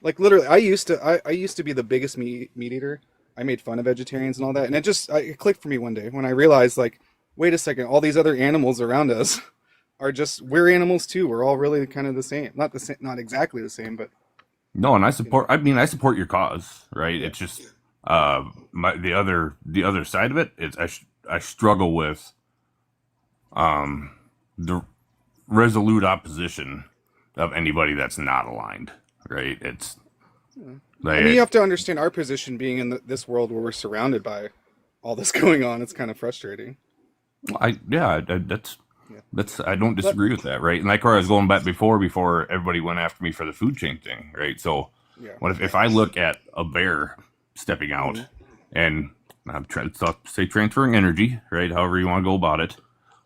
Like literally, I used to be the biggest meat eater. I made fun of vegetarians and all that, and it clicked for me one day when I realized, like, wait a second, all these other animals around us we're animals too. We're all really kind of the same. Not the same, not exactly the same, but No, and I support. I mean, I support your cause. Right? yeah. It's just the other side of it is I struggle with the resolute opposition of anybody that's not aligned. Right? It's I mean, you like have to understand our position being in this world where we're surrounded by all this going on. It's kind of frustrating. that's I don't But disagree with that, right? And like where I was going back before everybody went after me for the food chain thing, right? So yeah. what if I look at a bear stepping out Mhm. and I'm say transferring energy, right? However you want to go about it,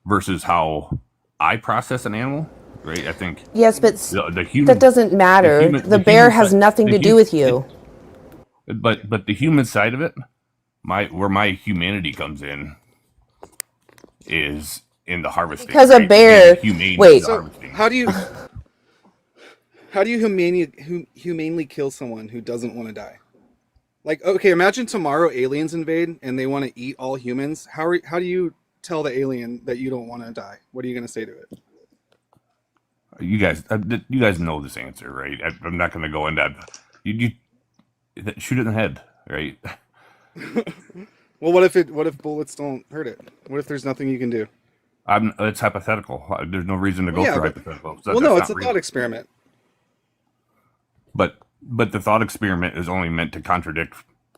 versus how I process an animal, right? I think Yes, but the that human doesn't matter. The bear has side, nothing to do with you. but the human side of it, where my humanity comes in is in the harvesting, Because a right? bear. Being humane in Wait. the So harvesting. how do you humanely kill someone who doesn't want to die? Like, okay, imagine tomorrow aliens invade and they want to eat all humans. How do you tell the alien that you don't want to die? What are you going to say to it? You guys know this answer, right? I'm not going to go into that. You shoot it in the head, right? Well, what if bullets don't hurt it? What if there's nothing you can do? It's hypothetical. There's no reason to Well, go yeah, for but hypothetical. well, That's no, it's not a real. thought experiment. But the thought experiment is only meant to contradict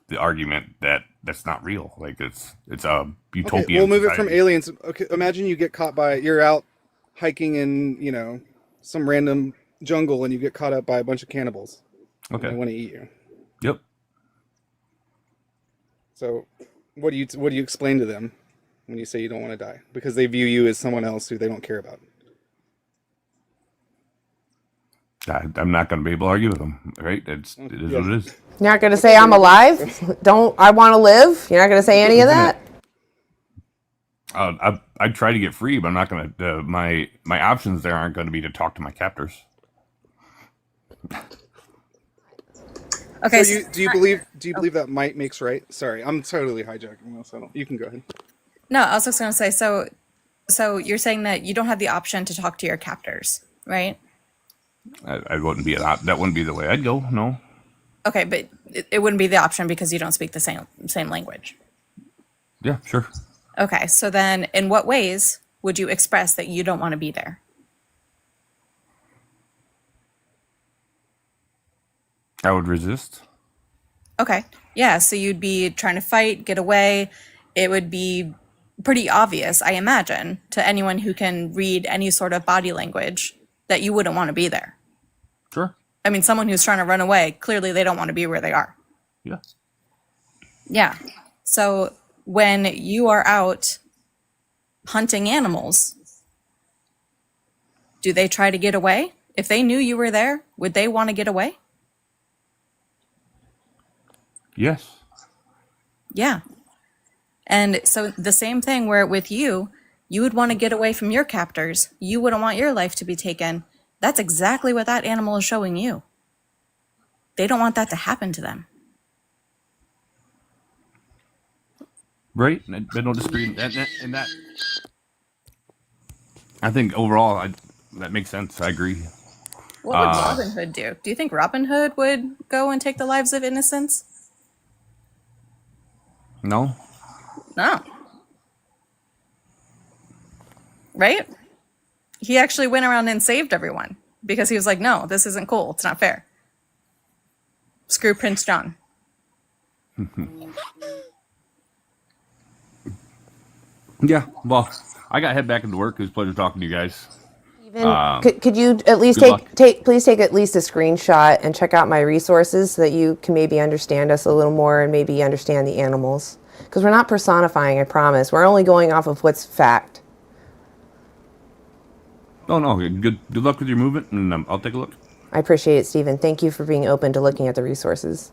the argument that that's not real. Like it's a Okay, utopian we'll move it from society. aliens. Okay, imagine you get caught you're out hiking in, some random jungle and you get caught up by a bunch of cannibals. And they Okay. want to eat you. Yep. So, what do you explain to them when you say you don't want to die? Because they view you as someone else who they don't care about. I'm not going to be able to argue with them, right? It is what it is. You're not going to say I'm alive? Don't I want to live? You're not going to say any of that? I try to get free, but I'm not going to. My options there aren't going to be to talk to my captors. Okay. So do you believe that might makes right? Sorry, I'm totally hijacking this. You can go ahead. No, I was just going to say, so you're saying that you don't have the option to talk to your captors, right? I wouldn't be that wouldn't be the way I'd go. No. Okay, but it wouldn't be the option because you don't speak the same language. Yeah, sure. Okay, so then in what ways would you express that you don't want to be there? I would resist. Okay, yeah, so you'd be trying to fight, get away. It would be pretty obvious, I imagine, to anyone who can read any sort of body language that you wouldn't want to be there. Sure. I mean, someone who's trying to run away, clearly they don't want to be where they are. Yeah. Yeah. So when you are out hunting animals, do they try to get away? If they knew you were there, would they want to get away? Yes. Yeah. And so the same thing where with you would want to get away from your captors. You wouldn't want your life to be taken. That's exactly what that animal is showing you. They don't want that to happen to them. Right. I don't disagree in that. I think overall, that makes sense. I agree. What would Robin Hood do? Do you think Robin Hood would go and take the lives of innocents? No. No. Right? He actually went around and saved everyone because he was like, no, this isn't cool. It's not fair. Screw Prince John. Yeah. Well, I got to head back into work. It was a pleasure talking to you guys. Could you at least good luck. please take at least a screenshot and check out my resources so that you can maybe understand us a little more and maybe understand the animals? Because we're not personifying, I promise. We're only going off of what's fact. No. Good luck with your movement, and I'll take a look. I appreciate it, Stephen. Thank you for being open to looking at the resources.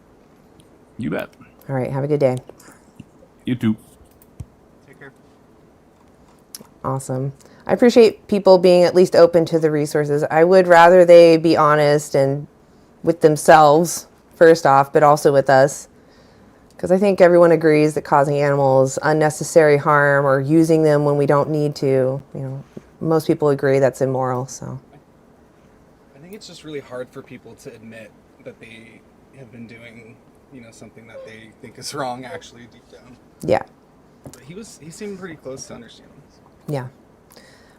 You bet. All right, have a good day. You too. Take care. Awesome. I appreciate people being at least open to the resources. I would rather they be honest and with themselves, first off, but also with us. Because I think everyone agrees that causing animals unnecessary harm or using them when we don't need to, most people agree that's immoral. So I think it's just really hard for people to admit that they have been doing, something that they think is wrong actually deep down. yeah. But he seemed pretty close to understanding. Yeah.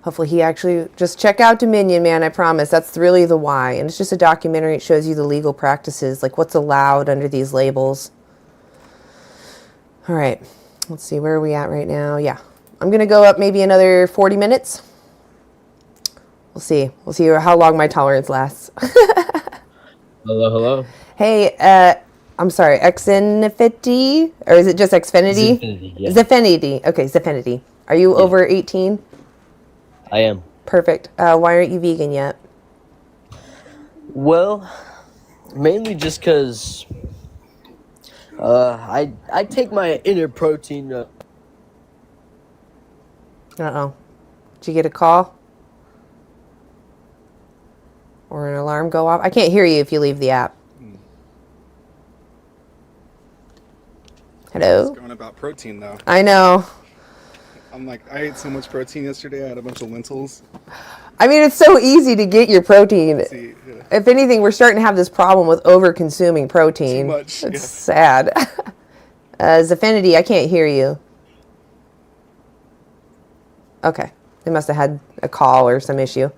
Hopefully he actually, just check out Dominion, man, I promise. That's really the why. And it's just a documentary. It shows you the legal practices, like what's allowed under these labels. All right. Let's see, where are we at right now? Yeah. I'm going to go up maybe another 40 minutes. We'll see. We'll see how long my tolerance lasts. Hello. Hey, I'm sorry, Xfinity? Or is it just Xfinity? Xfinity, yeah. Xfinity. Okay, Xfinity. Are you over 18? I am. Perfect. Why aren't you vegan yet? Well, mainly just because I take my inner protein. Uh-oh. Did you get a call? Or an alarm go off? I can't hear you if you leave the app. Hello? It's going about protein, though. I know. I'm like, I ate so much protein yesterday. I had a bunch of lentils. I mean, it's so easy to get your protein. See, yeah. If anything, we're starting to have this problem with over-consuming protein. Too much, It's yeah. sad. Xfinity, I can't hear you. Okay. They must have had a call or some issue.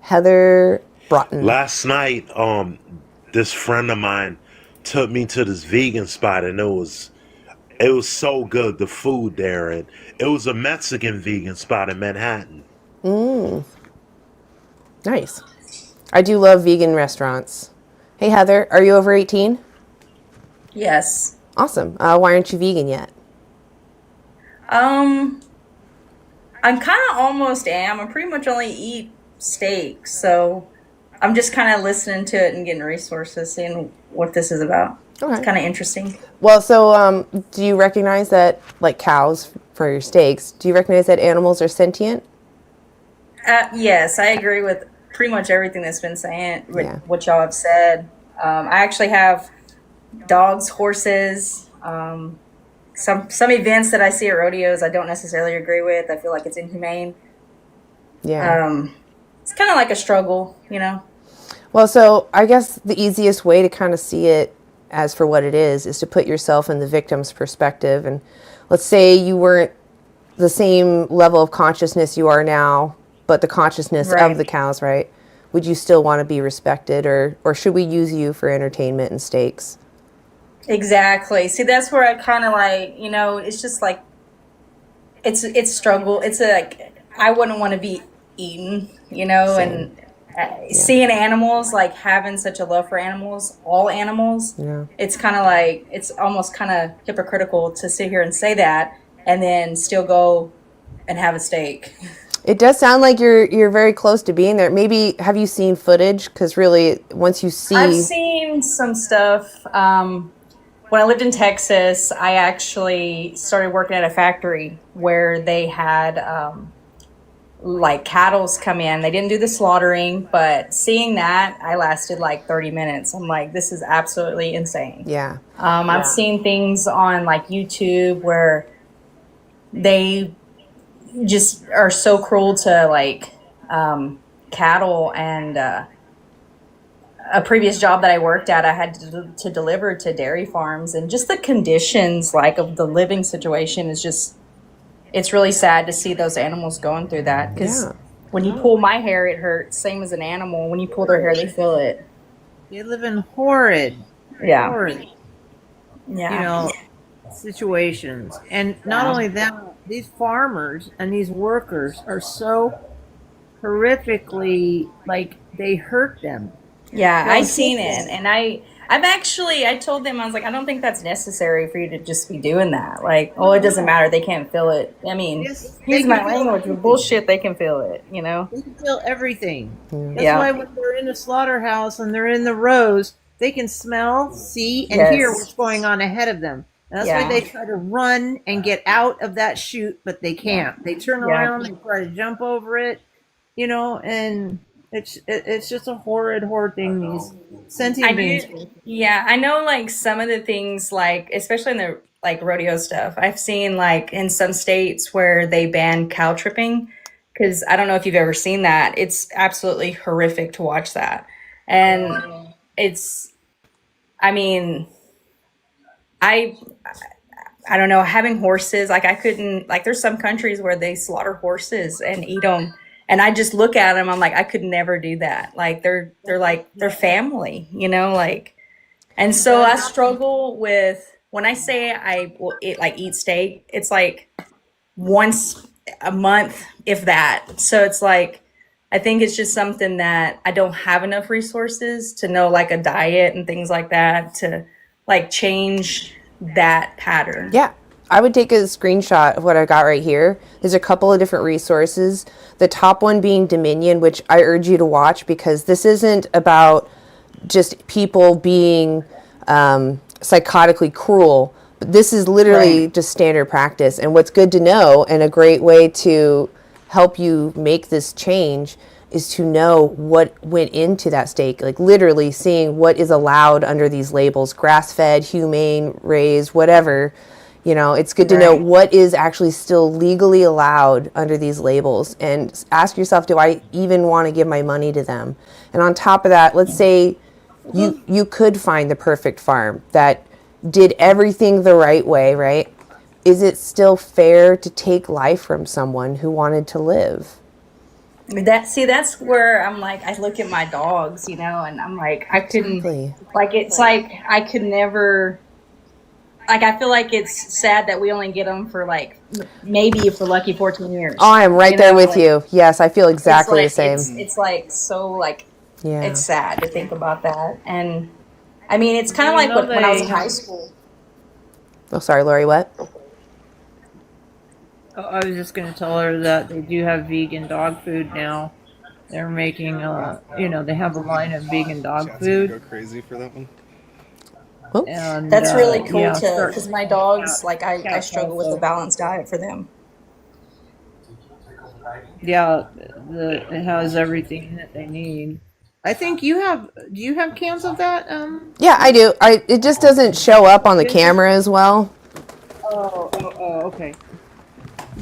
Heather Broughton. Last night, this friend of mine took me to this vegan spot, and it was so good, the food there, and it was a Mexican vegan spot in Manhattan. Nice. I do love vegan restaurants. Hey, Heather, are you over 18? Yes. Awesome. Why aren't you vegan yet? I'm kind of almost am. I pretty much only eat steak, so I'm just kind of listening to it and getting resources, seeing what this is about. Okay. It's kind of interesting. Well, so do you recognize that, like cows for your steaks, do you recognize that animals are sentient? Yes, I agree with pretty much everything that's been saying, what y'all have said. I actually have dogs, horses, some events that I see at rodeos I don't necessarily agree with. I feel like it's inhumane. Yeah. It's kind of like a struggle, Well, so I guess the easiest way to kind of see it as for what it is to put yourself in the victim's perspective. And let's say you weren't the same level of consciousness you are now, but the consciousness of the cows, right? Would you still want to be respected, or should we use you for entertainment and steaks? Exactly. See, that's where I kind of like, it's just like, it's struggle. It's like, I wouldn't want to be eaten, Same. and seeing animals, like having such a love for animals, all animals, Yeah. it's kind of like, it's almost kind of hypocritical to sit here and say that and then still go and have a steak. It does sound like you're very close to being there. Maybe have you seen footage? Because really, once you see, I've seen some stuff. When I lived in Texas, I actually started working at a factory where they had like cattle's come in. They didn't do the slaughtering, but seeing that, I lasted like 30 minutes. I'm like, this is absolutely insane. Yeah. I've seen things on like YouTube where they just are so cruel to like cattle, and a previous job that I worked at, I had to deliver to dairy farms, and just the conditions like of the living situation is just, it's really sad to see those animals going through that, because when you pull my hair, it hurts. Same as an animal. When you pull their hair, they feel it. They live in horrid, Yeah. horrid, Yeah. situations. And not only that, these farmers and these workers are so horrifically, like, they hurt them. Yeah, I They'll seen hit it, them. and I told them, I was like, I don't think that's necessary for you to just be doing that. Like, oh, it doesn't matter. They can't feel it. I mean, Yes, they here's can my feel language. With everything. bullshit, they can feel it. You know? They can feel everything. That's Yeah. why when they're in a slaughterhouse and they're in the rows, they can smell, see, and hear Yes. what's going on ahead of them. And that's Yeah. why they try to run and get out of that chute, but they can't. They turn Yeah. around, they try to jump over it, and it's just a horrid thing. These sentient beings. Yeah, I know like some of the things, like especially in the like rodeo stuff. I've seen like in some states where they ban cow tripping, because I don't know if you've ever seen that. It's absolutely horrific to watch that, and it's. I mean, I don't know. Having horses, like I couldn't. Like there's some countries where they slaughter horses and eat them. And I just look at them. I'm like, I could never do that. Like they're family, like. And so I struggle with when I say I will eat steak. It's like once a month, if that. So it's like I think it's just something that I don't have enough resources to know, like a diet and things like that to like change that pattern. Yeah. I would take a screenshot of what I got right here. There's a couple of different resources. The top one being Dominion, which I urge you to watch because this isn't about just people being psychotically cruel. But this is literally just standard practice. And what's good to know and a great way to help you make this change is to know what went into that steak, like literally seeing what is allowed under these labels, grass-fed, humane, raised, whatever. It's good to know what is actually still legally allowed under these labels and ask yourself, do I even want to give my money to them? And on top of that, let's say you could find the perfect farm that did everything the right way, right? Is it still fair to take life from someone who wanted to live? That's where I'm like, I look at my dogs, and I'm like, I couldn't, like, it's like, I could never, like, I feel like it's sad that we only get them for like, maybe if we're lucky 14 years. Oh, I am right there with you. Yes, I feel exactly the same. It's like, so like, Yeah. it's sad to think about that. And I mean, it's kind of like when I was in high school. Oh, sorry, Lori, what? Oh, I was just going to tell her that they do have vegan dog food now. They're making, they have a line of vegan dog food. Go crazy for that one. And, That's really cool yeah, too, because my dogs, like, I struggle with a balanced diet for them. Yeah, it has everything that they need. I think do you have cans of that? Yeah, I do. It just doesn't show up on the camera as well. Oh, okay.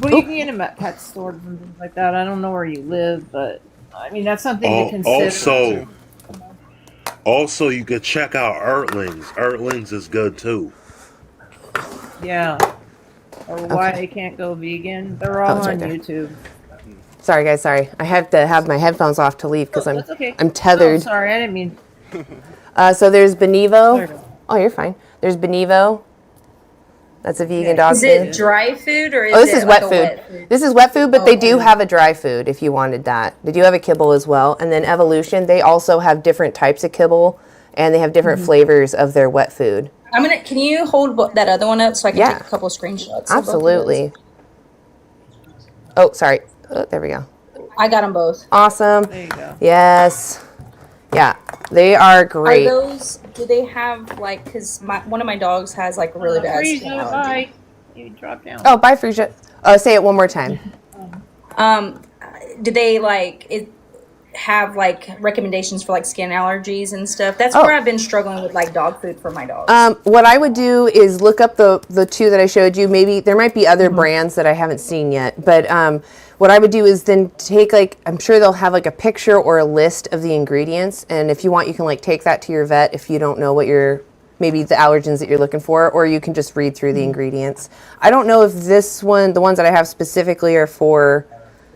Well, you can get them at pet stores and things like that. I don't know where you live, but I mean that's something to consider. Also, you could check out Earthlings. Earthlings is good too. Yeah. Or why they can't go vegan. They're all on YouTube. Sorry, guys. Sorry, I have to have my headphones off to leave because That's okay. I'm tethered. Oh, sorry, I didn't mean. So there's Benevo. Oh, you're fine. There's Benevo. That's a vegan dog Is food. it dry food or is Oh, this it is like wet a food. wet food? This is wet food, but they do have a dry food if you wanted that. They do have a kibble as well. And then Evolution, they also have different types of kibble and they have different flavors of their wet food. Can you hold that other one up so I can take a couple of screenshots? of both of Absolutely. Oh, sorry. Oh, there we go. those? I got them both. Awesome. There you go. Yes. Yeah, they are great. Are those, do they have like, because one of my dogs has like a really bad skin Frisia, allergy. bye. You drop down. Oh, bye, Frisia. Say it one more time. Do they have like recommendations for like skin allergies and stuff? That's Oh. where I've been struggling with like dog food for my dogs. What I would do is look up the two that I showed you. Maybe there might be other brands that I haven't seen yet. But what I would do is then take I'm sure they'll have like a picture or a list of the ingredients. And if you want, you can like take that to your vet if you don't know what maybe the allergens that you're looking for, or you can just read through the ingredients. I don't know if the ones that I have specifically are for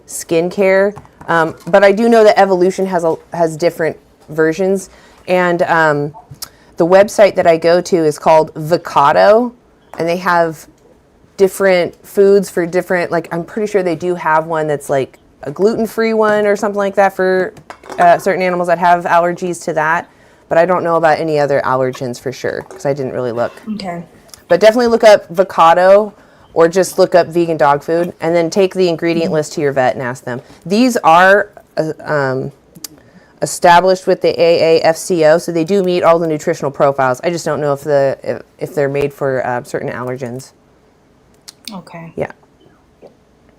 skincare, but I do know that Evolution has different versions. And the website that I go to is called Vicado, and they have different foods for different, like, I'm pretty sure they do have one that's like a gluten-free one or something like that for certain animals that have allergies to that. But I don't know about any other allergens for sure because I didn't really look. Okay. But definitely look up avocado or just look up vegan dog food and then take the ingredient list to your vet and ask them. These are established with the AAFCO, so they do meet all the nutritional profiles. I just don't know if they're made for certain allergens. Okay. Yeah.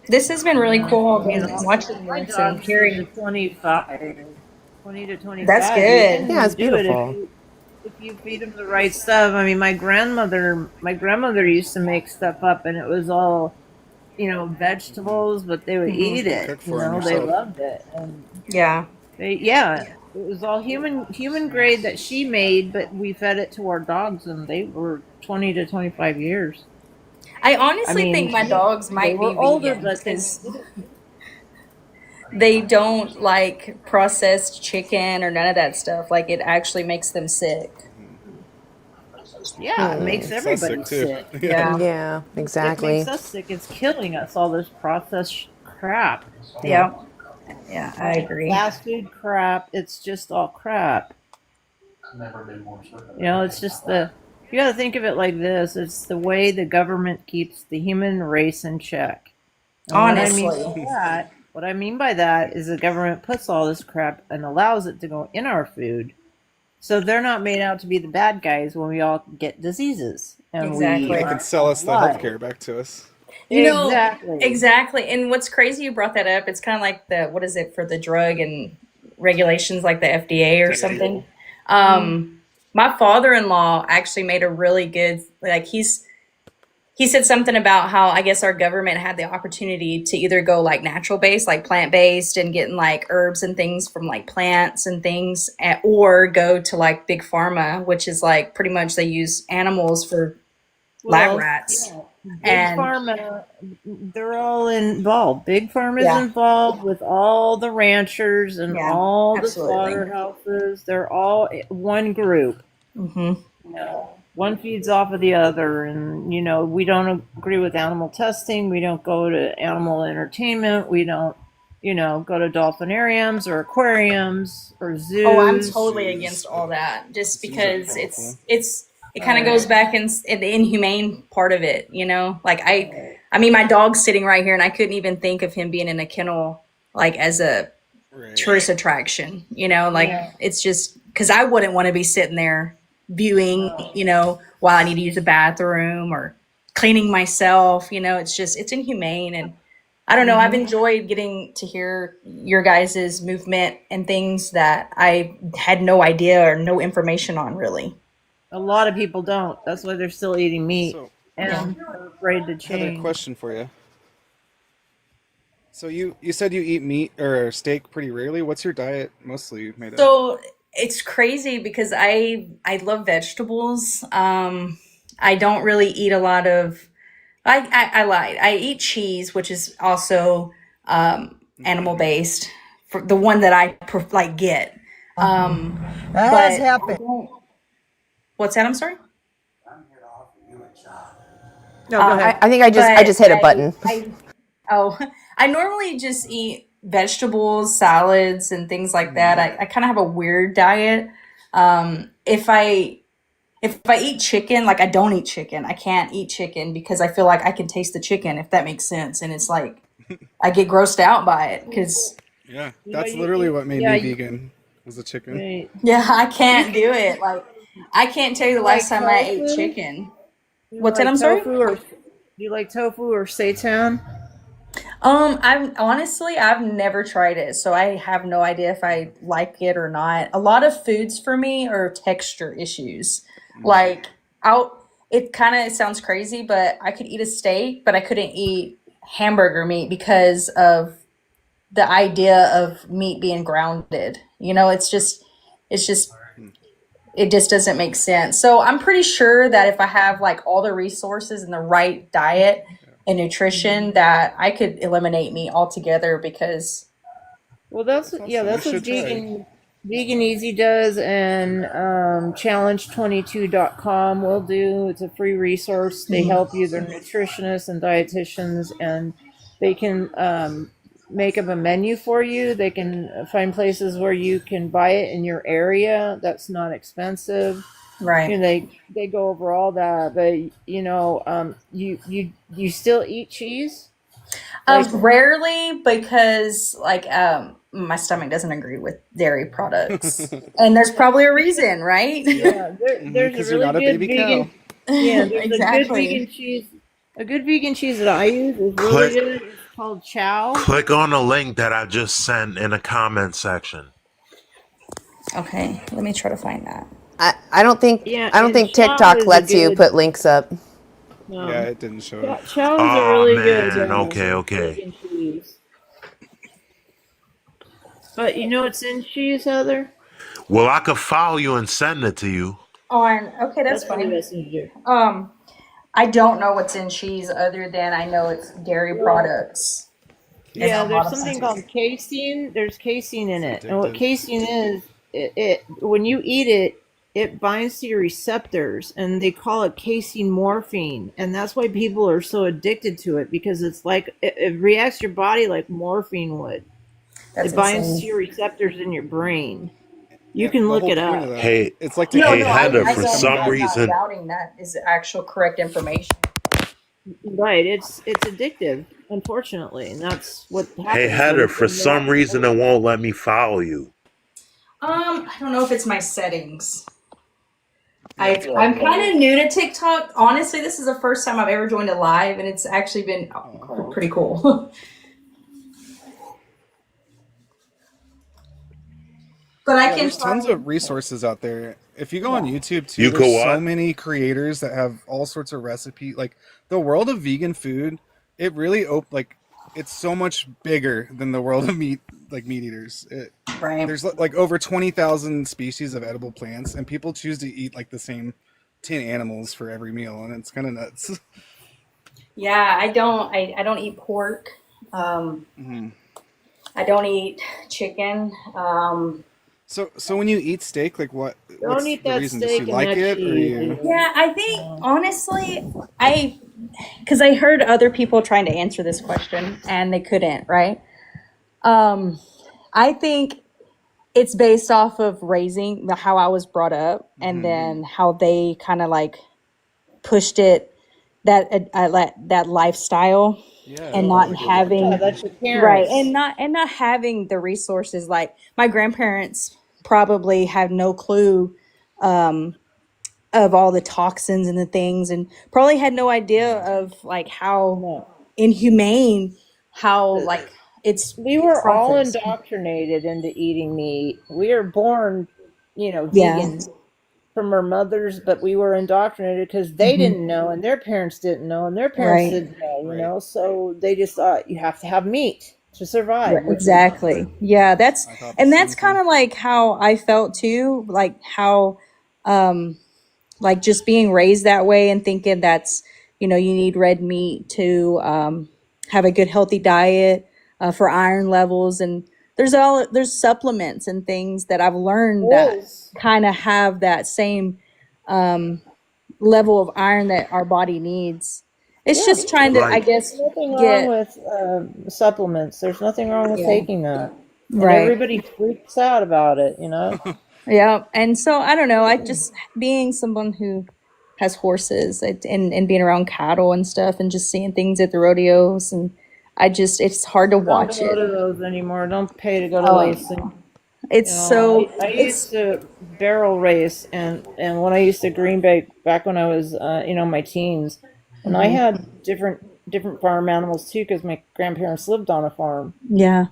This has been really cool. You know, Watching my this and dog's hearing. 20 to 25. That's You good. can Yeah, it's do it beautiful. if you feed them the right stuff. I mean, my grandmother used to make stuff up, and it was all, vegetables, but they would eat it. Cook for 'em They yourself. loved it, and Yeah. it was all human grade that she made, but we fed it to our dogs, and they were 20 to 25 years. I honestly think my dogs they might were be older, vegan but because they don't like processed chicken or none of that stuff. Like it actually makes them sick. yeah, it makes Makes us everybody sick, too. sick. Yeah. Yeah, It exactly. makes us sick. It's killing us. All this processed crap. Yeah. Yeah, I agree. Fast food crap. It's just all crap. It's just you got to think of it like this. It's the way the government keeps the human race in check. And Honestly. what I mean by that is the government puts all this crap and allows it to go in our food. So they're not made out to be the bad guys when we all get diseases. And Exactly. They can sell us the alive. healthcare back to us. Exactly. And what's crazy, you brought that up. It's kind of like what is it for the drug and regulations like the FDA or something. My father-in-law actually made a really good, like he said something about how I guess our government had the opportunity to either go like natural based, like plant based and getting like herbs and things from like plants and things, or go to like big pharma, which is like pretty much they use animals for lab rats. Yeah. Big Pharma, they're all involved. Big Pharma is involved with all the ranchers and all the slaughterhouses. They're all one group. Mm-hmm. One feeds off of the other, and we don't agree with animal testing. We don't go to animal entertainment. We don't, go to dolphinariums or aquariums or zoos. Oh, I'm totally against all that. Just because it kind of goes back in the inhumane part of it, Like I mean, my dog's sitting right here, and I couldn't even think of him being in a kennel like as a tourist attraction, It's just because I wouldn't want to be sitting there viewing, while I need to use a bathroom or cleaning myself, it's inhumane. And I don't know, I've enjoyed getting to hear your guys' movement and things that I had no idea or no information on really. A lot of people don't. That's why they're still eating meat and they're afraid to change. Another question for you. So you said you eat meat or steak pretty rarely. What's your diet mostly made of? So it's crazy because I love vegetables. I don't really eat a lot of. I lied. I eat cheese, which is also animal based. For the one that I get. That has happened. What's that? I'm sorry. No, go ahead. I think I just hit a button. I normally just eat vegetables, salads, and things like that. I kind of have a weird diet. If I eat chicken, like I don't eat chicken. I can't eat chicken because I feel like I can taste the chicken, if that makes sense. And it's like I get grossed out by it because that's literally what made me vegan was the chicken. Yeah, I can't do it. Like I can't tell you the last time I ate chicken. What's that? I'm sorry. Do you like tofu or seitan? I've never tried it, so I have no idea if I like it or not. A lot of foods for me are texture issues. Like it kind of sounds crazy, but I could eat a steak, but I couldn't eat hamburger meat because of the idea of meat being grounded. It just doesn't make sense. So I'm pretty sure that if I have like all the resources and the right diet and nutrition, that I could eliminate meat altogether because. Well, that's what vegan. Vegan Easy does, and challenge22.com will do. It's a free resource. They help you. They're nutritionists and dietitians, and they can make up a menu for you. They can find places where you can buy it in your area. That's not expensive. Right. You know, they go over all that, but you still eat cheese? Rarely, because my stomach doesn't agree with dairy products, and there's probably a reason, right? Yeah, there's a Because you're really not a good baby vegan. cow. Yeah, there's Exactly. a good vegan cheese. A good vegan cheese that I use is really Click, good. It's called Chow. click on the link that I just sent in the comment section. Okay, let me try to find that. I don't think Yeah, and Chow TikTok is a lets you good. put links up. Yeah, it didn't show it. Chow is a Oh really good man, okay. vegan cheese. But you know what's in cheese, Heather? Well, I could follow you and send it to you. Okay, that's what the fine. best thing to do. I don't know what's in cheese other than I know it's dairy products. Yeah, there's something called casein. There's casein in it, and what casein is, it when you eat it, it binds to your receptors, and they call it casein morphine, and that's why people are so addicted to it, because it's like it reacts your body like morphine would. That's it binds insane. to your receptors in your brain. You Yeah, can the look whole it point up. of that, Hey, it's like to No, keep no, Heather, I for don't. some I'm not reason, doubting that is the actual correct information. Right, it's addictive, unfortunately, and that's what hey happens Heather, when for some reason it won't let me follow you. I don't know if it's my settings. Yeah, I'm kind of new to TikTok. Honestly, this is the first time I've ever joined a live, and it's actually been pretty cool. But I can there's tons find. of resources out there. If you go on YouTube too, You there's go so what? many creators that have all sorts of recipes. Like the world of vegan food, it really it's so much bigger than the world of meat eaters. Right. There's like over 20,000 species of edible plants, and people choose to eat like the same 10 animals for every meal, and it's kind of nuts. Yeah, I don't. I don't eat pork. I don't eat chicken. So when you eat steak, like Don't what's eat the that reason? Just you steak and like that it, or cheese. you? Yeah, I think honestly, because I heard other people trying to answer this question and they couldn't. Right. I think it's based off of raising how I was brought up, and then how they kind of like pushed it that lifestyle, and not having that's your right, parents. and not having the resources. Like my grandparents probably had no clue of all the toxins and the things, and probably had no idea of like how inhumane, how like it's We were all processed. indoctrinated into eating meat. We are born, Yeah. vegan from our mothers, but we were indoctrinated because they didn't know, and their parents didn't know, and their parents Right. didn't know, so they just thought you have to have meat to survive, which is not Exactly. true. Yeah, that's kind of like how I felt too, like how like just being raised that way and thinking that's, you need red meat to have a good healthy diet for iron levels, and there's supplements and things that I've learned that kind of have that same level of iron that our body needs. It's just trying to, I guess, There's nothing wrong get with supplements. There's nothing wrong with taking that. And right. everybody freaks out about it, Yeah, and so I don't know. I just being someone who has horses and being around cattle and stuff, and just seeing things at the rodeos, and it's hard to Don't watch go it. to those anymore. Don't pay to go to Oh, those things. it's I used to barrel race, and when I used to green bake back when I was my teens, and I had different farm animals too, because my grandparents lived on a farm. Yeah.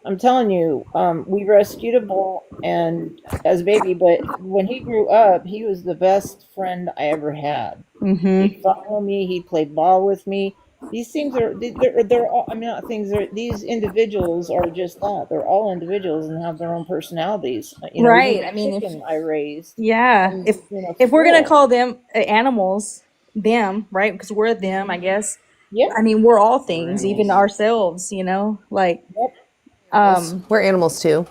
I'm telling you, we rescued a bull and as a baby, but when he grew up, he was the best friend I ever had. He'd follow me. He'd play ball with me. These things they're all, I mean, not things are, these individuals are just that. They're all individuals and have their own personalities. Even right. the I mean, chicken I raised. yeah, if we're gonna call them animals, them, right? Because we're them, I guess. Yeah. I mean, we're all things, even ourselves. Like. We're animals too.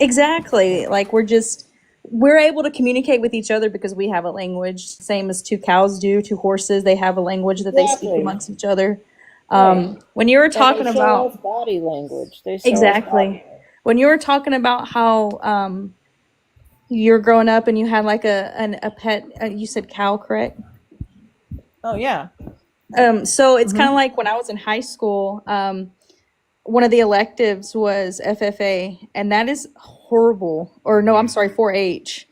Exactly. Like we're able to communicate with each other because we have a language, same as two cows do, two horses. They have a language that they speak Exactly. amongst each other. Right. When you were And talking they show about us body language. They show us body exactly, language. when you were talking about how you're growing up and you had like a pet, you said cow, correct? Oh yeah. So it's kind of like when I was in high school. One of the electives was FFA, and that is horrible. Or no, I'm sorry, 4-H.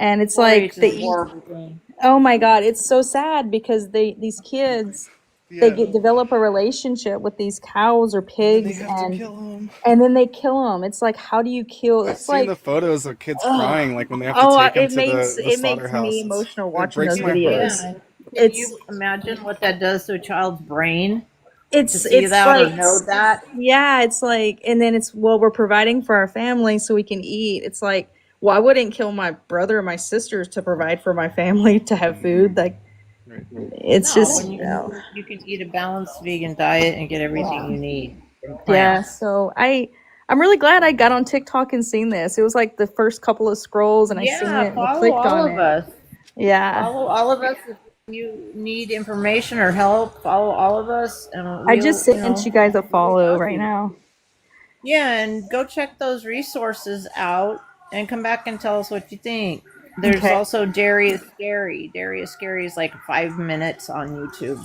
And it's 4-H like is a horrible thing. oh my God, it's so sad because these kids they develop a relationship with these cows or pigs, and then they kill them. It's like, how do you kill? I've It's seen like the photos of kids crying, like when they have to oh, take them it to makes the it makes slaughterhouse. me emotional It watching breaks those my videos. heart. Can you imagine what that does to a child's brain? To It's see that like or know that? yeah, it's like, and then it's, well, we're providing for our family so we can eat. It's like, well, I wouldn't kill my brother or my sisters to provide for my family to have food. Like it's No, just when you can eat a balanced vegan diet and get everything you need from yeah. plants. So I'm really glad I got on TikTok and seen this. It was like the first couple of scrolls and I seen Yeah, it and follow clicked all on of it. us. Yeah. Follow all of us. If you need information or help, follow all of us, and I we'll, just sent you guys a follow right now. Yeah, and go check those resources out and come back and tell us what you think. There's Okay. also Dairy is Scary. Dairy is Scary is like 5 minutes on YouTube.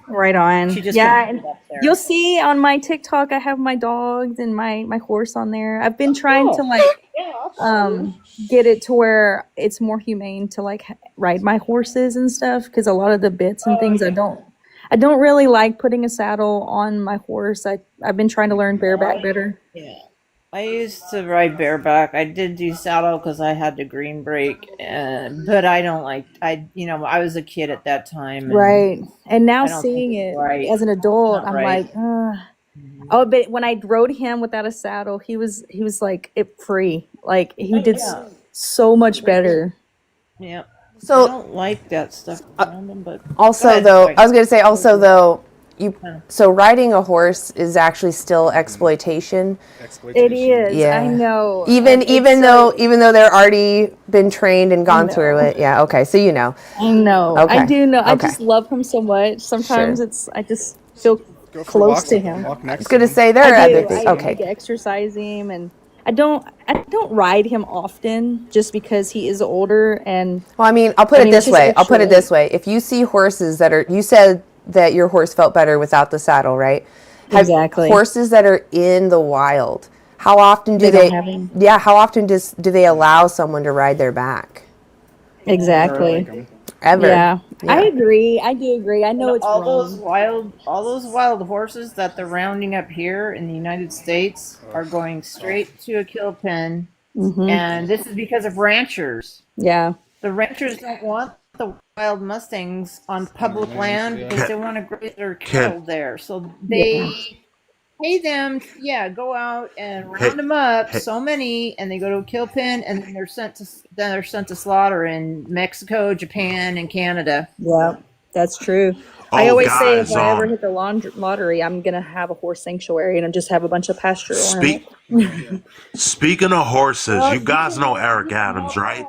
Right on. She just Yeah, put it and up there. you'll see on my TikTok I have my dogs and my horse on there. I've been trying to like get it to where it's more humane to like ride my horses and stuff, because a lot of the bits and things I don't really like putting a saddle on my horse. I've been trying to learn bareback better. Yeah. I used to ride bareback. I did do saddle because I had the green brake, but I don't like. I was a kid at that time, and Right. And now I don't think seeing it's it right. as an adult, Not I'm right. like, oh, but when I rode him without a saddle, he was like free. Like he did so much better. Yeah. So- I don't like that stuff around them, but Also, go ahead, though, Joy. I was going to say, also, though, so riding a horse is actually still exploitation. It is. Yeah. I know. Even And it's so- even though they're already been trained and gone know. through it. Yeah. Okay. So you know. I know. Okay. I do know. I Okay. just love him so much. Sometimes I just feel Go for close walks to with him, him. walk I next was to going to him. say there are I do. other things. I Okay. exercise him, and I don't ride him often just because he is older. And Well, I mean, I'll put it it's this just way. I'll put extra it this way. If you see horses that are, you said that your horse felt better without the saddle, right? Exactly. Horses that are in the wild, how often do They don't they? have him. Yeah. How often do they allow someone to ride their back? Exactly. Ever. Yeah. Yeah. I agree. I do agree. I know it's all wrong. those wild horses that they're rounding up here in the United States are going straight to a kill pen, Mhm. and this is because of ranchers. Yeah. The ranchers don't want the wild Mustangs on public land because they want to graze their cattle there. So they pay them, go out and round them up, so many, and they go to a kill pen, and then they're sent to slaughter in Mexico, Japan, and Canada. Yeah, that's true. I Oh, always say if guys, I ever hit the lottery, I'm gonna have a horse sanctuary and just have a bunch of pasture around it. Speaking of horses, you guys know Eric Adams, right?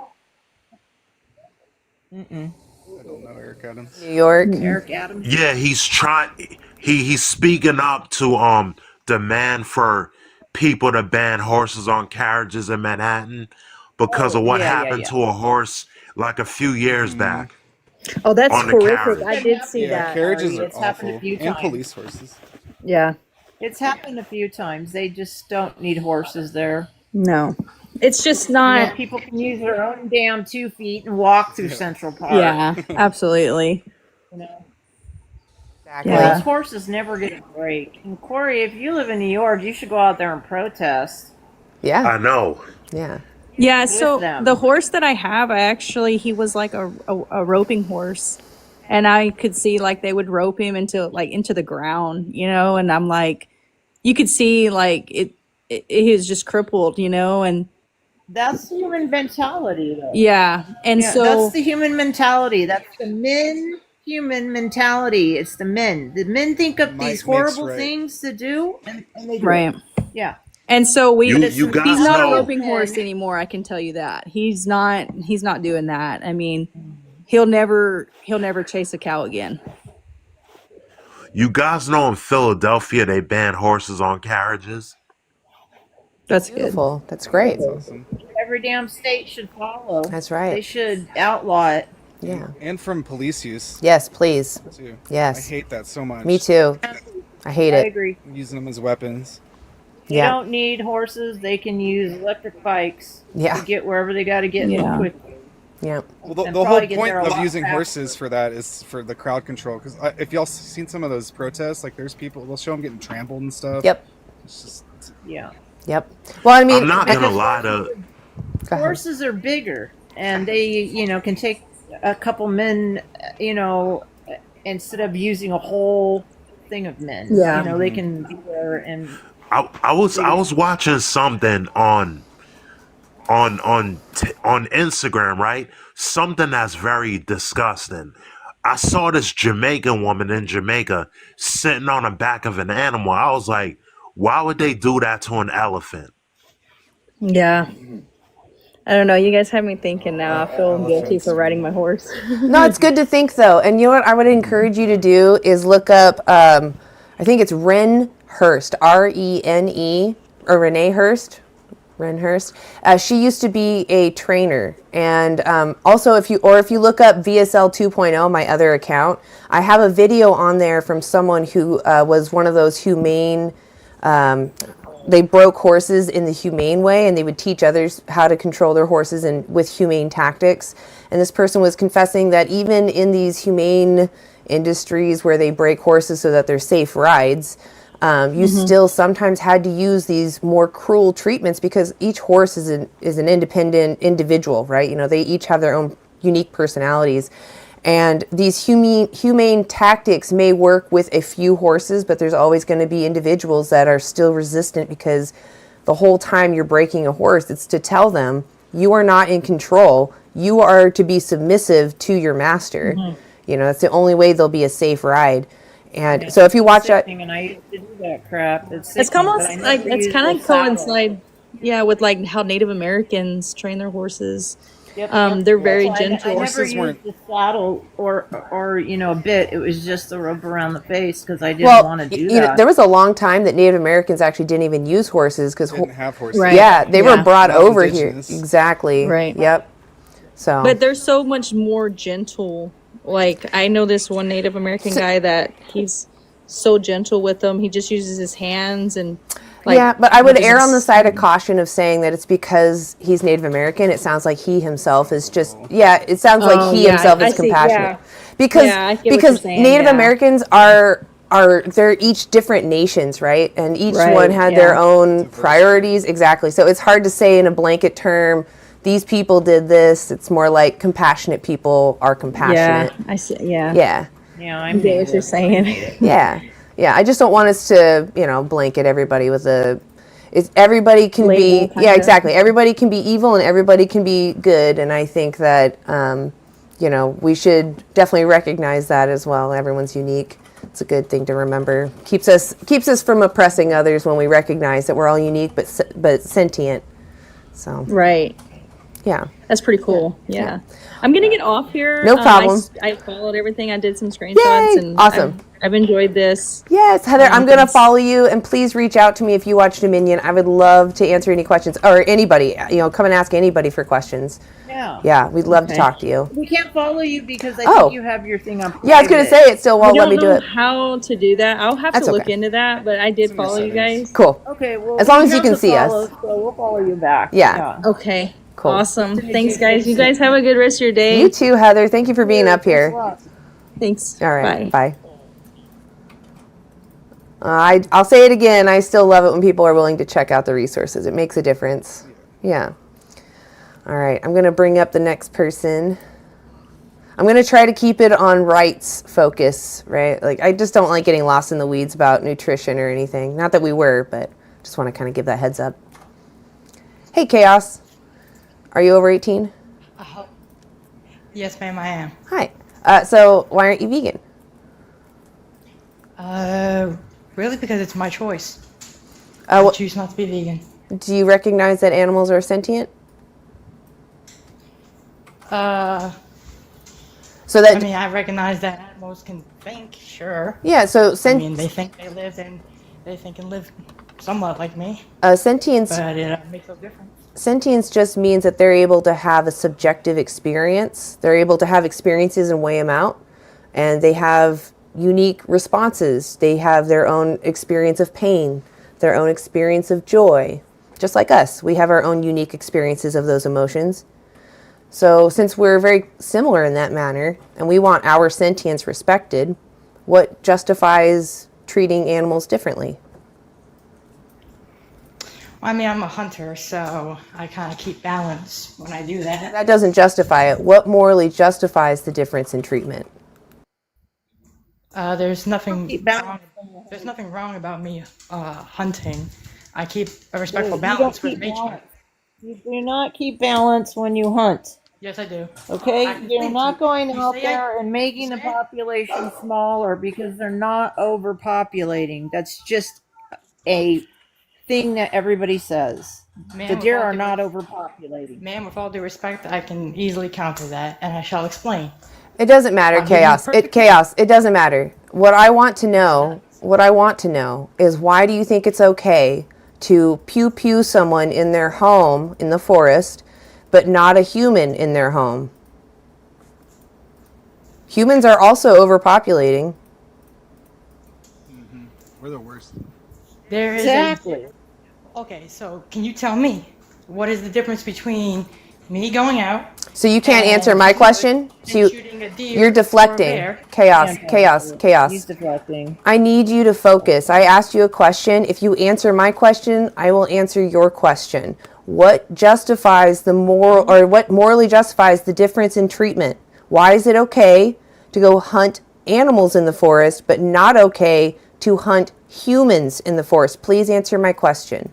Mm-mm. I don't know Eric Adams. New York. Eric Adams. Yeah, he's trying. He's speaking up to demand for people to ban horses on carriages in Manhattan because of what happened to a horse like a few years back. Oh, that's on the horrific. carriage. I did see that. Carriages Ari. are It's happened a awful. few And times. police horses. Yeah. It's happened a few times. They just don't need horses there. No, it's just You know, not. people can use their own damn 2 feet and walk through Central Park. Yeah, absolutely. You know, Exactly. Yeah. those horses never get a break. And Corey, if you live in New York, you should go out there and protest. Yeah. I know. Yeah. Yeah, With so them. the horse that I have, he was like a roping horse, and I could see like they would rope him into the ground, and I'm like, you could see like he was just crippled, and That's the human mentality, though. yeah, and so that's the human mentality. That's the human mentality. It's the men. The men think up Might these makes horrible right. things to do, and they do right. it. Yeah. And so You he's guys not a know. roping horse anymore. I can tell you that he's not doing that. I mean, he'll never chase a cow again. You guys know in Philadelphia they ban horses on carriages. That's Beautiful. That's great. That's awesome. Every damn state should follow. That's right. They should outlaw it. Yeah. And from police use. Yes, please. Too. Yes. I hate that so much. Me too. I hate I it. agree. Using them as weapons. They don't need horses. They can use electric bikes Yeah. to get wherever they got to get quickly. Yeah. Well, And the whole probably get point there a of lot using faster. horses for that is for the crowd control. Because if y'all seen some of those protests, like there's people, they'll show them getting trampled and stuff. Yep. It's just, Yeah. Yep. Well, I mean, I'm not gonna lie to. Horses are bigger, and they, can take a couple men, instead of using a whole thing of men. Yeah. They can be there and. I was watching something on Instagram, right? Something that's very disgusting. I saw this Jamaican woman in Jamaica sitting on the back of an animal. I was like, why would they do that to an elephant? Yeah. I don't know. You guys have me thinking now. I feel guilty for riding my horse. No, it's good to think though. And you know what I would encourage you to do is look up, I think it's Ren Hurst, Rene, or Renee Hurst. Ren Hurst. She used to be a trainer. And also if you look up VSL 2.0, my other account, I have a video on there from someone who was one of those humane, they broke horses in the humane way, and they would teach others how to control their horses with humane tactics. And this person was confessing that even in these humane industries where they break horses so that they're safe rides, you still sometimes had to use these more cruel treatments because each horse is an independent individual, right? They each have their own unique personalities. And these humane tactics may work with a few horses, but there's always going to be individuals that are still resistant because the whole time you're breaking a horse, it's to tell them you are not in control. You are to be submissive to your master. That's the only way there'll be a safe ride. And so if you watch that, And I used to do that crap. It's almost like it's kind of coincide, with like how Native Americans train their horses. Yep. They're very I gentle. never used the saddle or a bit. It was just the rope around the face because I didn't want to do that. There was a long time that Native Americans actually didn't even use horses because didn't have horses. Right. Yeah, they were brought Not over indigenous. here. Exactly. Right. Yep. So. But they're so much more gentle. Like I know this one Native American guy that he's so gentle with them. He just uses his hands and. But I would err on the side of caution of saying that it's because he's Native American. It sounds like he himself is just it sounds like he himself is compassionate. Because I get what you're saying, Native Americans they're each different nations, right? And each one had their own priorities. Exactly. So it's hard to say in a blanket term, these people did this. It's more like compassionate people are compassionate. Yeah, I see. Yeah. Yeah. Yeah, I get what you're saying. Yeah. Yeah, I just don't want us to, blanket everybody with everybody can Label, be, kinda. exactly. Everybody can be evil and everybody can be good. And I think that, we should definitely recognize that as well. Everyone's unique. It's a good thing to remember. Keeps us from oppressing others when we recognize that we're all unique but sentient. So. Right. Yeah. That's pretty cool. Yeah. I'm going to get off here. No problem. I followed everything. I did some screenshots. Yay! And Awesome. I've enjoyed this. Yes, Heather, I'm going to follow you, and please reach out to me if you watch Dominion. I would love to answer any questions, or anybody, come and ask anybody for questions. Yeah. Yeah, we'd love to talk to you. We can't follow you because I Oh. think you have your thing on private. Yeah, I was going to say it still won't let me do I it. don't know how to do that. I'll have That's to look okay. into that, but I did follow you guys. Cool. Okay, well, As long as you have can to see us. follow, so we'll follow you back. Yeah. Okay. Cool. Awesome. Thanks, guys. You guys have a good rest of your day. You too, Heather. Thank you for being up here. Thanks. All right. Bye. I'll say it again. I still love it when people are willing to check out the resources. It makes a difference. Yeah. All right. I'm going to bring up the next person. I'm going to try to keep it on rights focus, right? Like, I just don't like getting lost in the weeds about nutrition or anything. Not that we were, but just want to kind of give that heads up. Hey, Chaos. Are you over 18? Yes, ma'am, I am. Hi. So why aren't you vegan? Really, because it's my choice. I choose not to be vegan. Do you recognize that animals are sentient? So that I mean, I recognize that animals can think, sure. Yeah, so I mean, they think they live and they think and live somewhat like me. Sentience. But it makes no difference. Sentience just means that they're able to have a subjective experience. They're able to have experiences and weigh them out, and they have unique responses. They have their own experience of pain, their own experience of joy. Just like us, we have our own unique experiences of those emotions. So since we're very similar in that manner, and we want our sentience respected, what justifies treating animals differently? I mean, I'm a hunter, so I kind of keep balance when I do that. That doesn't justify it. What morally justifies the difference in treatment? There's nothing wrong about me hunting. I keep a respectful balance with nature. You do not keep balance when you hunt. Yes, I do. Okay, you're not going out there and making the population smaller because they're not overpopulating. That's just a thing that everybody says. The deer are not overpopulating. Ma'am, with all due respect, I can easily counter that, and I shall explain. It doesn't matter, chaos. It doesn't matter. What I want to know is, why do you think it's okay to pew someone in their home in the forest, but not a human in their home? Humans are also overpopulating. We're the worst. There is Exactly. Okay, so can you tell me what is the difference between me going out? So you can't answer my question? So you're deflecting. Chaos. He's deflecting. I need you to focus. I asked you a question. If you answer my question, I will answer your question. What justifies what morally justifies the difference in treatment? Why is it okay to go hunt animals in the forest, but not okay to hunt humans in the forest? Please answer my question.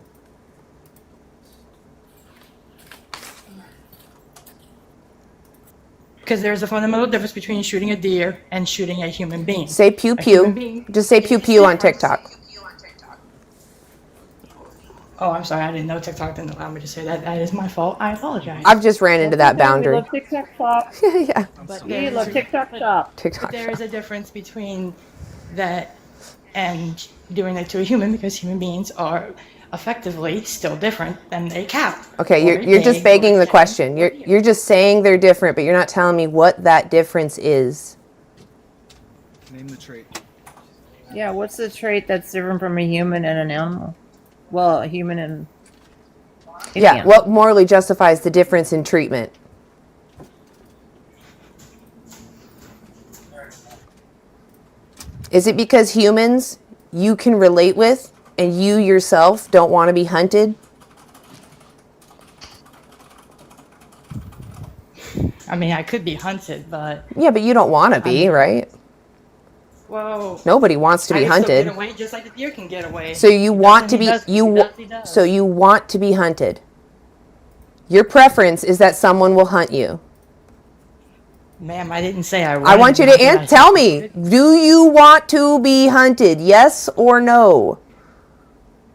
Because there's a fundamental difference between shooting a deer and shooting a human being. Say pew pew. Just say pew pew on TikTok. Oh, I'm sorry. I didn't know TikTok didn't allow me to say that. That is my fault. I apologize. I've just ran into that boundary. We love TikTok shop. Yeah. But We love TikTok shop. But there is a difference between that and doing it to a human, because human beings are effectively still different than a cow. Okay, you're just begging the question. You're just saying they're different, but you're not telling me what that difference is. Name the trait. Yeah, what's the trait that's different from a human and an animal? Well, a human and Yeah, what morally justifies the difference in treatment? Is it because humans you can relate with and you yourself don't want to be hunted? I mean, I could be hunted, but Yeah, but you don't want to be, right? well, Nobody wants to be I can still hunted. get away just like the deer can get away. So you want to be so you want to be hunted. Your preference is that someone will hunt you. Ma'am, I didn't say I. I want you to tell me. Do you want to be hunted? Yes or no?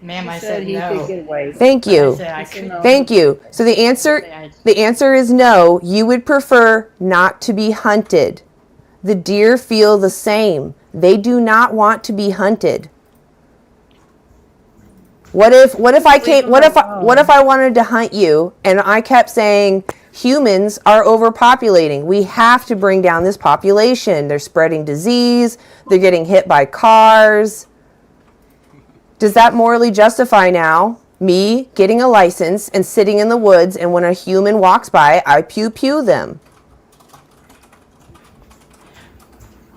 Ma'am, I said said he no. could get away. Thank you. Thank you. So the answer is no. You would prefer not to be hunted. The deer feel the same. They do not want to be hunted. What if I wanted to hunt you and I kept saying humans are overpopulating. We have to bring down this population. They're spreading disease. They're getting hit by cars. Does that morally justify now me getting a license and sitting in the woods, and when a human walks by, I pew pew them?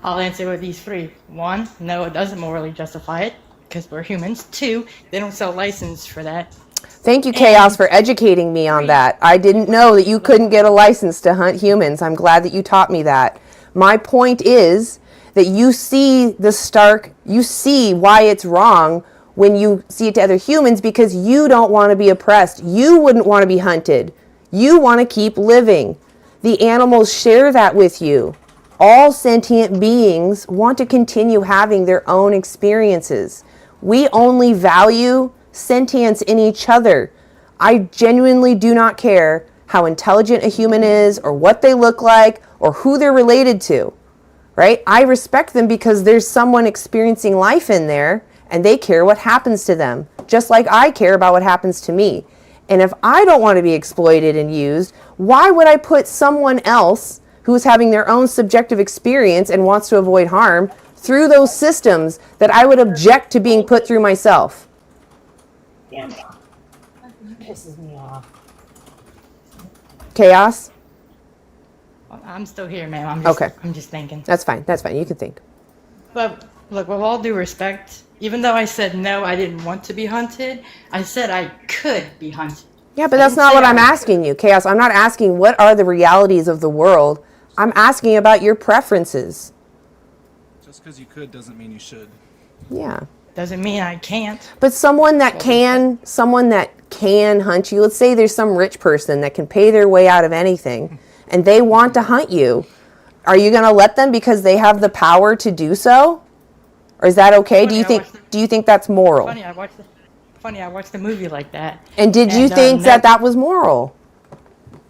I'll answer with these three. One, no, it doesn't morally justify it because we're humans. Two, they don't sell license for that. Thank you, Chaos, for educating me on that. I didn't know that you couldn't get a license to hunt humans. I'm glad that you taught me that. My point is that you see why it's wrong when you see it to other humans, because you don't want to be oppressed. You wouldn't want to be hunted. You want to keep living. The animals share that with you. All sentient beings want to continue having their own experiences. We only value sentience in each other. I genuinely do not care how intelligent a human is or what they look like or who they're related to, right? I respect them because there's someone experiencing life in there and they care what happens to them, just like I care about what happens to me. And if I don't want to be exploited and used, why would I put someone else who's having their own subjective experience and wants to avoid harm through those systems that I would object to being put through myself? Damn it. Pisses me off. Chaos? Well, I'm still here, ma'am. I'm just thinking. That's fine. That's fine. You can think. But look, with all due respect, even though I said no, I didn't want to be hunted, I said I could be hunted. Yeah, but that's not what I'm asking you, Chaos. I'm not asking what are the realities of the world. I'm asking about your preferences. Just because you could doesn't mean you should. Yeah. Doesn't mean I can't. But someone that can hunt you, let's say there's some rich person that can pay their way out of anything and they want to hunt you. Are you going to let them because they have the power to do so? Or is that okay? Do you think that's moral? Funny, I watched the movie like that. And did you think that was moral?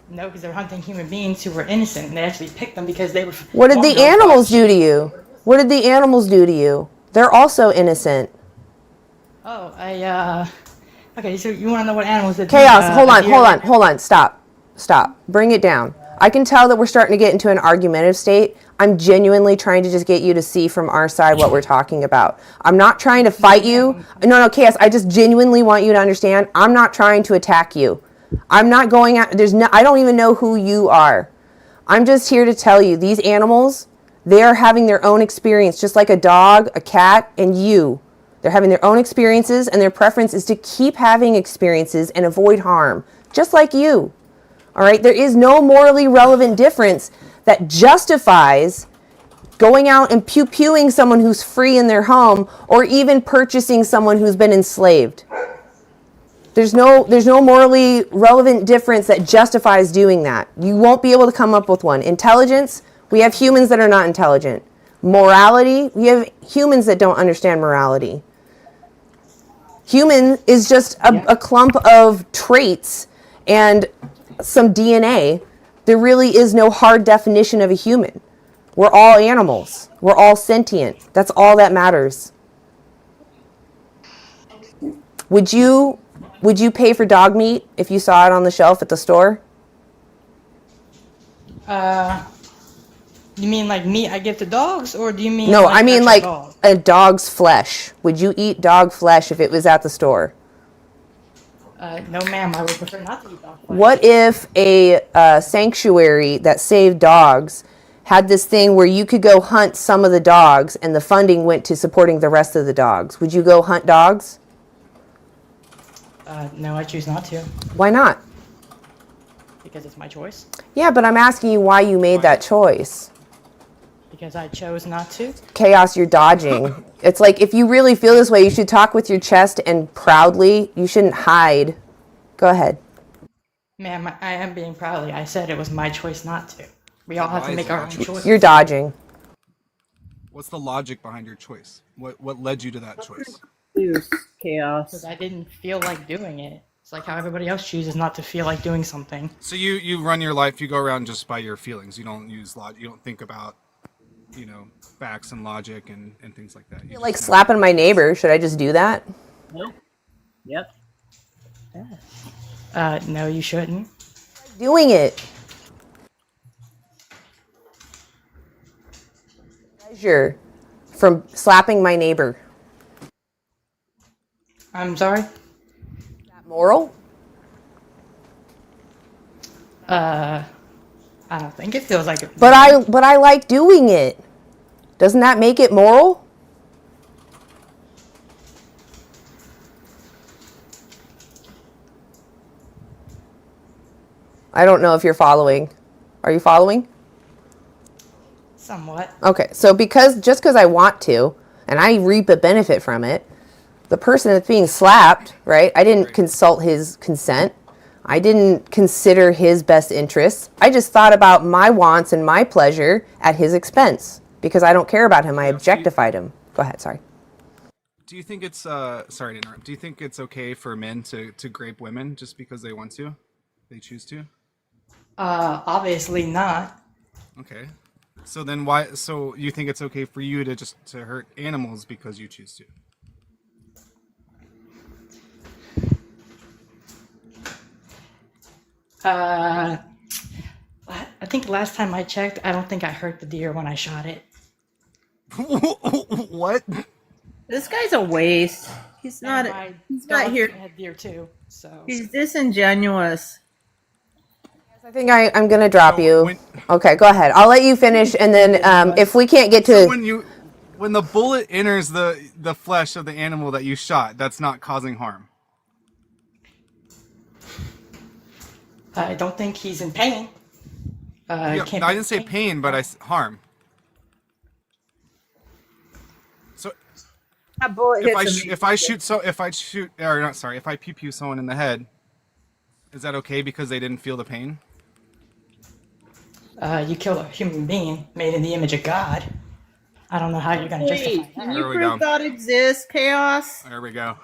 No, because they're hunting human beings who were innocent, and they actually picked them because they were. What did the animals do to you? What did the animals do to you? They're also innocent. Oh, okay, so you want to know what animals did? Chaos, hold on, stop. Bring it down. I can tell that we're starting to get into an argumentative state. I'm genuinely trying to just get you to see from our side what we're talking about. I'm not trying to fight you. No, Chaos, I just genuinely want you to understand. I'm not trying to attack you. I'm not going out, I don't even know who you are. I'm just here to tell you, these animals, they are having their own experience, just like a dog, a cat, and you. They're having their own experiences, and their preference is to keep having experiences and avoid harm, just like you. All right? There is no morally relevant difference that justifies going out and pew-pewing someone who's free in their home or even purchasing someone who's been enslaved. There's no morally relevant difference that justifies doing that. You won't be able to come up with one. Intelligence, we have humans that are not intelligent. Morality, we have humans that don't understand morality. Human is just a clump of traits and some DNA. There really is no hard definition of a human. We're all animals. We're all sentient. That's all that matters. Would you pay for dog meat if you saw it on the shelf at the store? You mean like meat I give to dogs, or do you mean? No, like I mean like dog? a dog's flesh. Would you eat dog flesh if it was at the store? No, ma'am. I would prefer not to eat dog flesh. What if a sanctuary that saved dogs had this thing where you could go hunt some of the dogs and the funding went to supporting the rest of the dogs? Would you go hunt dogs? No, I choose not to. Why not? Because it's my choice. Yeah, but I'm asking you why you made that choice. Because I chose not to. Chaos, you're dodging. It's like, if you really feel this way, you should talk with your chest and proudly. You shouldn't hide. Go ahead. Ma'am, I am being proudly. I said it was my choice not to. We all have to make our own choice. You're dodging. What's the logic behind your choice? What led you to that choice? Chaos. Because I didn't feel like doing it. It's like how everybody else chooses not to feel like doing something. So you run your life, you go around just by your feelings. You don't use you don't think about, facts and logic and things like that. You're like slapping my neighbor. Should I just do that? Nope. Yep. No, you shouldn't. Doing it. Pleasure from slapping my neighbor. I'm sorry? Is that moral? I don't think it feels like it. But I like doing it. Doesn't that make it moral? I don't know if you're following. Are you following? Somewhat. Okay, so just because I want to, and I reap a benefit from it, the person that's being slapped, right? I didn't consult his consent. I didn't consider his best interests. I just thought about my wants and my pleasure at his expense because I don't care about him. I objectified him. Go ahead, sorry. Do you think it's sorry to interrupt? Do you think it's okay for men to grape women just because they want to? They choose to? Obviously not. Okay. So then why so you think it's okay for you to just to hurt animals because you choose to? I think last time I checked, I don't think I hurt the deer when I shot it. What? This guy's a waste. He's not. He's not here. Had deer too, so He's disingenuous. I think I'm going to drop you. Okay, go ahead. I'll let you finish, and then if we can't get to... So when the bullet enters the flesh of the animal that you shot, that's not causing harm? I don't think he's in pain. I didn't say pain, but harm. So that bullet if I pew pew someone in the head, is that okay because they didn't feel the pain? You kill a human being made in the image of God. I don't know how you're going to justify that. Can you prove God exists, Chaos? There we go.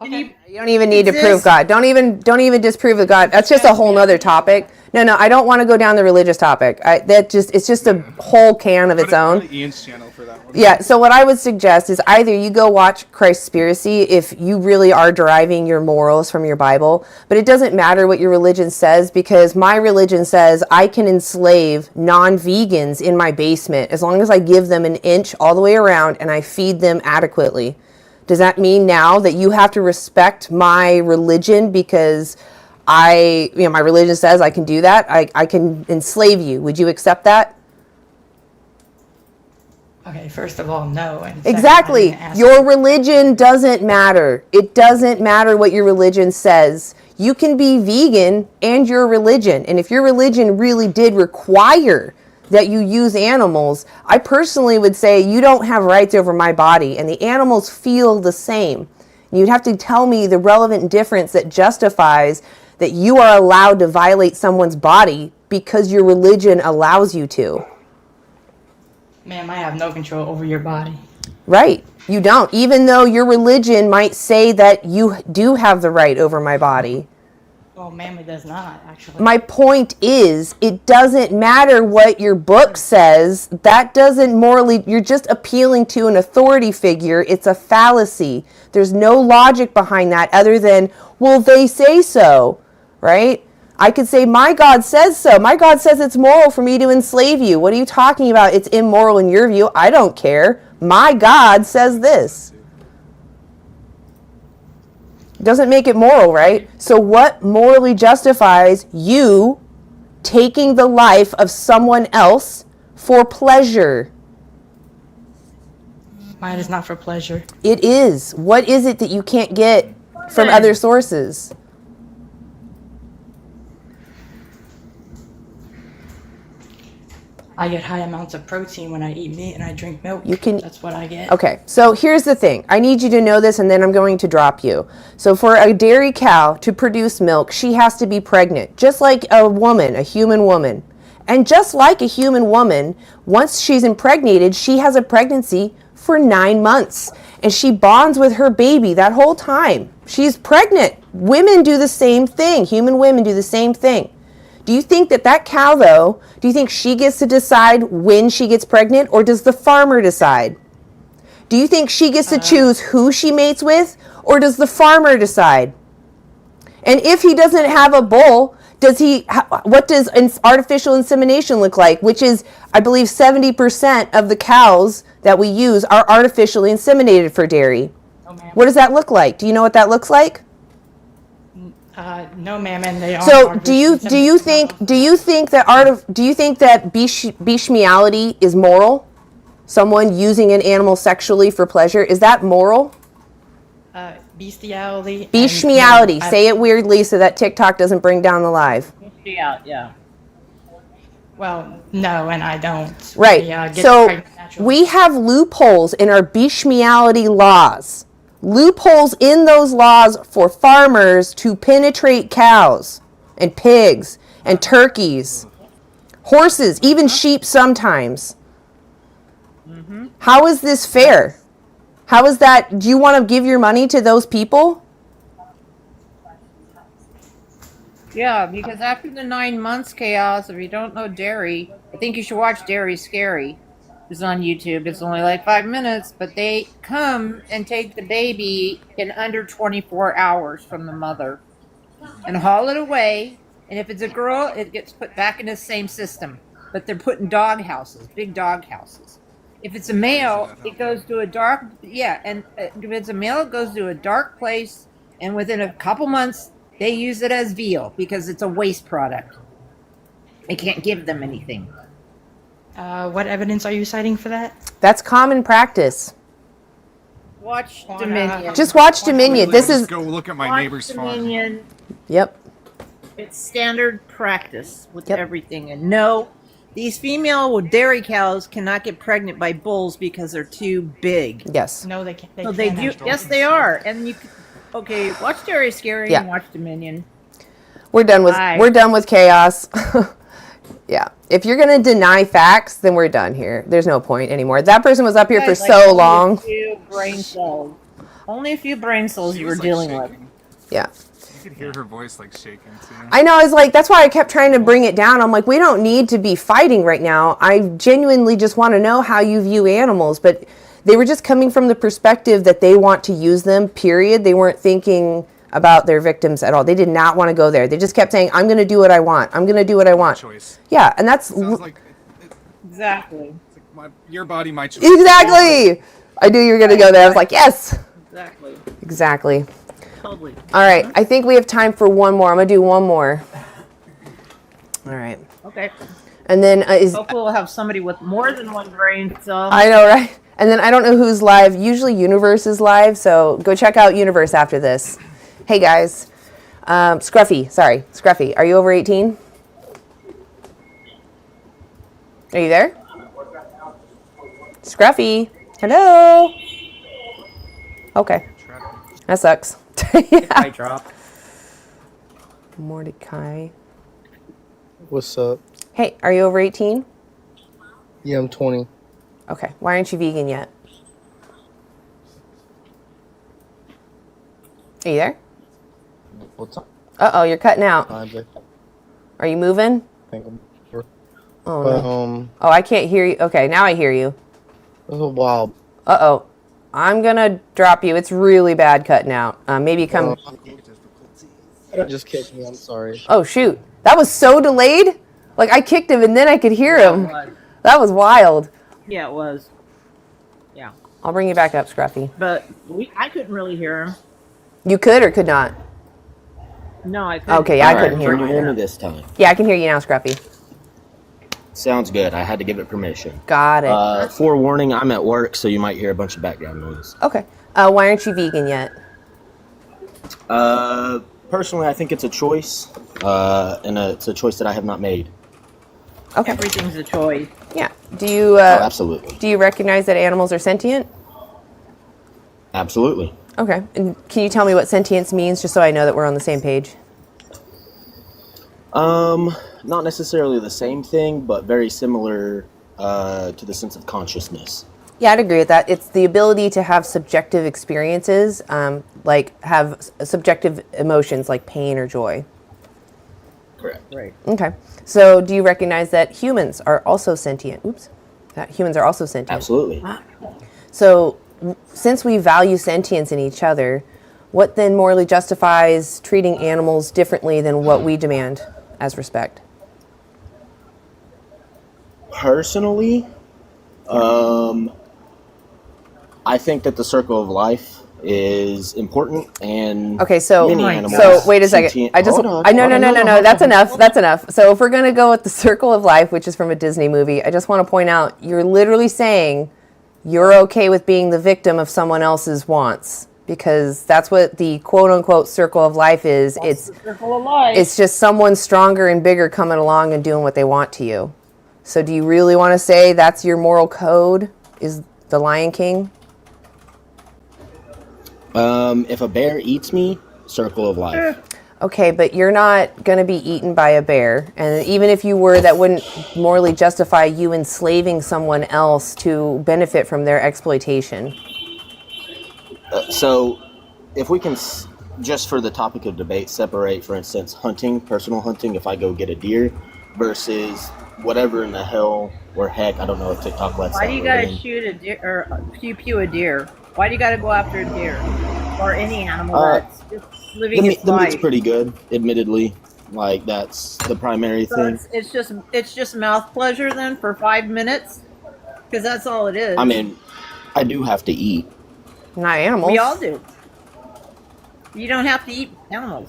You don't even need to prove God. Don't even disprove the God. That's just a whole nother topic. No, I don't want to go down the religious topic. It's just a whole can of its own. Ian's channel for that one. Yeah, so what I would suggest is either you go watch Christspiracy if you really are deriving your morals from your Bible, but it doesn't matter what your religion says because my religion says I can enslave non-vegans in my basement as long as I give them an inch all the way around and I feed them adequately. Does that mean now that you have to respect my religion because my religion says I can do that? I can enslave you. Would you accept that? Okay, first of all, no. And Exactly. Your religion doesn't matter. It doesn't matter what your religion says. You can be vegan and your religion. And if your religion really did require that you use animals, I personally would say you don't have rights over my body and the animals feel the same. You'd have to tell me the relevant difference that justifies that you are allowed to violate someone's body because your religion allows you to. Ma'am, I have no control over your body. Right. You don't. Even though your religion might say that you do have the right over my body. Well, ma'am, it does not, actually. My point is, it doesn't matter what your book says. That doesn't morally, you're just appealing to an authority figure. It's a fallacy. There's no logic behind that other than, well, they say so, right? I could say, my God says so. My God says it's moral for me to enslave you. What are you talking about? It's immoral in your view. I don't care. My God says this. Doesn't make it moral, right? So what morally justifies you taking the life of someone else for pleasure? Mine is not for pleasure. It is. What is it that you can't get from other sources? I get high amounts of protein when I eat meat and I drink milk. That's what I get. Okay, so here's the thing. I need you to know this and then I'm going to drop you. So for a dairy cow to produce milk, she has to be pregnant, just like a woman, a human woman. And just like a human woman, once she's impregnated, she has a pregnancy for 9 months. And she bonds with her baby that whole time. She's pregnant. Women do the same thing. Human women do the same thing. Do you think that cow, though, do you think she gets to decide when she gets pregnant, or does the farmer decide? Do you think she gets to choose who she mates with, or does the farmer decide? And if he doesn't have a bull, what does artificial insemination look like? Which is, I believe, 70% of the cows that we use are artificially inseminated for dairy. Oh, ma'am. What does that look like? Do you know what that looks like? No, ma'am, and they are. So do you think that bestiality is moral? Someone using an animal sexually for pleasure, is that moral? Bestiality. Bestiality. Say it weirdly so that TikTok doesn't bring down the live. Yeah. Well, no, and I don't. Right. Get So pregnant naturally. we have loopholes in our bestiality laws. Loopholes in those laws for farmers to penetrate cows and pigs and turkeys, horses, even sheep sometimes. How is this fair? How is that? Do you want to give your money to those people? Yeah, because after the 9 months chaos, if you don't know Dairy, I think you should watch Dairy Scary. It's on YouTube. It's only like 5 minutes, but they come and take the baby in under 24 hours from the mother and haul it away. And if it's a girl, it gets put back in the same system. But they're put in dog houses, big dog houses. If it's a male, it goes to a dark, and if it's a male, it goes to a dark place, and within a couple months, they use it as veal because it's a waste product. They can't give them anything. What evidence are you citing for that? That's common practice. Watch Dominion. Just watch Dominion. This is. Go look at my Watch neighbor's farm. Dominion. Yep. It's standard practice with everything. And no, these female dairy cows cannot get pregnant by bulls because they're too big. Yes. No, they can't. So they do. Yes, they are. And you. Okay, watch Dairy Scary Yeah. and watch Dominion. We're done with Bye. we're done with chaos. Yeah. If you're gonna deny facts, then we're done here. There's no point anymore. That person was up here for Guys, like, so only long. A few brain cells. Only a few brain cells you were dealing with. Yeah. You could hear her voice like shaking too. I know. I was like, that's why I kept trying to bring it down. I'm like, we don't need to be fighting right now. I genuinely just want to know how you view animals. But they were just coming from the perspective that they want to use them, period. They weren't thinking about their victims at all. They did not want to go there. They just kept saying, I'm going to do what I want. I'm going to do what I want. Choice. Yeah, and that's... Sounds like Exactly. your body, my choice. Exactly! I knew you were going to go there. I was like, yes! Exactly. Exactly. Totally. All right, I think we have time for one more. I'm going to do one more. All right. Okay. And then Hopefully we'll have somebody with more than one brain cell. I know, right? And then I don't know who's live. Usually Universe is live, so go check out Universe after this. Hey, guys. Scruffy, are you over 18? Are you there? Scruffy, hello? Okay. That sucks. I drop. Mordecai. What's up? Hey, are you over 18? Yeah, I'm 20. Okay. Why aren't you vegan yet? Are you there? What's up? Uh-oh, you're cutting out. Hi, Jay. Are you moving? I think I'm sure. Oh, But, no. Oh, I can't hear you. Okay, now I hear you. It was a while. Uh-oh. I'm gonna drop you. It's really bad cutting out. Maybe come... Just kicked me. I'm sorry. Oh, shoot. That was so delayed? Like, I kicked him and then I could hear him. That was wild. Yeah, it was. Yeah. I'll bring you back up, Scruffy. But I couldn't really hear him. You could or could not? No, I couldn't. Okay, yeah, I couldn't hear Can you you. hear me this time? Yeah, I can hear you now, Scruffy. Sounds good. I had to give it permission. Got it. Forewarning, I'm at work, so you might hear a bunch of background noise. Okay. Why aren't you vegan yet? Personally, I think it's a choice, and it's a choice that I have not made. Okay. Everything's a choice. Yeah. Do you... absolutely. Do you recognize that animals are sentient? Absolutely. Okay. And can you tell me what sentience means, just so I know that we're on the same page? Not necessarily the same thing, but very similar to the sense of consciousness. Yeah, I'd agree with that. It's the ability to have subjective experiences, like have subjective emotions like pain or joy. Correct. Right. Okay. So do you recognize that humans are also sentient? Oops. That humans are also sentient. Absolutely. So since we value sentience in each other, what then morally justifies treating animals differently than what we demand as respect? Personally, I think that the circle of life is important, and Okay, so many animals wait a second. sentient- I just Hold on, I no hold no on, no no hold no. on, That's hold on. enough. That's enough. So if we're gonna go with the circle of life, which is from a Disney movie, I just want to point out you're literally saying you're okay with being the victim of someone else's wants, because that's what the quote unquote circle of life is. It's the circle of life. It's just someone stronger and bigger coming along and doing what they want to you. So do you really want to say that's your moral code? Is the Lion King? If a bear eats me, circle of life. Okay, but you're not going to be eaten by a bear. And even if you were, that wouldn't morally justify you enslaving someone else to benefit from their exploitation. So, if we can, just for the topic of debate, separate, for instance, hunting, personal hunting, if I go get a deer, versus whatever in the hell or heck, I don't know if TikTok lets Why that do you word gotta in. shoot a deer or pew a deer? Why do you gotta go after a deer or any animal Uh, that's just living its the meat's life? pretty good, admittedly. Like, that's the primary So thing. it's just mouth pleasure then for 5 minutes, because that's all it is. I mean, I do have to eat. Not animals. We all do. You don't have to eat animals.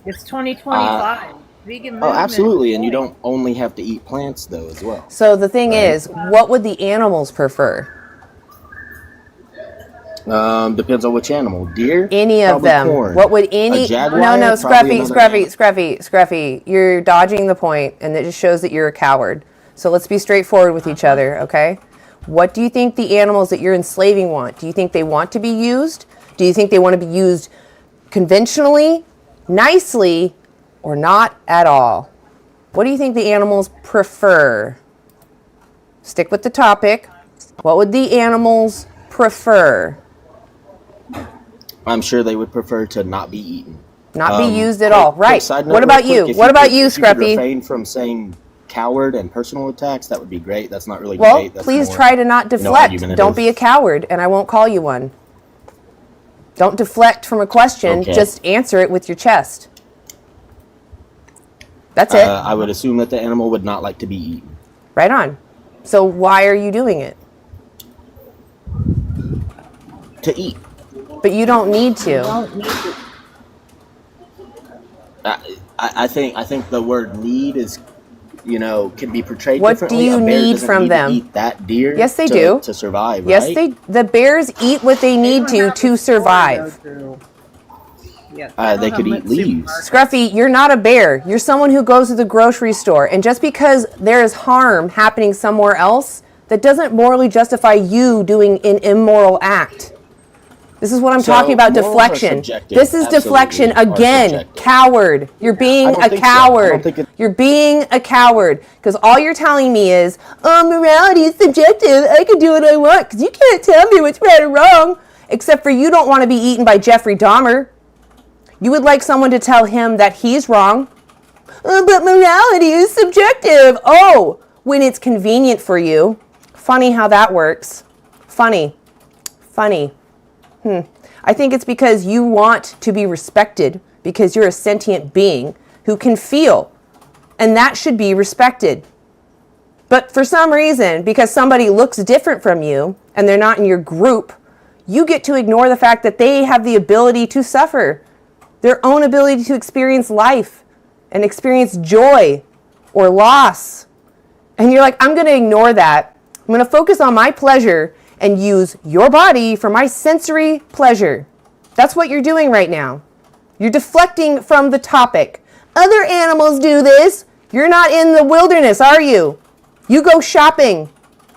It's 2025. Vegan movement. Oh, absolutely, and you don't only have to eat plants, though, as well. So the thing is, what would the animals prefer? Depends on which animal. Deer? Any of Probably them. corn. What would any... A jaguar? No, Probably another Scruffy. You're dodging the point, and it just shows that you're a coward. So let's be straightforward with each other, okay? What do you think the animals that you're enslaving want? Do you think they want to be used? Do you think they want to be used conventionally, nicely, or not at all? What do you think the animals prefer? Stick with the topic. What would the animals prefer? I'm sure they would prefer to not be eaten. Not be used at all. Right. Side note, What about real quick, you? if What about could- you, if you could Scruffy? refrain from saying coward and personal attacks, that would be great. That's not really Well, debate. That's please more, try to not deflect. argumentative. Don't be a coward, and I won't call you one. Don't deflect from a question. Okay. Just answer it with your chest. That's it. I would assume that the animal would not like to be eaten. Right on. So why are you doing it? To eat. But you don't need to. I think the word need is, can be portrayed What differently. do you A bear need doesn't from need them? To eat that deer. Yes, they to, do. To survive. Yes, right? the bears eat what they need to survive. They could eat leaves. Scruffy, you're not a bear. You're someone who goes to the grocery store. And just because there is harm happening somewhere else, that doesn't morally justify you doing an immoral act. This is what I'm talking about, morals are deflection. subjective. This is Absolutely deflection are again. subjective. Coward. You're being I don't a think so. I coward. don't think You're being a coward. Because all you're telling me is, morality is subjective. I can do what I want because you can't tell me what's right or wrong. Except for you don't want to be eaten by Jeffrey Dahmer. You would like someone to tell him that he's wrong. But morality is subjective. Oh, when it's convenient for you. Funny how that works. Funny. I think it's because you want to be respected because you're a sentient being who can feel. And that should be respected. But for some reason, because somebody looks different from you and they're not in your group, you get to ignore the fact that they have the ability to suffer, their own ability to experience life and experience joy or loss. And you're like, I'm going to ignore that. I'm going to focus on my pleasure and use your body for my sensory pleasure. That's what you're doing right now. You're deflecting from the topic. Other animals do this. You're not in the wilderness, are you? You go shopping.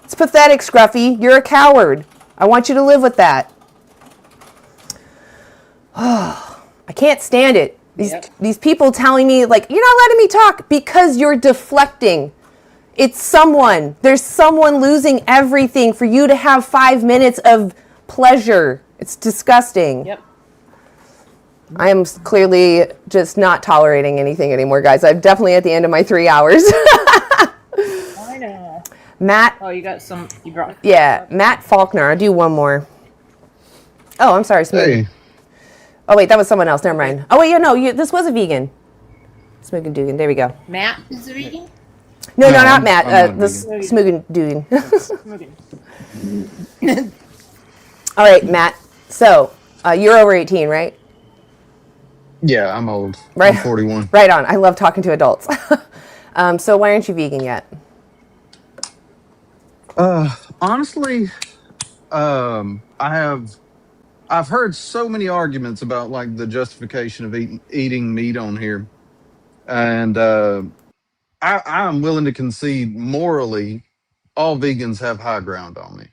It's pathetic, Scruffy. You're a coward. I want you to live with that. I can't stand it. These people telling me, like, you're not letting me talk because you're deflecting. It's someone. There's someone losing everything for you to have 5 minutes of pleasure. It's disgusting. Yep. I am clearly just not tolerating anything anymore, guys. I'm definitely at the end of my 3 hours. I know. Matt. Oh, you got some. You brought. Yeah, Matt Faulkner. I'll do one more. Oh, I'm sorry, Smooth. Hey. Oh, wait, that was someone else. Never mind. Oh, wait, yeah, no, this was a vegan. Smoogan Dugan. There we go. Matt is a vegan. No, not Matt. I'm not This vegan. Smoogan Dugan. Smoking. All right, Matt. So, you're over 18, right? Yeah, I'm old. Right. I'm 41. Right on. I love talking to adults. So why aren't you vegan yet? Honestly, I've heard so many arguments about like the justification of eating meat on here, and I'm willing to concede morally, all vegans have high ground on me.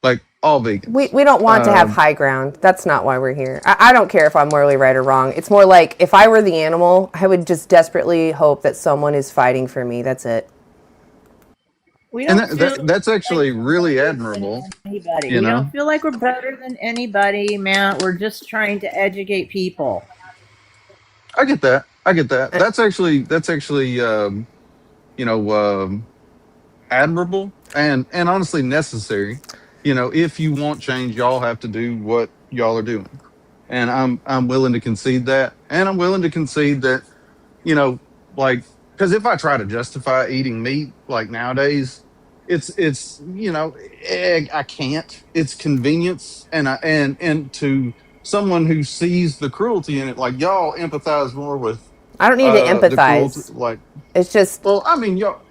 Like all vegans. We don't want to have high ground. That's not why we're here. I don't care if I'm morally right or wrong. It's more like if I were the animal, I would just desperately hope that someone is fighting for me. That's it. We And don't feel that's like actually we're really better than admirable. anybody. You We know, don't feel like we're better than anybody, man. We're just trying to educate people. I get that. I get that. That's actually you know, admirable and honestly necessary. You know, if you want change, y'all have to do what y'all are doing, and I'm willing to concede that, and I'm willing to concede that, you know, like, because if I try to justify eating meat like nowadays, it's I can't. It's convenience, and to someone who sees the cruelty in it, like y'all empathize more with I don't need to the cruelty, empathize. like, It's just well, I mean, y'all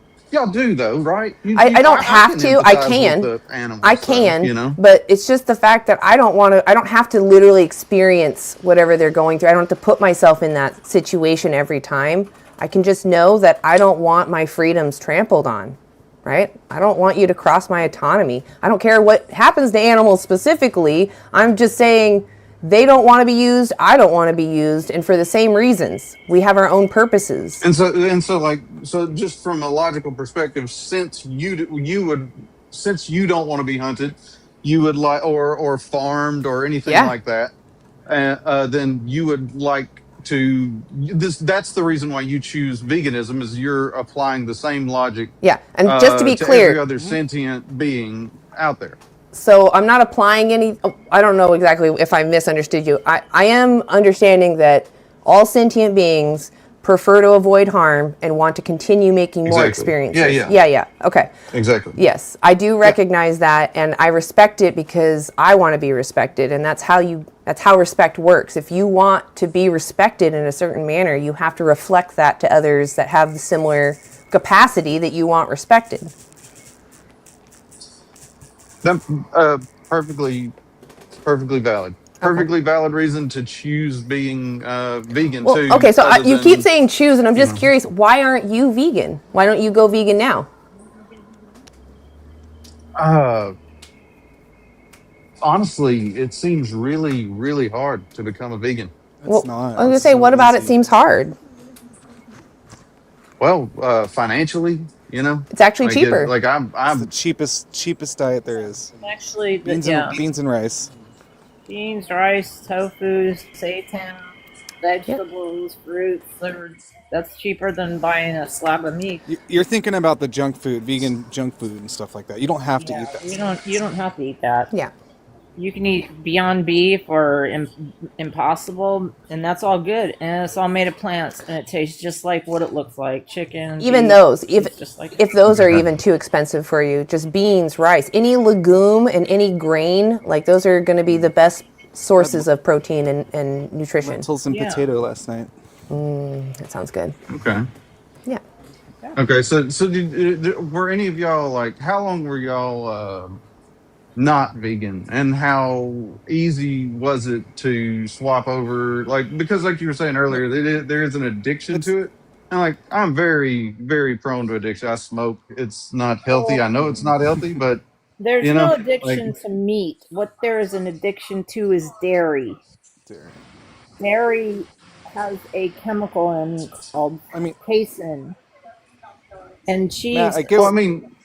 do though, right? I don't I have can to. I empathize with can. the I animals, though, can, you know. but it's just the fact that I don't want to, I don't have to literally experience whatever they're going through. I don't have to put myself in that situation every time. I can just know that I don't want my freedoms trampled on, right? I don't want you to cross my autonomy. I don't care what happens to animals specifically. I'm just saying they don't want to be used. I don't want to be used. And for the same reasons, we have our own purposes. So just from a logical perspective, since you don't want to be hunted, you would like, or farmed or anything Yeah. like that, then you would like to this. That's the reason why you choose veganism, is you're applying the same logic, Yeah. And just to be to every clear, other sentient being out there. so I'm not applying any, I don't know exactly if I misunderstood you. I am understanding that all sentient beings prefer to avoid harm and want to continue making more Exactly. experiences. Yeah. Yeah. Okay. Exactly. Yes, I do recognize that, and I respect it because I want to be respected, and that's how respect works. If you want to be respected in a certain manner, you have to reflect that to others that have the similar capacity that you want respected. That perfectly valid. Perfectly valid reason to choose being vegan Well, too. okay, so Other you keep than, saying choose, and I'm you just know, curious, why aren't you vegan? Why don't you go vegan now? uh, honestly, it seems really, really hard to become a vegan. Well, I was gonna say, what about it seems hard? Well, financially, you know, It's actually like cheaper. like It's the I'm cheapest diet there is. Actually, Beans and rice. beans, rice, tofu, seitan, vegetables, fruits. That's cheaper than buying a slab of meat. You're thinking about the junk food, vegan junk food and stuff like that. You don't have to eat that. You don't have to eat that. Yeah. You can eat Beyond Beef or Impossible, and that's all good. And it's all made of plants, and it tastes just like what it looks like. Chicken, Even beef, those, it's just like if those are even too expensive for you, just beans, rice, any legume and any grain, like those are going to be the best sources of protein and nutrition. Lentils and potato last night. That sounds good. okay. Yeah. Okay, so were any of y'all, like, how long were y'all not vegan, and how easy was it to swap over? Like, because like you were saying earlier, there is an addiction to it, and like I'm very, very prone to addiction. I smoke. It's not healthy. I know it's not healthy, but there's you no know, like, addiction to meat. What there is an addiction to is dairy. Dairy has a chemical in called casein, and Matt, cheese. well, I mean,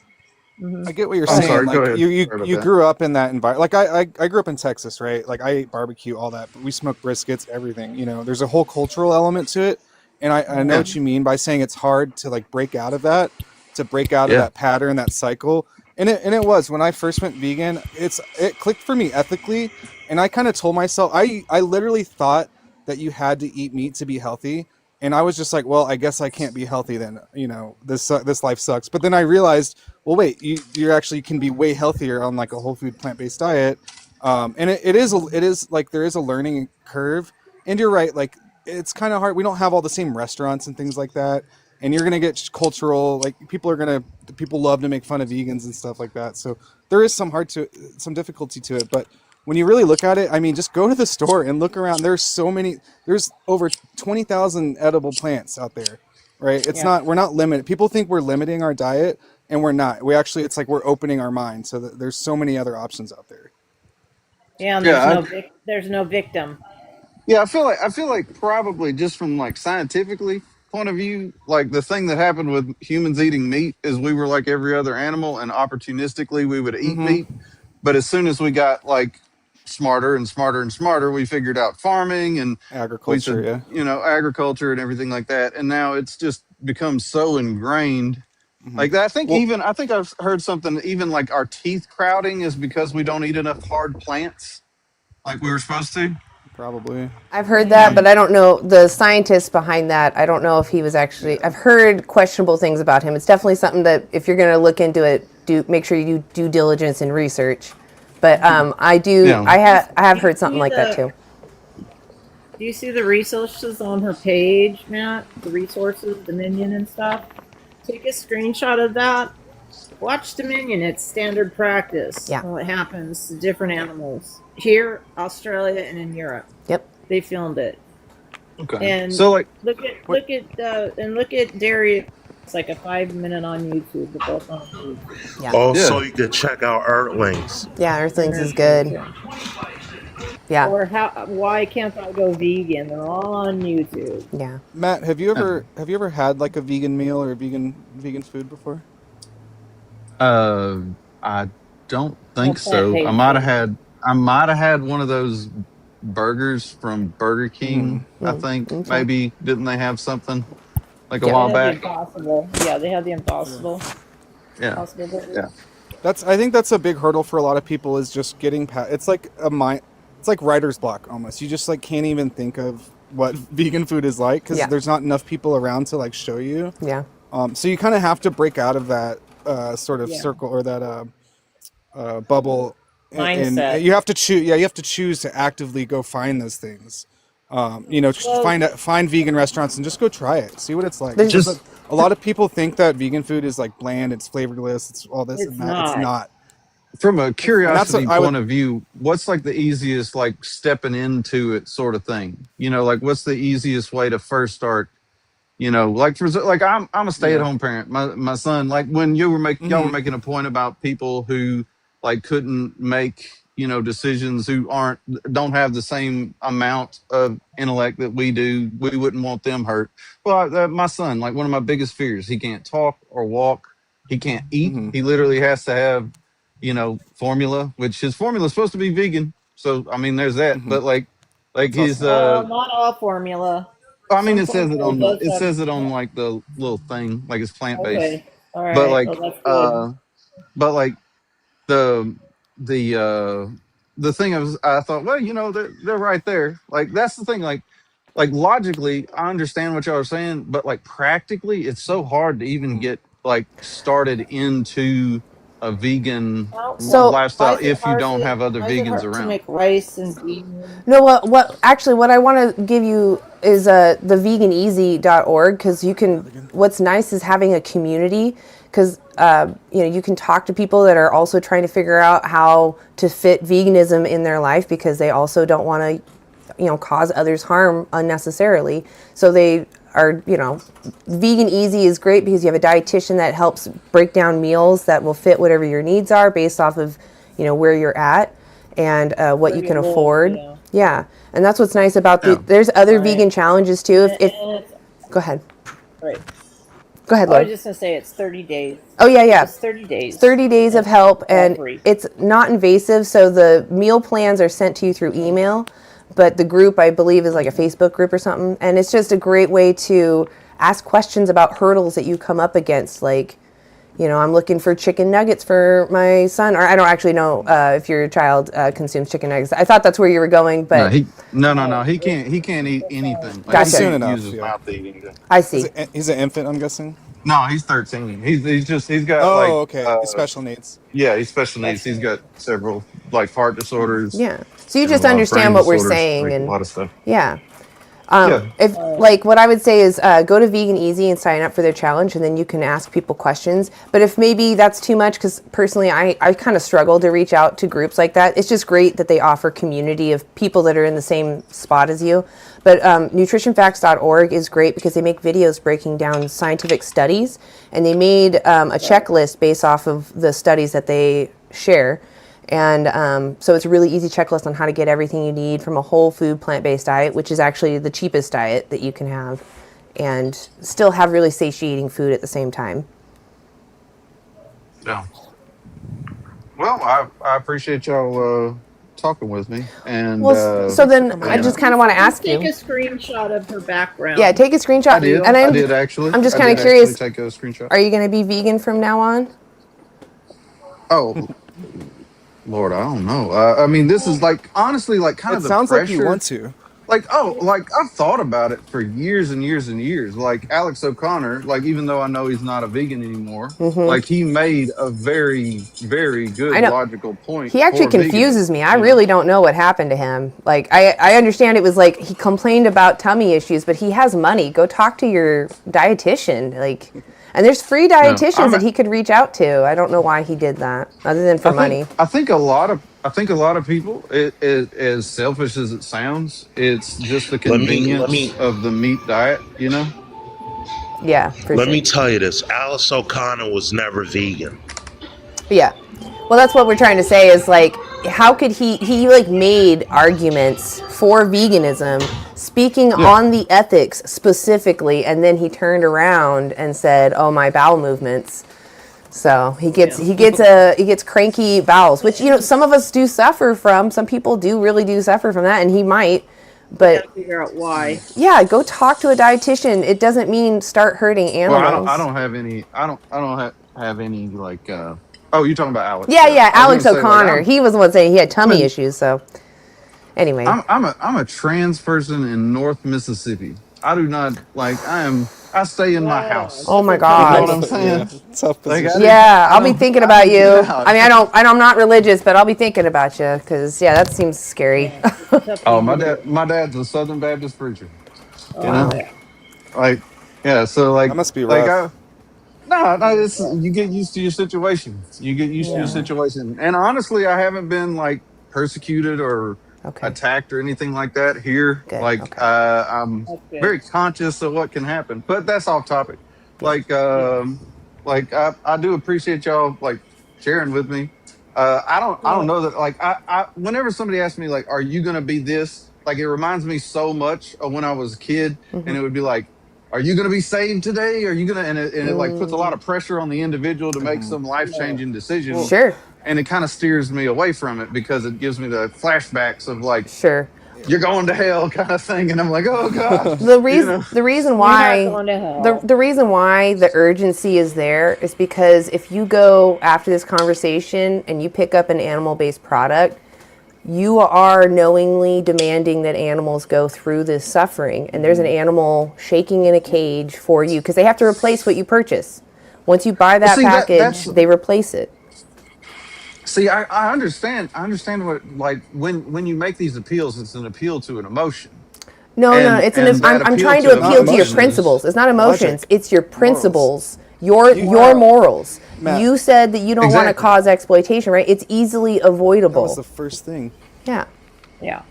I get what you're I'm saying. sorry. Go Like ahead. Sorry about you that. grew up in that environment. Like I grew up in Texas, right? Like I ate barbecue, all that, but we smoked briskets, everything. You know, there's a whole cultural element to it, and I know Yeah. what you mean by saying it's hard to like break out of that, to break out of Yeah. that pattern, that cycle. And it was when I first went vegan. It clicked for me ethically, and I kind of told myself I literally thought that you had to eat meat to be healthy. And I was just like, well, I guess I can't be healthy then. You know, this life sucks. But then I realized, well, wait, you actually can be way healthier on like a whole food plant-based diet. And it is like there is a learning curve. And you're right, like it's kind of hard. We don't have all the same restaurants and things like that. And you're gonna get cultural, like people love to make fun of vegans and stuff like that. So there is some difficulty to it. But when you really look at it, I mean, just go to the store and look around. There's over 20,000 edible plants out there, right? We're not limited. People think we're limiting our diet, and we're not. It's like we're opening our mind so that there's so many other options out there. Yeah, and Yeah. there's no victim. Yeah, I feel like probably just from like scientifically, point of view, like the thing that happened with humans eating meat is we were like every other animal, and opportunistically we would eat Mm-hmm. meat. But as soon as we got like smarter and smarter and smarter, we figured out farming, and we Agriculture, said, yeah. agriculture and everything like that. And now it's just become so ingrained. Mm-hmm. Like that, I think Well, I think I've heard something, even like our teeth crowding is because we don't eat enough hard plants like we were supposed to. probably. I've heard that, but I don't know the scientist behind that. I don't know if he was actually. I've heard questionable things about him. It's definitely something that if you're going to look into it, make sure you do due diligence and research. But I do. Yeah. I have heard something See like that too. Do you see the resources on her page, Matt? The resources, Dominion and stuff? Take a screenshot of that. Watch Dominion. It's standard practice. Yeah. What happens to different animals here, Australia, and in Europe. Yep. They filmed it. Okay. And So like, look at Dairy. It's like a 5-minute on YouTube. They're both on YouTube. Yeah. Also, you can check out Earthlings. Yeah, Earthlings is good. Yeah. Or why can't I go vegan? They're all on YouTube. Yeah. Matt, have you ever had like a vegan meal or vegan food before? I don't think so. I might have had one of those burgers from Burger King. I think maybe didn't they have something like a while back? Impossible. Yeah, they had the Impossible. Yeah. Impossible burger. Yeah. I think that's a big hurdle for a lot of people is just getting past. It's like it's like writer's block almost. You just like can't even think of what vegan food is like because there's not enough people around to like show you. Yeah. So you kind of have to break out of that sort of circle or that bubble. Mindset. And you have to choose. Yeah, you have to choose to actively go find those things. Find vegan restaurants and just go try it. See what it's like. Just a lot of people think that vegan food is like bland, it's flavorless, it's all this and that. It's not. From a curiosity point of view, what's like the easiest like stepping into it sort of thing? Like what's the easiest way to first start? Like I'm a stay-at-home parent. My son, like when y'all were making a point about people who like couldn't make decisions, who don't have the same amount of intellect that we do. We wouldn't want them hurt. Well, my son, like one of my biggest fears, he can't talk or walk. He can't eat. He literally has to have formula, which his formula is supposed to be vegan. So I mean, there's that. But like he's not all formula. I mean, it says it on like the little thing, like it's plant based. Okay. All right. But like, that's good. but like the thing I thought, well, they're right there. Like that's the thing. Like logically, I understand what y'all are saying, but like practically, it's so hard to even get like started into a vegan lifestyle if you don't have other vegans around. To make rice and beans. No, what I want to give you is the veganeasy.org because you can. What's nice is having a community because you can talk to people that are also trying to figure out how to fit veganism in their life because they also don't want to cause others harm unnecessarily. So they are, Vegan Easy is great because you have a dietitian that helps break down meals that will fit whatever your needs are based off of, where you're at and what you can afford. Yeah. And that's what's nice about there's other vegan challenges too. Go ahead. Right. Go ahead, I Lloyd. was just going to say it's 30 days. Oh, yeah. It's 30 days. 30 days of help, and it's not invasive, so the meal plans are sent to you through email, but the group, I believe, is like a Facebook group or something, and it's just a great way to ask questions about hurdles that you come up against, like, I'm looking for chicken nuggets for my son, or I don't actually know if your child consumes chicken nuggets. I thought that's where you were going, but... No, he can't eat anything. Like, gotcha. Soon enough, uses mouth eating. I see. He's an infant, I'm guessing? No, he's 13. He's got okay. Special needs. Yeah, he's special needs. He's got several like heart disorders. Yeah. So you just understand what we're saying and a lot of stuff. Yeah. If like what I would say is go to Vegan Easy and sign up for their challenge, and then you can ask people questions. But if maybe that's too much, because personally I kind of struggle to reach out to groups like that. It's just great that they offer community of people that are in the same spot as you. But nutritionfacts.org is great because they make videos breaking down scientific studies, and they made a checklist based off of the studies that they share. And so it's a really easy checklist on how to get everything you need from a whole food plant-based diet, which is actually the cheapest diet that you can have. and still have really satiating food at the same time. Yeah. Well, I appreciate y'all talking with me. And Well, so then I just kind of want to ask Take you. a screenshot of her background. Yeah, take a screenshot. I did. And I did actually. I'm just I kind did of curious. actually take a screenshot. Are you going to be vegan from now on? Oh, Lord, I don't know. I mean, this is like honestly, like kind It of the sounds like you pressure. want to. Like, like I've thought about it for years and years and years. Like Alex O'Connor, like even though I know he's not a vegan anymore, like he made a very, very good I know. logical point. He actually for confuses veganism, me. I really don't know what happened to him. Like, I understand it was like he complained about tummy issues, but he has money. Go talk to your dietitian. Like, and there's free dietitians that he could reach out to. I don't know why he did that, other than for money. I think a lot of people, as selfish as it sounds, it's just the convenience of the meat diet, you know? Yeah, for Let sure. me tell you this. Alice O'Connor was never vegan. Yeah. Well, that's what we're trying to say is like, how could he like made arguments for veganism, speaking on the ethics specifically, and then he turned around and said, "Oh, my bowel movements." So he gets cranky bowels, which some of us do suffer from. Some people really do suffer from that, and he might. But Gotta figure out why. Yeah, go talk to a dietitian. It doesn't mean start hurting animals. Well, I don't have any. I don't have any like. Oh, you're talking about Alex? Yeah, Alex say, like, O'Connor. He was the one saying he had tummy issues. So anyway, I'm a trans person in North Mississippi. I do not like. I stay in my house. Oh my You God. know what I'm saying? Tough position. I'll be thinking about you. I mean, I'm not religious, but I'll be thinking about you because that seems scary. Oh, my dad's a Southern Baptist preacher. You know, yeah. like, yeah. So like, That must be like, rough. no, it's, you get used to your situation. You get used to your situation. And honestly, I haven't been like persecuted or attacked or anything like that here. I'm very conscious of what can happen, but that's off topic. Like I do appreciate y'all like sharing with me. I don't know that like I whenever somebody asks me like, are you gonna be this? Like it reminds me so much of when I was a kid, and it would be like, are you going to be saved today? Are you going to, and it like puts a lot of pressure on the individual to make some life-changing decisions. Sure. And it kind of steers me away from it because it gives me the flashbacks of like, you're going to hell kind of thing. And I'm like, oh God. The reason why You're not going to hell. the reason why the urgency is there is because if you go after this conversation and you pick up an animal-based product, you are knowingly demanding that animals go through this suffering, and there's an animal shaking in a cage for you because they have to replace what you purchase. Once you buy that package, they replace it. See, I understand. I understand what, like, when you make these appeals, it's an appeal to an emotion. No, it's I'm trying to appeal to your principles. It's not emotions. Logic. It's your principles. Your morals. Matt. You said that you don't want to cause exploitation, right? It's easily avoidable. That was the first thing. Yeah. Yeah.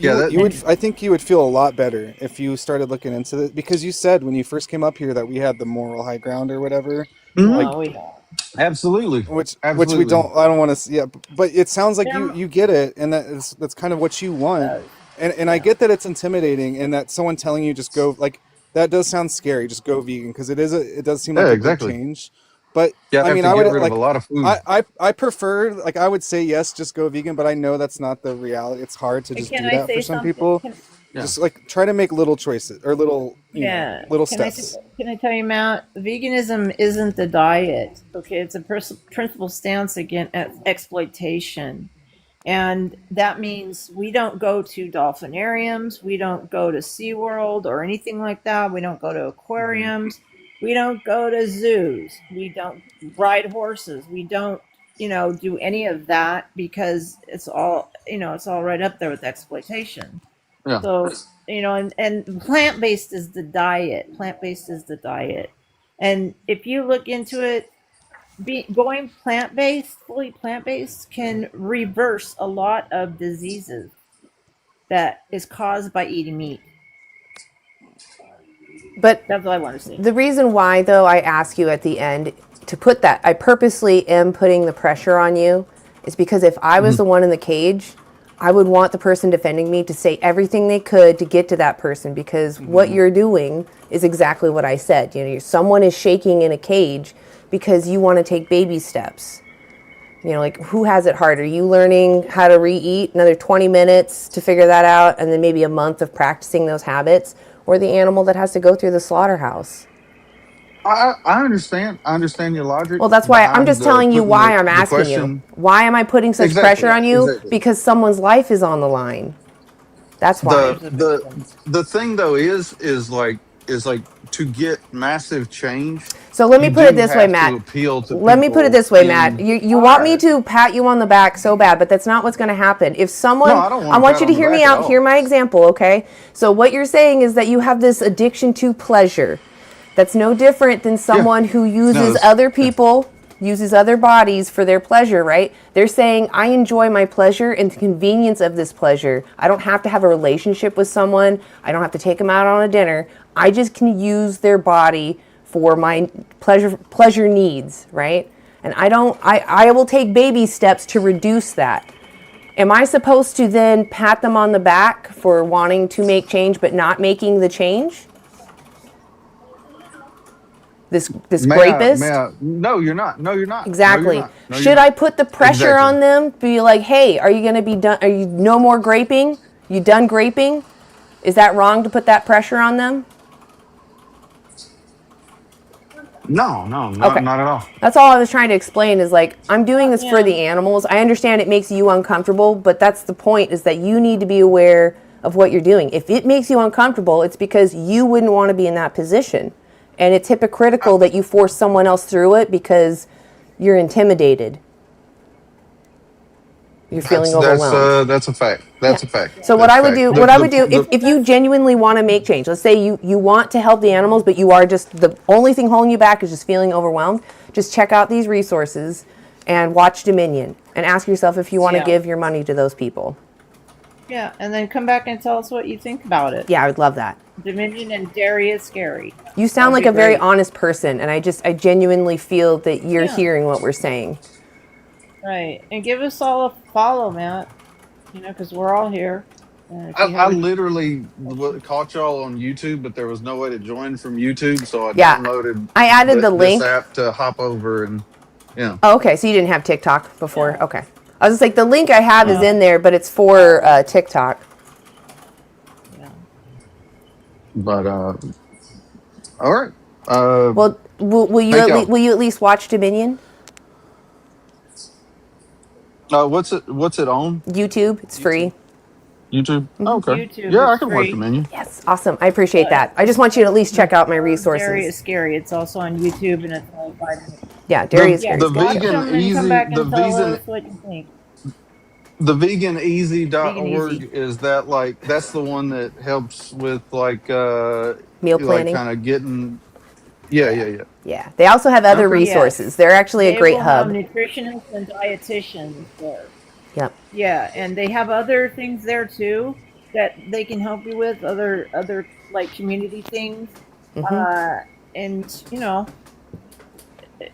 I think you would feel a lot better if you started looking into this because you said when you first came up here that we had the moral high ground or whatever. Absolutely. Which we don't. I don't want to. Yeah, but it sounds like you get it, and that's kind of what you want. And I get that it's intimidating, and that someone telling you just go like that does sound scary. Just go vegan because it does seem like a big change. But I mean, I would like a lot of food. I prefer like I would say yes, just go vegan, but I know that's not the reality. It's hard to just do that for some people. Just like try to make little choices or little little steps. Can I tell you, Matt? Veganism isn't the diet. Okay, it's a principle stance against exploitation. And that means we don't go to dolphinariums, we don't go to SeaWorld or anything like that. We don't go to aquariums. We don't go to zoos. We don't ride horses. We don't, do any of that because it's all right up there with exploitation. Yeah. So, and plant-based is the diet. Plant-based is the diet. And if you look into it, going plant-based, fully plant-based can reverse a lot of diseases that is caused by eating meat. But that's what I want to see. The reason why, though, I ask you at the end to put that, I purposely am putting the pressure on you, is because if I was the one in the cage, I would want the person defending me to say everything they could to get to that person, because what you're doing is exactly what I said. You know, someone is shaking in a cage because you want to take baby steps. You know, like, who has it harder? You learning how to re-eat, another 20 minutes to figure that out, and then maybe a month of practicing those habits, or the animal that has to go through the slaughterhouse? I understand. I understand your logic. Well, that's why I'm behind just telling you putting why I'm the asking you. question. Why am I putting such Exactly. pressure on you? Exactly. Because someone's life is on the line. That's why. The thing though is like to get massive change. So let me You put it do this way, have to Matt. appeal to Let me put it people this way, Matt. You want me to pat you on the back so bad, but that's not what's going to happen. If someone, No, I don't want I a want pat you on to the hear me back at out. all. Hear my example, okay? So what you're saying is that you have this addiction to pleasure. That's no different than someone who uses other people, uses other bodies for their pleasure, right? They're saying, I enjoy my pleasure and the convenience of this pleasure. I don't have to have a relationship with someone. I don't have to take them out on a dinner. I just can use their body for my pleasure needs, right? And I will take baby steps to reduce that. Am I supposed to then pat them on the back for wanting to make change but not making the change? This rapist? No, you're not. No, you're not. Exactly. No, you're not. No, you're Should not. I put the pressure Exactly. on them? Be like, hey, are you going to be done? Are you no more graping? You done graping? Is that wrong to put that pressure on them? No, Okay. not at all. That's all I was trying to explain is like, I'm doing this for the animals. I understand it makes you uncomfortable, but that's the point, is that you need to be aware of what you're doing. If it makes you uncomfortable, it's because you wouldn't want to be in that position. And it's hypocritical that you force someone else through it because you're intimidated. You're feeling overwhelmed. That's a fact. That's a fact. So what That's I a would fact. do, if you genuinely want to make change, let's say you want to help the animals, but you are just, the only thing holding you back is just feeling overwhelmed, just check out these resources and watch Dominion and ask yourself if you want to give your money to those people. Yeah, and then come back and tell us what you think about it. Yeah, I would love that. Dominion and Dairy is Scary. You sound That'd like be a very great. honest person, and I genuinely feel that you're hearing what we're saying. Right, and give us all a follow, Matt. You know, because we're all here. I literally caught y'all on YouTube, but there was no way to join from YouTube, so I Yeah, downloaded I added the this link. app to hop over and Oh, okay, so you didn't have TikTok before? Okay. I was just like, the link I have is in there, but it's for TikTok. But all right. Well, will you at least watch Dominion? What's it on? YouTube. It's free. YouTube. Oh, okay. YouTube Yeah, I is can watch free. Dominion. Yes, awesome. I appreciate that. I just want you to at least check out my Dairy resources. is Scary. It's also on YouTube, and it's only 5 minutes. Yeah, Dairy is Scary. The Watch vegan them and easy. come back The and tell vegan. us what you think. The veganeasy.org, Vegan Easy. is that like that's the one that helps with like Meal like planning. kind of getting yeah. Yeah, they also have other Okay. resources. They're actually a They great will have hub. nutritionists and dietitians there. Yep. Yeah, and they have other things there too that they can help you with, other like community things. And you know,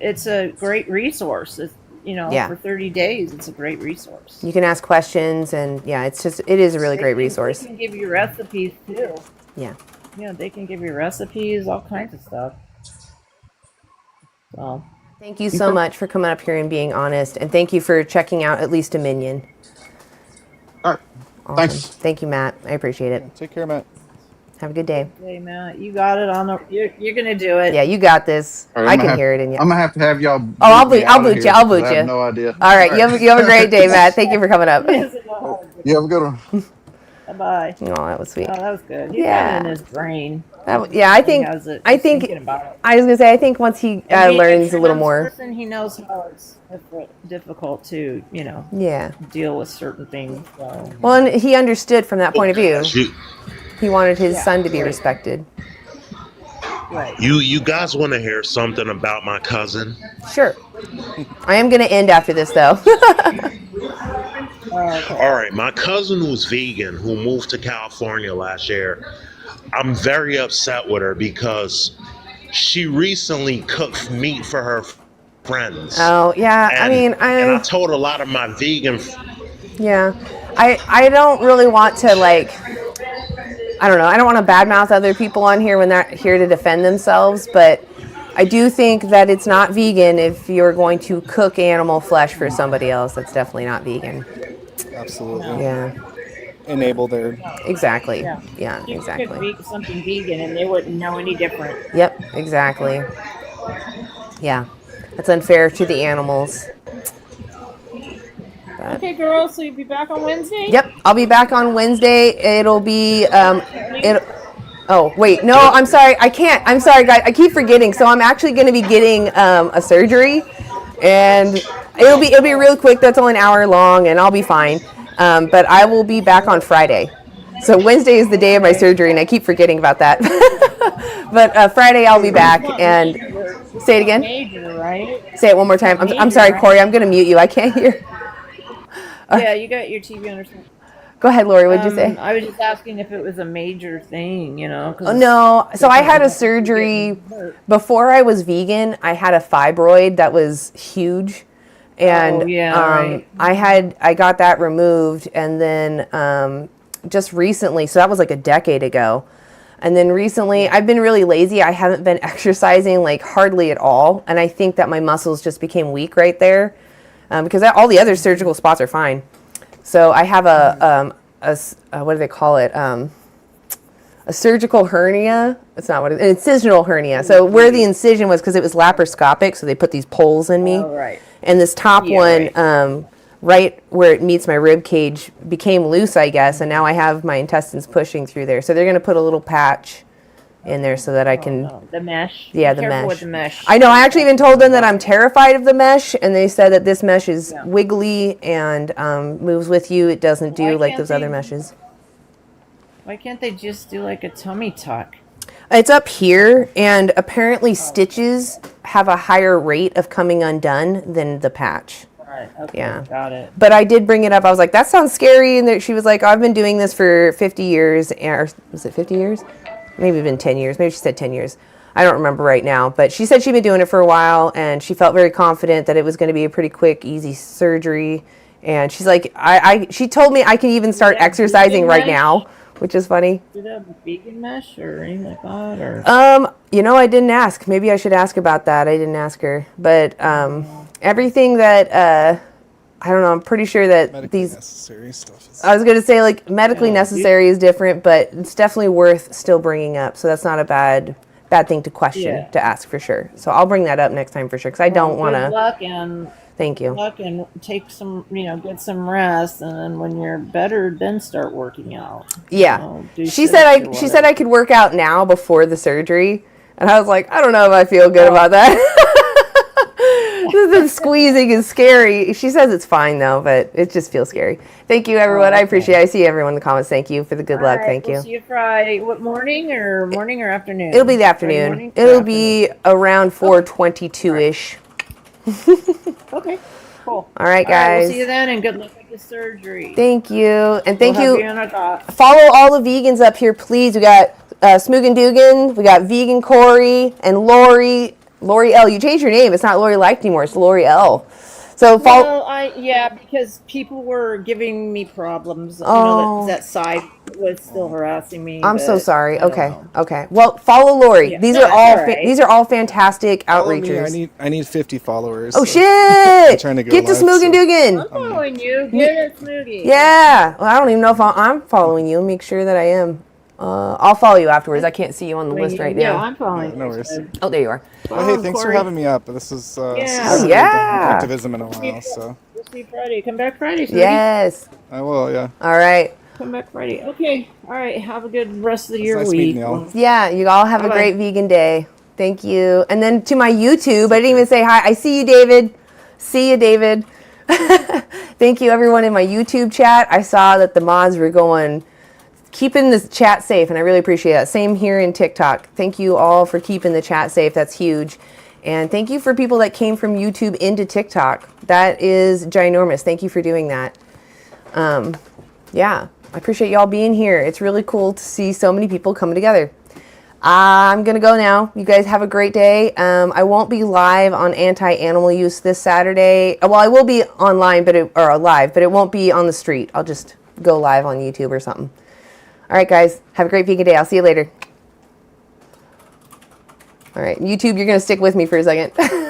it's a great resource. It's, you know, Yeah. for 30 days, it's a great resource. You can ask questions, and yeah, it is a really great resource. They can give you recipes too. Yeah. Yeah, they can give you recipes, all kinds of stuff. So Thank you so much for coming up here and being honest, and thank you for checking out at least Dominion. All right. Awesome. Thanks. Thank you, Matt. I appreciate it. Take care, Matt. Have a good day. hey Matt, you got it on the. You're gonna do it. Yeah, you got this. All right, I I'm gonna can have- hear it in you. I'm gonna have y'all. Oh, I'll boot you. I'll boot I you. have no idea. All right, you have a great day, Matt. Thank you for coming up. You have a good one. Bye. Oh, that was sweet. Oh, that was good. He Yeah. got it in his brain. Yeah, I think. He has it I just think. thinking about it. I was gonna say. I think once he And being learns a little trans more. Person, he knows how it's difficult to, you know, Yeah. deal with certain things. So. Well, and he understood from that point of view. He wanted his son to be respected. Right. You guys want to hear something about my cousin? Sure. I am gonna end after this, though. All right, my cousin who's vegan, who moved to California last year, I'm very upset with her because she recently cooked meat for her friends. Oh yeah. I mean, and I told a lot of my vegan. Yeah. I don't really want to like, I don't know. I don't want to badmouth other people on here when they're here to defend themselves, but I do think that it's not vegan if you're going to cook animal flesh for somebody else. That's definitely not vegan. Absolutely. Yeah. Enable their. Exactly. Yeah. Yeah, You could exactly. cook something vegan and they wouldn't know any different. Yep, exactly. Yeah. That's unfair to the animals. But, Okay, girls, so you'll be back on Wednesday? yep, I'll be back on Wednesday. It'll be it. Oh wait, no, I'm sorry. I can't. I'm sorry, guys. I keep forgetting. So I'm actually going to be getting a surgery, and it'll be real quick. That's only an hour long, and I'll be fine. But I will be back on Friday. So Wednesday is the day of my surgery, and I keep forgetting about that. But Friday I'll be back. And say it again. Major, right? Say it one more time. I'm sorry, Corey. I'm going to mute you. I can't hear. Yeah, you got your TV on or something. Go ahead, Lori. What'd you say? I was just asking if it was a major thing, you know. Oh, no. So I had a surgery before I was vegan. I had a fibroid that was huge. And right. I got that removed. And then just recently, so that was like a decade ago. And then recently, I've been really lazy. I haven't been exercising like hardly at all. And I think that my muscles just became weak right there. Because all the other surgical spots are fine. So I have a what do they call it? A surgical hernia. It's not what an incisional hernia. So where the incision was, because it was laparoscopic, so they put these poles in me. Oh, right. And this top one, right where it meets my rib cage, became loose, I guess, and now I have my intestines pushing through there. So they're going to put a little patch in there so that I can. The mesh. Yeah, Be the careful mesh. with the mesh. I know. I actually even told them that I'm terrified of the mesh, and they said that this mesh is wiggly and moves with you. It doesn't do like those other meshes. Why can't they just do like a tummy tuck? It's up here, and apparently stitches have a higher rate of coming undone than the patch. Right. Okay. Yeah. Got it. But I did bring it up. I was like, that sounds scary. And she was like, I've been doing this for 50 years. Or was it 50 years? Maybe even 10 years. Maybe she said 10 years. I don't remember right now. But she said she'd been doing it for a while, and she felt very confident that it was going to be a pretty quick, easy surgery. And she's like, she told me I can even start exercising right now, which is funny. Do they have a vegan mesh or anything like that? Or? You know, I didn't ask. Maybe I should ask about that. I didn't ask her. But everything that I don't know, I'm pretty sure that Medically these necessary stuff is. I was going to say like medically necessary is different, but it's definitely worth still bringing up. So that's not a bad thing to question, to ask for sure. So I'll bring that up next time for sure, because I don't want to. Good luck and. Thank you. Good luck and take some, get some rest, and then when you're better, then start working out. Yeah, do she sit said or she said I whatever. could work out now before the surgery, and I was like, I don't know if I feel good about that. The squeezing is scary. She says it's fine though, but it just feels scary. Thank you, everyone. I appreciate it. I see everyone in the comments. Thank you for the good luck. Thank We'll you. see you Friday. What, morning or afternoon? It'll be the Friday afternoon. morning? It'll be around 4:22-ish. Okay, cool. All right, guys. We'll see you then, and good luck with the surgery. Thank you, and thank We'll have you. you on our dock. Follow all the vegans up here, please. We got Smoogan Dugan, we got Vegan Corey, and Lori L. You changed your name. It's not Lori Like anymore. It's Lori L. So follow. Well, because people were giving me problems. Oh. That side was still harassing me. I'm so but sorry. I don't Okay, know. okay. Well, follow Lori. Yeah. These No, are all that's all right. these are all fantastic Follow me. outreachers. I need 50 followers. Oh so shit! I'm trying to go Get to live, Smoogan Dugan. I'm following you. Get it, Smoogie. Yeah. Well, I don't even know if I'm following you. Make sure that I am. I'll follow you afterwards. I can't see you on the list right Yeah, now. I'm following. No worries. Oh, there you are. Well, hey, thanks for having me up. This is Yeah. activism in a while, so We'll see you Friday. Come back Friday, Smoogie. Yes. I will. Yeah. All right. Come back Friday. Okay. All right. Have a good rest of It's your nice week. meeting y'all. Yeah. You all have a Bye-bye. great vegan day. Thank you. And then to my YouTube, I didn't even say hi. I see you, David. See you, David. Thank you, everyone in my YouTube chat. I saw that the mods were keeping this chat safe, and I really appreciate that. Same here in TikTok. Thank you all for keeping the chat safe. That's huge. And thank you for people that came from YouTube into TikTok. That is ginormous. Thank you for doing that. Yeah, I appreciate y'all being here. It's really cool to see so many people coming together. I'm going to go now. You guys have a great day. I won't be live on anti-animal use this Saturday. Well, I will be online, live, but it won't be on the street. I'll just go live on YouTube or something. All right, guys. Have a great vegan day. I'll see you later. All right, YouTube, you're going to stick with me for a second.